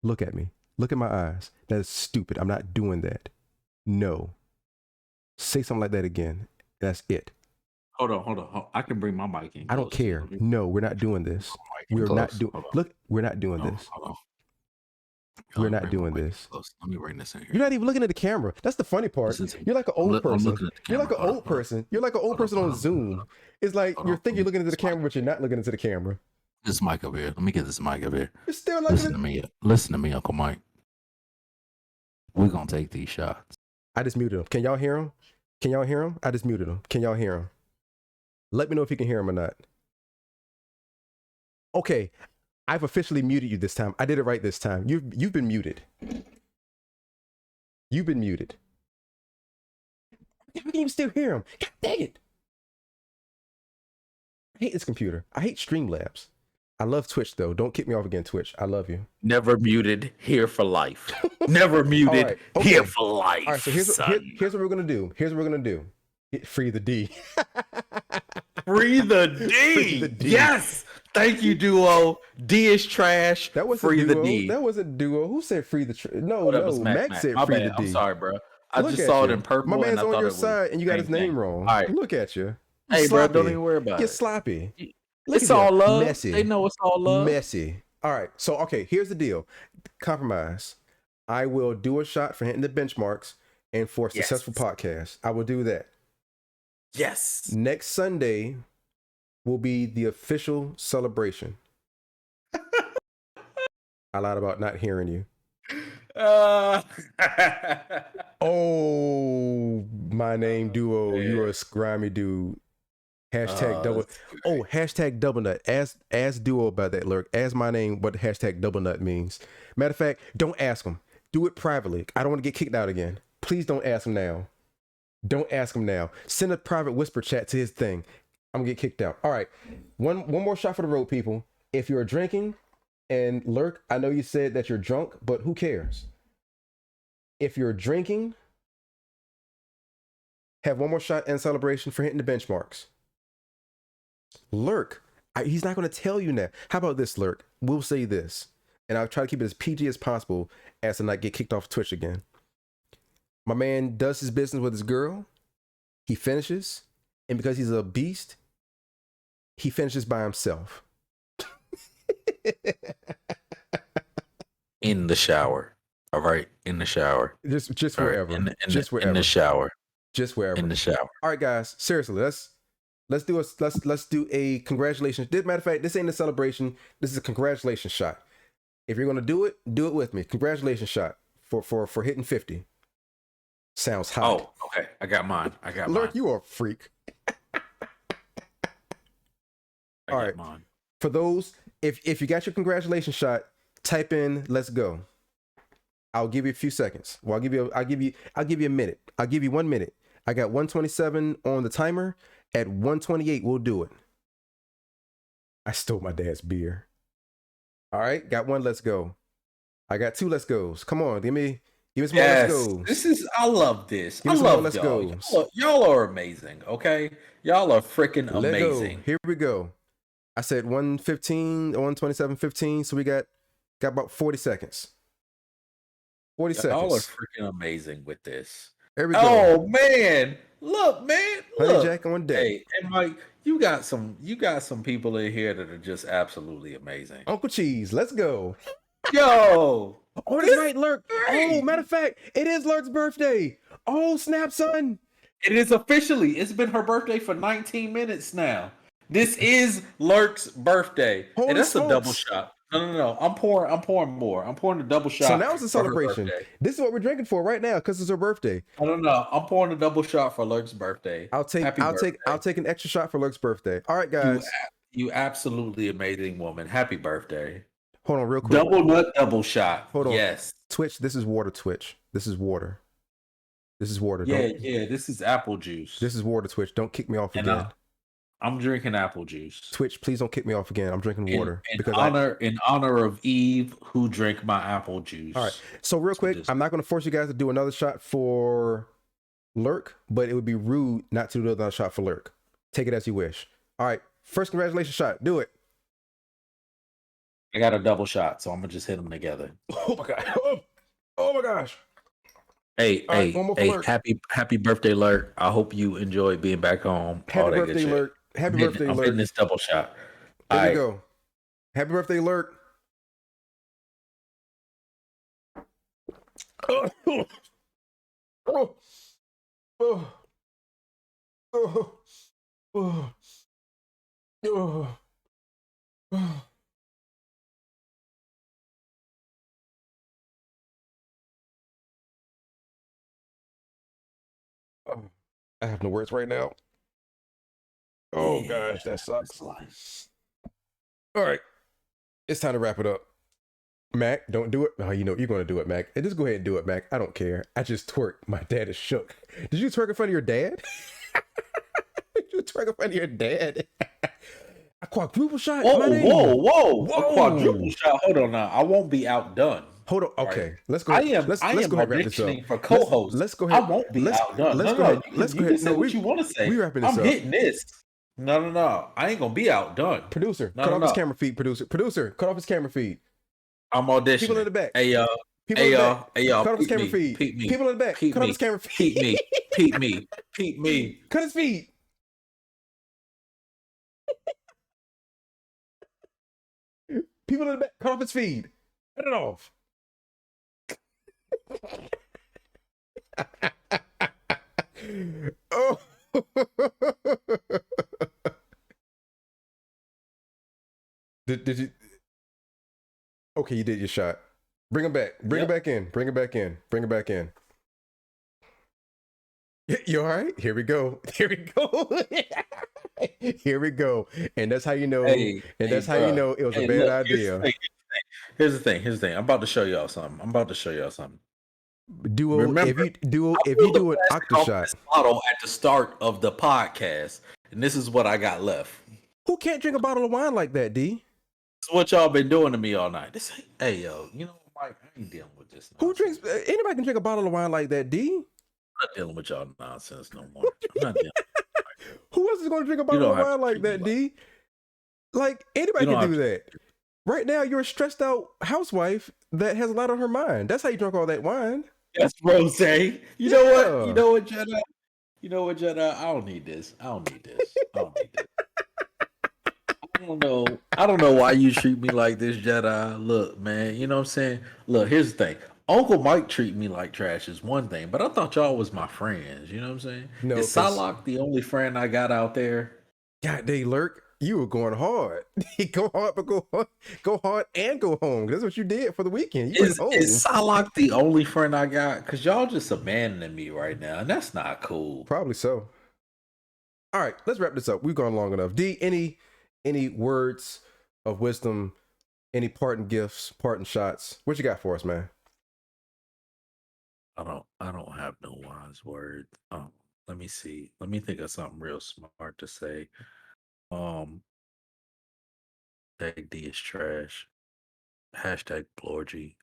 Look at me. Look at my eyes. That is stupid. I'm not doing that. No. Say something like that again. That's it. Hold on. I can bring my mic in. I don't care. No, we're not doing this. We're not doing. Look, we're not doing this. We're not doing this. Let me bring this in here. You're not even looking at the camera. That's the funny part. You're like an old person. You're like an old person. You're like an old person on Zoom. It's like you think you're looking into the camera, but you're not looking into the camera. This mic over here. Let me get this mic over here. You're still looking. Listen to me, Uncle Mike. We're gonna take these shots. I just muted him. Can y'all hear him? I just muted him. Can y'all hear him? Let me know if you can hear him or not. Okay, I've officially muted you this time. I did it right this time. You've been muted. You've been muted. We can even still hear him. God dang it. I hate this computer. I hate Streamlabs. I love Twitch though. Don't kick me off again, Twitch. I love you. Never muted, here for life. Never muted, right, okay. Here for life. All right, so here's what we're gonna do. Free the D. Free the D. Free the D. Yes. Thank you, Duo. D is trash. That wasn't free Duo. The D. That wasn't Duo. Who said free the No, Mac said My free bad. the D. I'm sorry, bro. I just saw it in purple. My man's and I on thought your it was side, and you got his name wrong. All right. Look at you. Hey, sloppy. bro, don't even worry about You're it. sloppy. It's all love. Messy. They know it's all love. Messy. All right. So, okay, here's the deal. Compromise. I will do a shot for hitting the benchmarks and for a successful podcast. I will do that. Yes. Next Sunday will be the official celebration. I lied about not hearing you. Oh, my name Duo. You're a grimy dude. Hashtag double. Oh, hashtag double nut. Ask Duo about that, Lurk. Ask my name what hashtag double nut means. Matter of fact, don't ask him. Do it privately. I don't want to get kicked out again. Please don't ask him now. Don't ask him now. Send a private whisper chat to his thing. I'm gonna get kicked out. All right. One more shot for the road, people. If you're drinking, and Lurk, I know you said that you're drunk, but who cares? If you're drinking, have one more shot and celebration for hitting the benchmarks. Lurk, he's not going to tell you now. How about this, Lurk? We'll say this, and I'll try to keep it as PG as possible as to not get kicked off Twitch again. My man does his business with his girl. He finishes, and because he's a beast, he finishes by himself. In the shower. All right, in the shower. Just wherever. Right. Just wherever. In the shower. Just wherever. In the shower. All right, guys. Seriously, let's do a congratulations. Matter of fact, this ain't a celebration. This is a congratulations shot. If you're gonna do it with me. Congratulations shot for hitting 50. Sounds hot. Oh, okay. I got mine. Lurk, you are a freak. All right. Mine. For those, if you got your congratulations shot, type in "let's go." I'll give you a few seconds. Well, I'll give you a minute. I'll give you 1 minute. I got 127 on the timer. At 128, we'll do it. I stole my dad's beer. All right, got one. Let's go. I got two. Let's goes. Come on, give me some more. Let's goes. I love this. I love let's goes. Y'all are amazing. Okay, y'all are freaking amazing. Here we go. I said 115, 127.15. So we got about 40 seconds. 40 seconds. Y'all are freaking amazing with this. There we go. Oh man, look, man, look. Honey Jack on deck. Hey, and Mike, you got some people in here that are just absolutely amazing. Uncle Cheese, let's go. Yo. Oh, that's right, Lurk. Oh, matter of fact, it is Lurk's birthday. Oh, snap, son. It is officially. It's been her birthday for 19 minutes now. This is Lurk's birthday. Holy and that's smokes. a double shot. No. I'm pouring more. I'm pouring a double shot. So now it's a celebration. This is what we're drinking for right now because it's her birthday. I don't know. I'm pouring a double shot for Lurk's birthday. I'll take an extra shot for Lurk's birthday. All right, guys. You absolutely amazing woman. Happy birthday. Hold on real quick. Double nut, double shot. Hold on. Yes. Twitch, this is water, Twitch. This is water. This is water. Yeah, this is apple juice. This is water, Twitch. Don't kick me off again. I'm drinking apple juice. Twitch, please don't kick me off again. I'm drinking water In honor of Eve, who drank my apple juice. All right. So real quick, I'm not going to force you guys to do another shot for Lurk, but it would be rude not to do another shot for Lurk. Take it as you wish. All right. First congratulations shot. Do it. I got a double shot, so I'm gonna just hit them together. Oh my god! Oh my gosh! Hey, happy birthday, Lurk! I hope you enjoy being back home. Happy birthday, Lurk! Happy birthday, Lurk! I'm getting this double shot. There you go. Happy birthday, Lurk! Oh, oh, oh, oh, oh, oh, oh, oh. I have no words right now. Oh gosh, that sucks. All right, it's time to wrap it up. Mac, don't do it. Oh, you know you're going to do it, Mac. And just go ahead and do it, Mac. I don't care. I just twerked. My dad is shook. Did you twerk in front of your dad? Did you twerk in front of your dad? A quadruple shot. Whoa! A quadruple shot. Hold on now. I won't be outdone. Hold on. Okay, right. let's go. Let's go ahead and wrap this up. For co-host. Let's go ahead. I won't be outdone. Let's go ahead. Let's go ahead. Say what you want to say. We wrapping this up. I'm hitting this. No. I ain't gonna be outdone. Producer, cut off his camera feed. Producer, cut off his camera feed. I'm auditioning. People in the back. Hey y'all. Cut off his camera feed. People in the back. Cut off his camera feed. Peep me. Cut his feed. People in the back. Cut off his feed. Cut it off. Oh. Did you? Okay, you did your shot. Bring him back. Bring him back in. Bring him back in. Bring him back in. You all right? Here we go. Here we go. Here we go. And that's how you know. You know it was a bad idea. Here's the thing. I'm about to show y'all something. Duo, remember, if you do an octa shot bottle at the start of the podcast, and this is what I got left. Who can't drink a bottle of wine like that, D? This is what y'all been doing to me all night. Hey yo, you know, Mike, I ain't dealing with this. Who drinks? Anybody can drink a bottle of wine like that, D? I'm not dealing with y'all nonsense no more. I'm not dealing. Who else is going to drink a bottle of wine like that, D? Like anybody can do that. Right now, you're a stressed out housewife that has a lot on her mind. That's how you drink all that wine. That's rose. You know what? You know what, Jedi? I don't need this. I don't know why you treat me like this, Jedi. Look, man, you know what I'm saying? Look, here's the thing. Uncle Mike treat me like trash is one thing, but I thought y'all was my friends. You know what I'm saying? No, is Salak the only friend I got out there? God, they Lurk. You were going hard. Go hard, but go hard and go home. That's what you did for the weekend. Is Salak the only friend I got? Because y'all just abandoning me right now, and that's not cool. Probably so. All right, let's wrap this up. We've gone long enough. D, any words of wisdom, any parting gifts, parting shots? What you got for us, man? I don't have no wise words. Let me see. Let me think of something real smart to say. Dag D is trash. Hashtag Blorgy.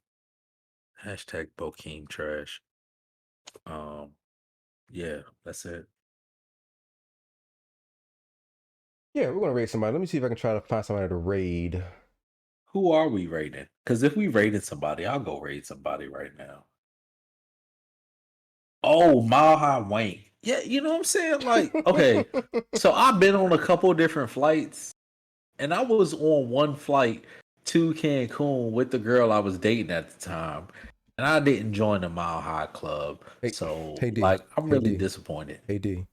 Hashtag Bokeem trash. Yeah, that's it. Yeah, we're gonna raid somebody. Let me see if I can try to find somebody to raid. Who are we raiding? Because if we raided somebody, I'll go raid somebody right now. Oh, Mile High Wank. Yeah, you know what I'm saying? Like, okay, so I've been on a couple different flights, and I was on one flight to Cancun with the girl I was dating at the time, and I didn't join the Mile High Club. So, D, like, I'm really disappointed. Hey, D.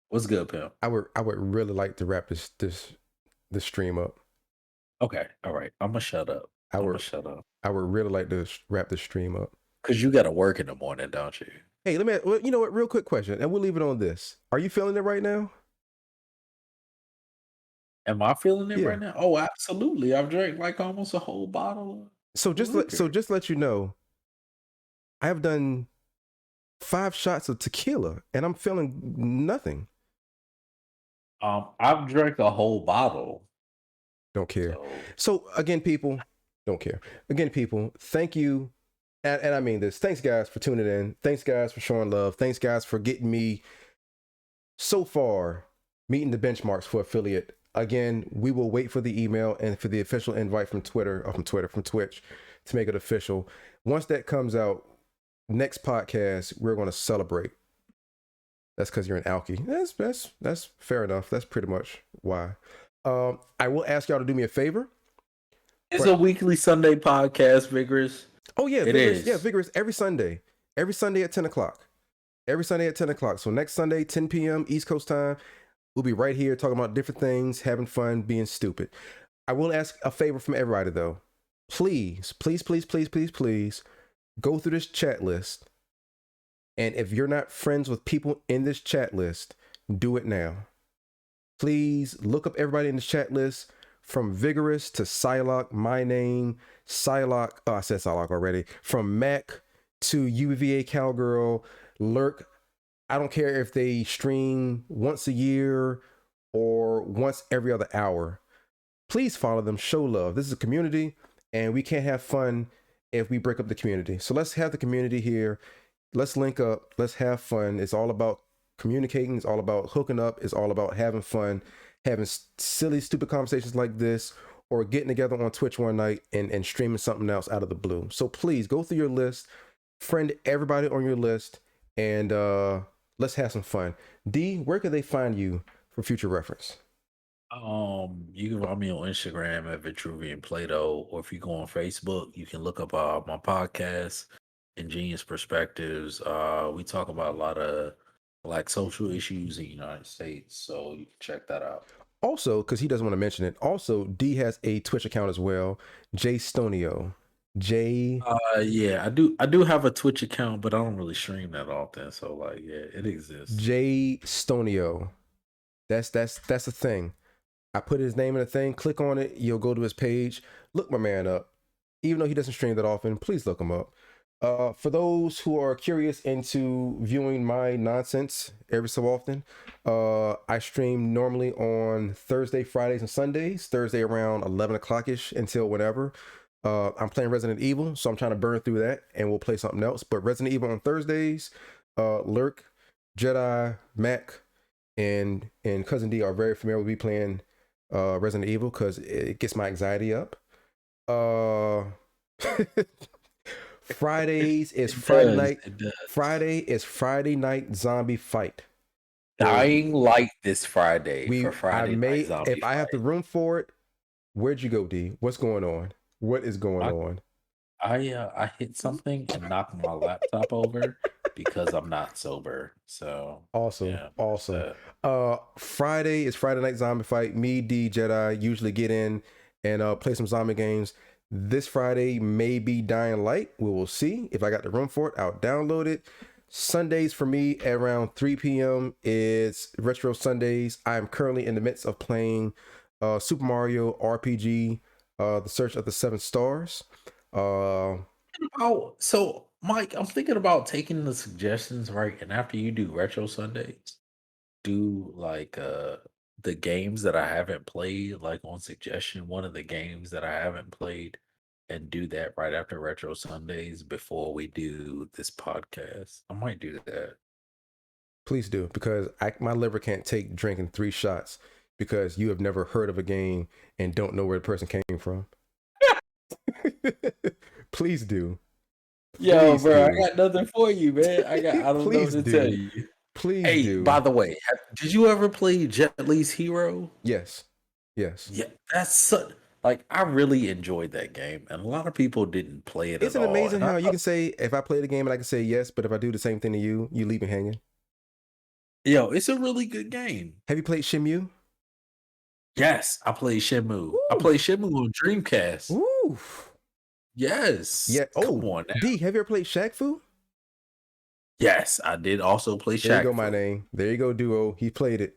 What's good, Pimp? I would really like to wrap this stream up. Okay, all right. I'm gonna shut up. I would really like to wrap the stream up. Cause you gotta work in the morning, don't you? Hey, you know what? Real quick question, and we'll leave it on this. Are you feeling it right now? Am I feeling it right now? Oh, absolutely. I've drank like almost a whole bottle. So just let you know, I have done 5 shots of tequila, and I'm feeling nothing. I've drank a whole bottle. Don't care. So So again, people, don't care. Again, people, thank you. And I mean this. Thanks, guys, for tuning in. Thanks, guys, for showing love. Thanks, guys, for getting me so far meeting the benchmarks for affiliate. Again, we will wait for the email and for the official invite from from Twitch to make it official. Once that comes out, next podcast, we're going to celebrate. That's because you're an alky. That's fair enough. That's pretty much why. I will ask y'all to do me a favor. it's a weekly Sunday podcast, Vigorous. Oh yeah, It Vigorous. is. Yeah, Vigorous every Sunday at 10 o'clock. Every Sunday at 10 o'clock. So next Sunday, 10 p.m. East Coast time, we'll be right here talking about different things, having fun, being stupid. I will ask a favor from everybody though. Please, please, please, please, please, please go through this chat list. And if you're not friends with people in this chat list, do it now. Please look up everybody in this chat list, from Vigorous to Psylocke, my name, Psylocke, I said Psylocke already, from Mac to UVA Cowgirl, Lurk. I don't care if they stream once a year or once every other hour. Please follow them, show love. This is a community, and we can't have fun if we break up the community. So let's have the community here. Let's link up. Let's have fun. It's all about communicating. It's all about hooking up. It's all about having fun, having silly, stupid conversations like this, or getting together on Twitch one night and streaming something else out of the blue. So please go through your list, friend everybody on your list, and let's have some fun. D, where can they find you for future reference? You can find me on Instagram at Vitruvian Plato, or if you go on Facebook, you can look up my podcast, Ingenious Perspectives. We talk about a lot of like social issues in the United States, so you can check that out. Also, because he doesn't want to mention it, also D has a Twitch account as well, J Stonio. Yeah, I do have a Twitch account, but I don't really stream that often. So like, yeah, it exists. J Stonio. That's the thing. I put his name in the thing, click on it, you'll go to his page, look my man up. Even though he doesn't stream that often, please look him up. For those who are curious into viewing my nonsense every so often, I stream normally on Thursday, Fridays, and Sundays. Thursday around 11 o'clock-ish until whenever. I'm playing Resident Evil, so I'm trying to burn through that, and we'll play something else. But Resident Evil on Thursdays, Lurk, Jedi, Mac, and Cousin D are very familiar with me playing Resident Evil because it gets my anxiety up. Fridays is Friday night. Friday is Friday night zombie fight. Dying Light this Friday for Friday night zombie if I have the room for it, where'd you go, D? What's going on? What is going on? I hit something and knocked my laptop over because I'm not sober. So awesome, yeah, awesome. Friday is Friday night zombie fight. Me, D, Jedi usually get in and play some zombie games. This Friday may be Dying Light. We will see. If I got the room for it, I'll download it. Sundays for me at around 3 p.m. is Retro Sundays. I'm currently in the midst of playing Super Mario RPG, The Search of the Seven Stars. So Mike, I'm thinking about taking the suggestions, right? And after you do Retro Sundays, do like the games that I haven't played, like on suggestion, one of the games that I haven't played, and do that right after Retro Sundays before we do this podcast. I might do that. Please do, because my liver can't take drinking 3 shots because you have never heard of a game and don't know where the person came from. Please do. Yo, bro, I got nothing for you, man. I don't know what to tell you. Please do. By the way, did you ever play Jet Li's Hero? Yes. Yeah, that's like I really enjoyed that game, and a lot of people didn't play it. Isn't it amazing how you can say if I play the game and I can say yes, but if I do the same thing to you, you leave me hanging? Yo, it's a really good game. Have you played Shenmue? Yes, I played Shenmue. Ooh. I played Shenmue on Dreamcast. Ooh. Yes. Yeah. Oh, come on now. D, have you ever played Shaq Fu? Yes, I did also play Shaq. There you go, my name. There you go, Duo. He played it.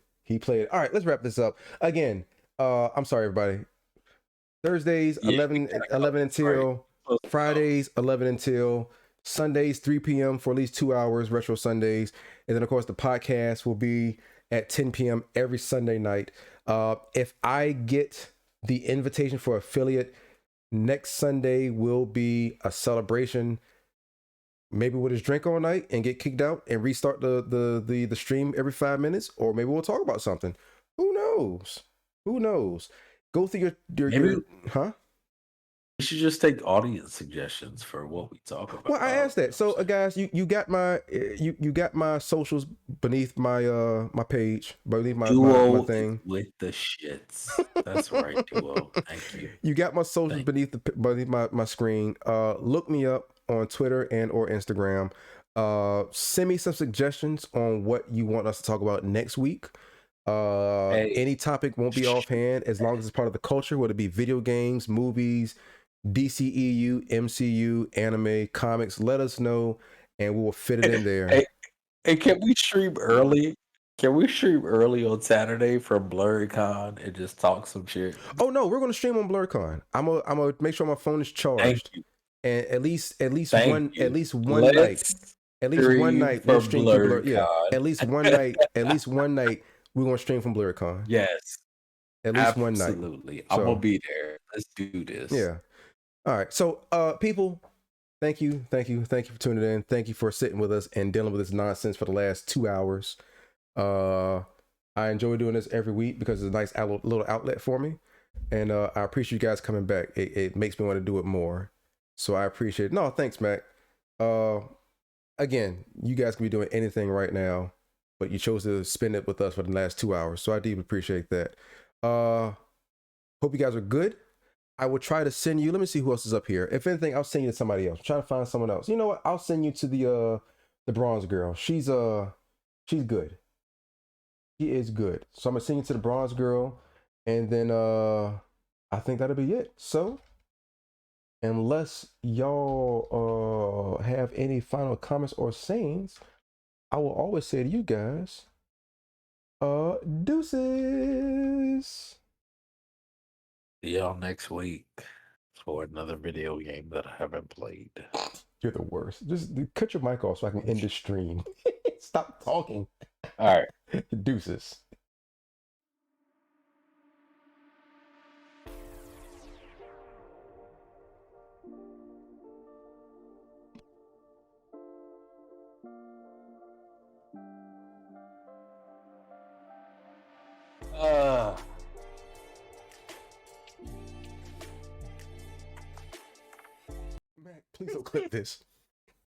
All right, let's wrap this up. Again, I'm sorry, everybody. Thursdays, 11 until Fridays, 11 until Sundays, 3 p.m. for at least 2 hours, Retro Sundays. And then, of course, the podcast will be at 10 p.m. every Sunday night. If I get the invitation for affiliate, next Sunday will be a celebration. Maybe we'll just drink all night and get kicked out and restart the stream every 5 minutes, or maybe we'll talk about something. Who knows? Who knows? Go through your huh? We should just take audience suggestions for what we talk about. Well, I asked that. So, guys, you got my you got my socials beneath my my page, beneath my thing. With the shits. That's right, Duo. Thank you. You got my socials beneath my screen. Look me up on Twitter and or Instagram. Send me some suggestions on what you want us to talk about next week. Any topic won't be offhand as long as it's part of the culture, whether it be video games, movies, DCEU, MCU, anime, comics. Let us know and we will fit it in there. Hey, can we stream early? Can we stream early on Saturday from BlerdCon and just talk some shit? Oh no, we're gonna stream on BlerdCon. I'm gonna make sure my phone is charged. And at least one night. At least one night we'll stream from BlerdCon. Yeah. At least one night we're gonna stream from BlerdCon. Yes. At least one night. Absolutely. I'm gonna be there. Let's do this. Yeah. All right. So people, thank you for tuning in. Thank you for sitting with us and dealing with this nonsense for the last 2 hours. I enjoy doing this every week because it's a nice little outlet for me, and I appreciate you guys coming back. It makes me want to do it more, so I appreciate it. No, thanks, Mac. Again, you guys can be doing anything right now, but you chose to spend it with us for the last 2 hours, so I deeply appreciate that. Hope you guys are good. I will try to send you. Let me see who else is up here. If anything, I'll send you to somebody else. Try to find someone else. You know what? I'll send you to the bronze girl. She's good. She is good. So I'm gonna send you to the bronze girl, and then I think that'll be it. So unless y'all have any final comments or sayings, I will always say to you guys, deuces. See y'all next week for another video game that I haven't played. You're the worst. Just cut your mic off so I can end the stream. Stop talking. All right. Deuces. Mac, please don't clip this.